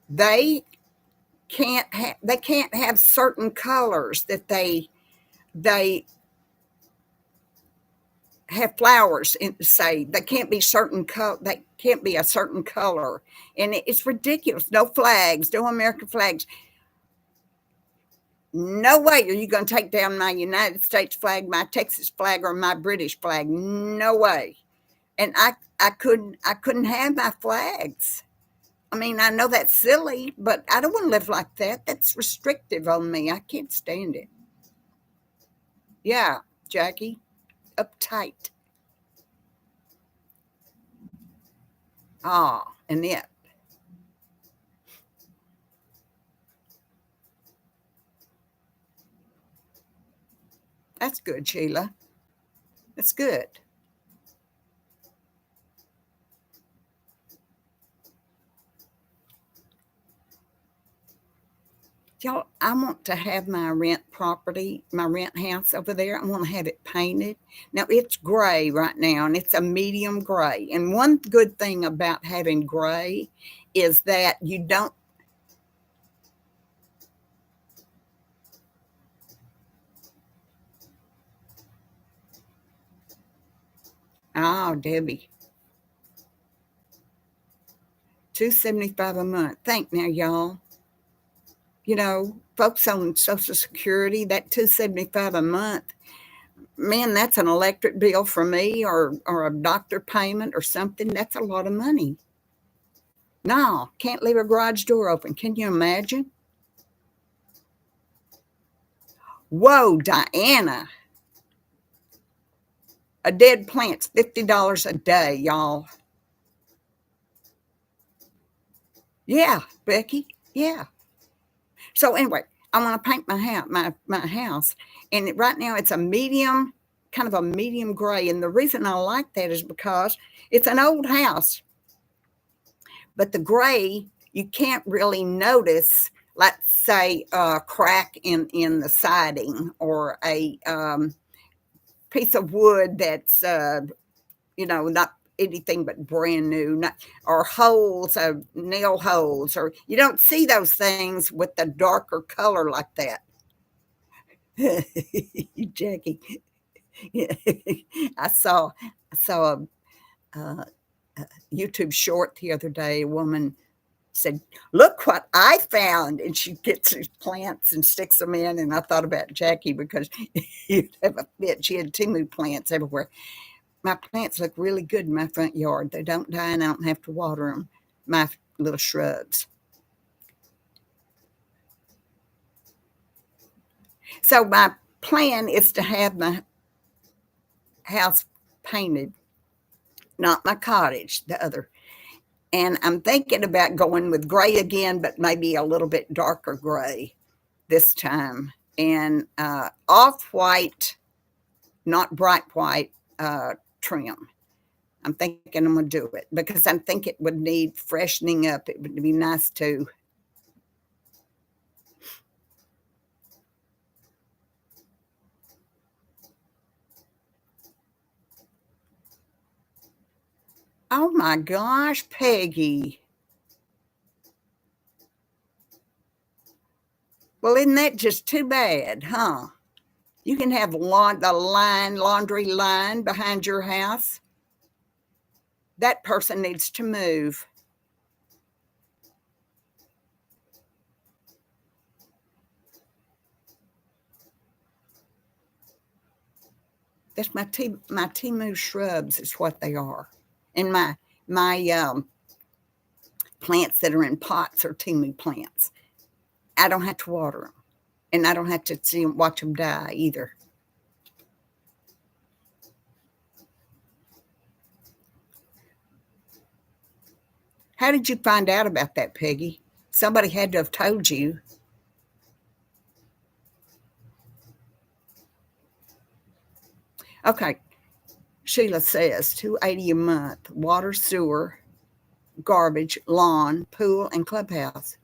Speaker 1: They they can't have certain colors that they have flowers in, say they can't be they can't be a certain color, and it's ridiculous. No flags, no American flags. No way are you going to take down my United States flag, my Texas flag, or my British flag. No way. And I couldn't have my flags I mean, I know that's silly, but I don't want to live like that. That's restrictive on me. I can't stand it. Yeah, Jackie, uptight. Ah, and it. That's good, Sheila. That's good. Y'all, I want to have my rent property, my rent house over there. I want to have it painted. Now, it's gray right now, and it's a medium gray. And one good thing about having gray is that you don't. Oh, Debbie, 275 a month. Think now, y'all. Folks on Social Security, that 275 a month, man, that's an electric bill for me, or a doctor payment or something. That's a lot of money. No, can't leave a garage door open. Can you imagine? Whoa, Diana. A dead plant's $50 a day, y'all. Yeah, Becky. Yeah. So anyway, I want to paint my house, and right now it's a medium, kind of a medium gray. And the reason I like that is because it's an old house, but the gray you can't really notice. Let's say a crack in the siding, or a piece of wood that's not anything but brand new, not, or holes, nail holes, or you don't see those things with the darker color like that. Jackie, I saw a YouTube short the other day. A woman said, "Look what I found," and she gets these plants and sticks them in. And I thought about Jackie, because you'd have a fit. She had Timu plants everywhere. My plants look really good in my front yard. They don't die, and I don't have to water them. My little shrubs. So my plan is to have my house painted, not my cottage, the other. And I'm thinking about going with gray again, but maybe a little bit darker gray this time, and off white, not bright white, trim. I'm thinking I'm going to do it because I think it would need freshening up. It would be nice to. Oh my gosh, Peggy. Well, isn't that just too bad, huh? You can have the laundry line behind your house. That person needs to move. That's my Timu shrubs is what they are, and my plants that are in pots are Timu plants. I don't have to water them, and I don't have to watch them die either. How did you find out about that, Peggy? Somebody had to have told you. Okay, Sheila says 280 a month, water, sewer, garbage, lawn, pool, and clubhouse.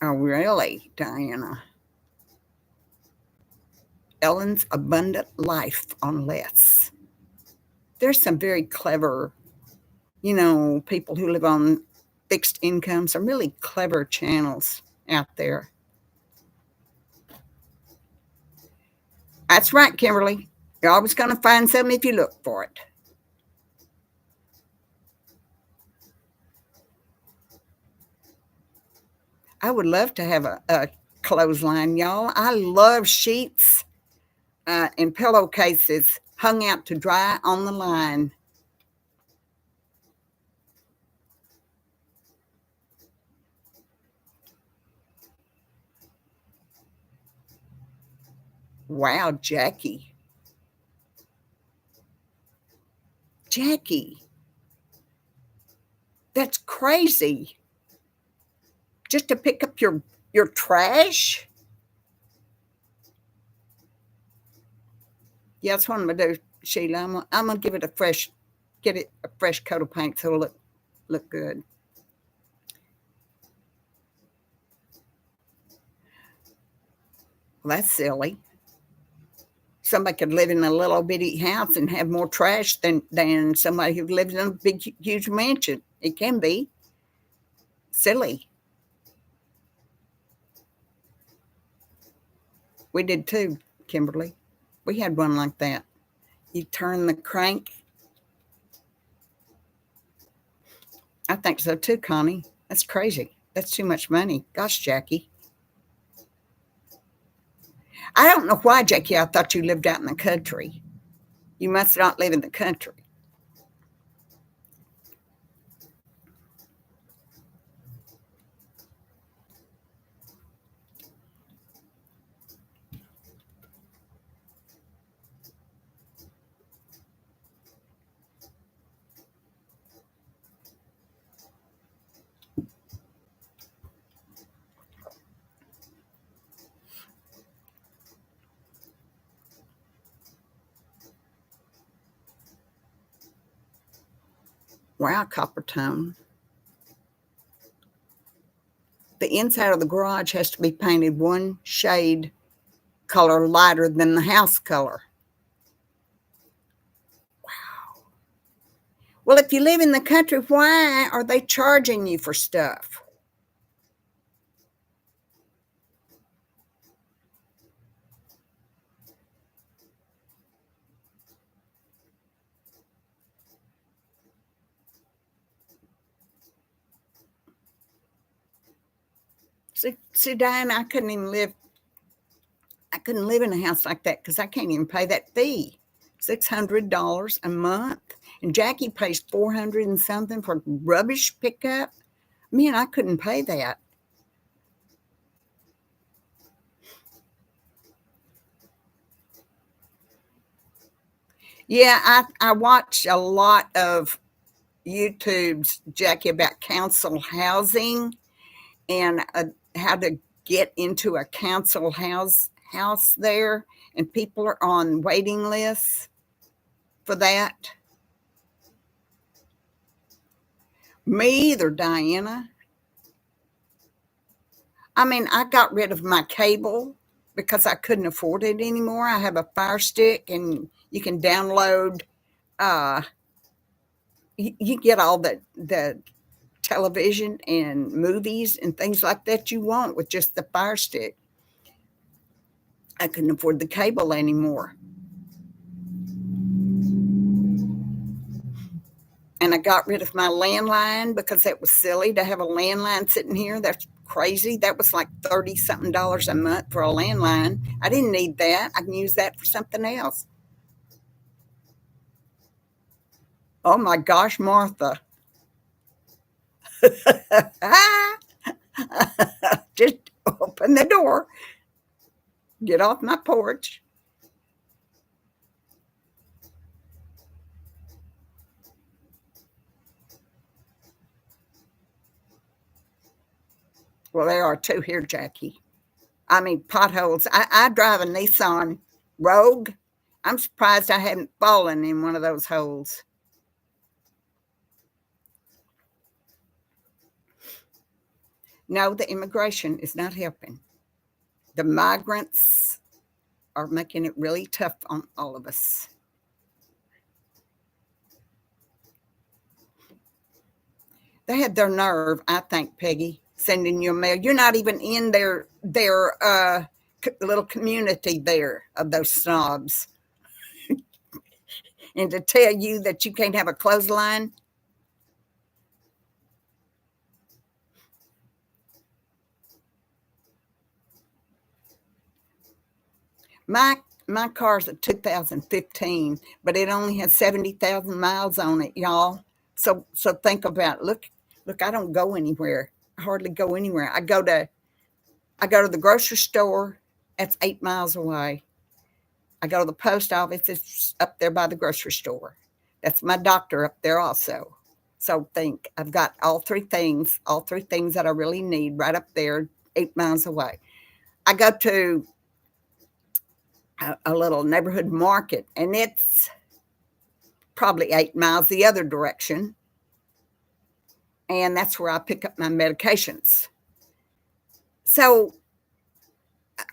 Speaker 1: Oh, really, Diana? Ellen's Abundant Life on Less. There's some very clever, people who live on fixed incomes, some really clever channels out there. That's right, Kimberly. You're always going to find something if you look for it. I would love to have a clothesline, y'all. I love sheets and pillowcases hung out to dry on the line. Wow, Jackie. Jackie, that's crazy. Just to pick up your trash? Yeah, that's what I'm gonna do, Sheila. I'm gonna give it a fresh, get it a fresh coat of paint so it'll look good. Well, that's silly. Somebody could live in a little bitty house and have more trash than somebody who lives in a big, huge mansion. It can be silly. We did too, Kimberly. We had one like that. You turn the crank. I think so too, Connie. That's crazy. That's too much money. Gosh, Jackie. I don't know why, Jackie. I thought you lived out in the country. You must not live in the country. Wow, copper tone. The inside of the garage has to be painted one shade color lighter than the house color. Well, if you live in the country, why are they charging you for stuff? See, Diane, I couldn't live in a house like that because I can't even pay that fee. $600 a month. And Jackie pays 400 and something for rubbish pickup. Man, I couldn't pay that. Yeah, I watch a lot of YouTube's Jackie about council housing and how to get into a council house there, and people are on waiting lists for that. Me either, Diana. I mean, I got rid of my cable because I couldn't afford it anymore. I have a Fire Stick, and you can download. Uh, you get all the television and movies and things like that you want with just the Fire Stick. I couldn't afford the cable anymore. And I got rid of my landline because that was silly to have a landline sitting here. That's crazy. That was like 30 something dollars a month for a landline. I didn't need that. I can use that for something else. Oh my gosh, Martha. Just open the door, get off my porch. Well, there are two here, Jackie. I mean, potholes. I drive a Nissan Rogue. I'm surprised I haven't fallen in one of those holes. No, the immigration is not helping. The migrants are making it really tough on all of us. They had their nerve, I think, Peggy, sending you a mail. You're not even in their little community there of those snobs, and to tell you that you can't have a clothesline. My my car's a 2015, but it only has 70,000 miles on it, y'all. So think about it. Look, I don't go anywhere. I hardly go anywhere. I go to the grocery store. That's 8 miles away. I go to the post office. It's up there by the grocery store. That's my doctor up there also. So think, I've got all three things that I really need right up there, 8 miles away. I go to a little neighborhood market, and it's probably 8 miles the other direction. And that's where I pick up my medications. So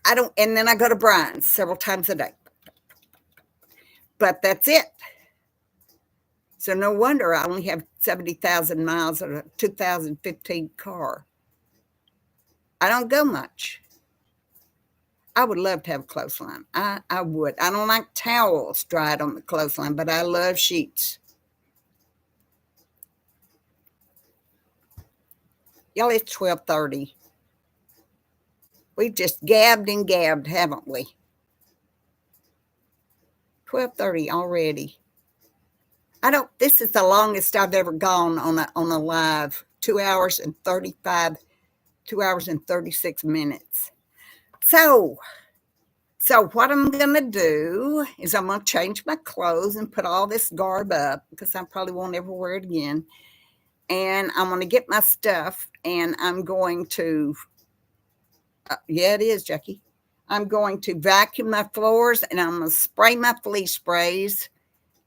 Speaker 1: I don't, and then I go to Brian's several times a day. But that's it. So no wonder I only have 70,000 miles of a 2015 car. I don't go much. I would love to have a clothesline. I would. I don't like towels dried on the clothesline, but I love sheets. Y'all, it's 12:30. We've just gabbed and gabbed, haven't we? 12:30 already. This is the longest I've ever gone on a live. 2 hours and 35, 2 hours and 36 minutes. So what I'm gonna do is I'm gonna change my clothes and put all this garb up because I probably won't ever wear it again. And I'm gonna get my stuff, and I'm going to yeah, it is, Jackie. I'm going to vacuum my floors, and I'm gonna spray my flea sprays.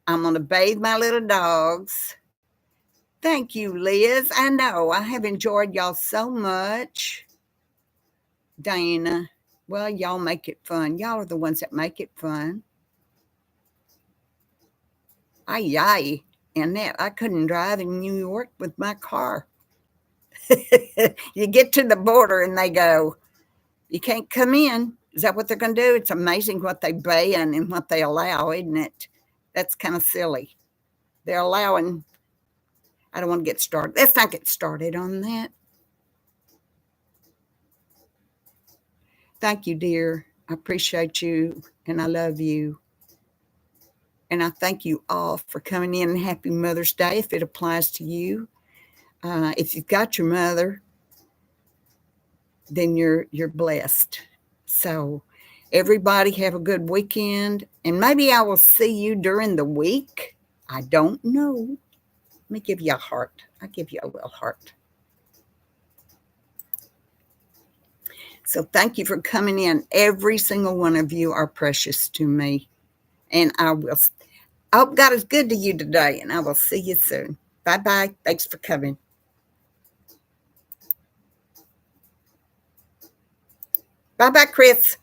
Speaker 1: I'm gonna bathe my little dogs. Thank you, Liz. I know I have enjoyed y'all so much. Dana, well, y'all make it fun. Y'all are the ones that make it fun. Ay, ay, Annette, I couldn't drive in New York with my car. You get to the border and they go, you can't come in. Is that what they're going to do? It's amazing what they ban and what they allow, isn't it? That's kind of silly. They're allowing, I don't want to get started. Let's not get started on that. Thank you, dear. I appreciate you and I love you. And I thank you all for coming in, and happy Mother's Day if it applies to you. If you've got your mother, then you're blessed. So everybody have a good weekend, and maybe I will see you during the week. I don't know. Let me give you a heart. I'll give you a little heart. So thank you for coming in. Every single one of you are precious to me. And I hope God is good to you today, and I will see you soon. Bye-bye. Thanks for coming. Bye-bye, Chris.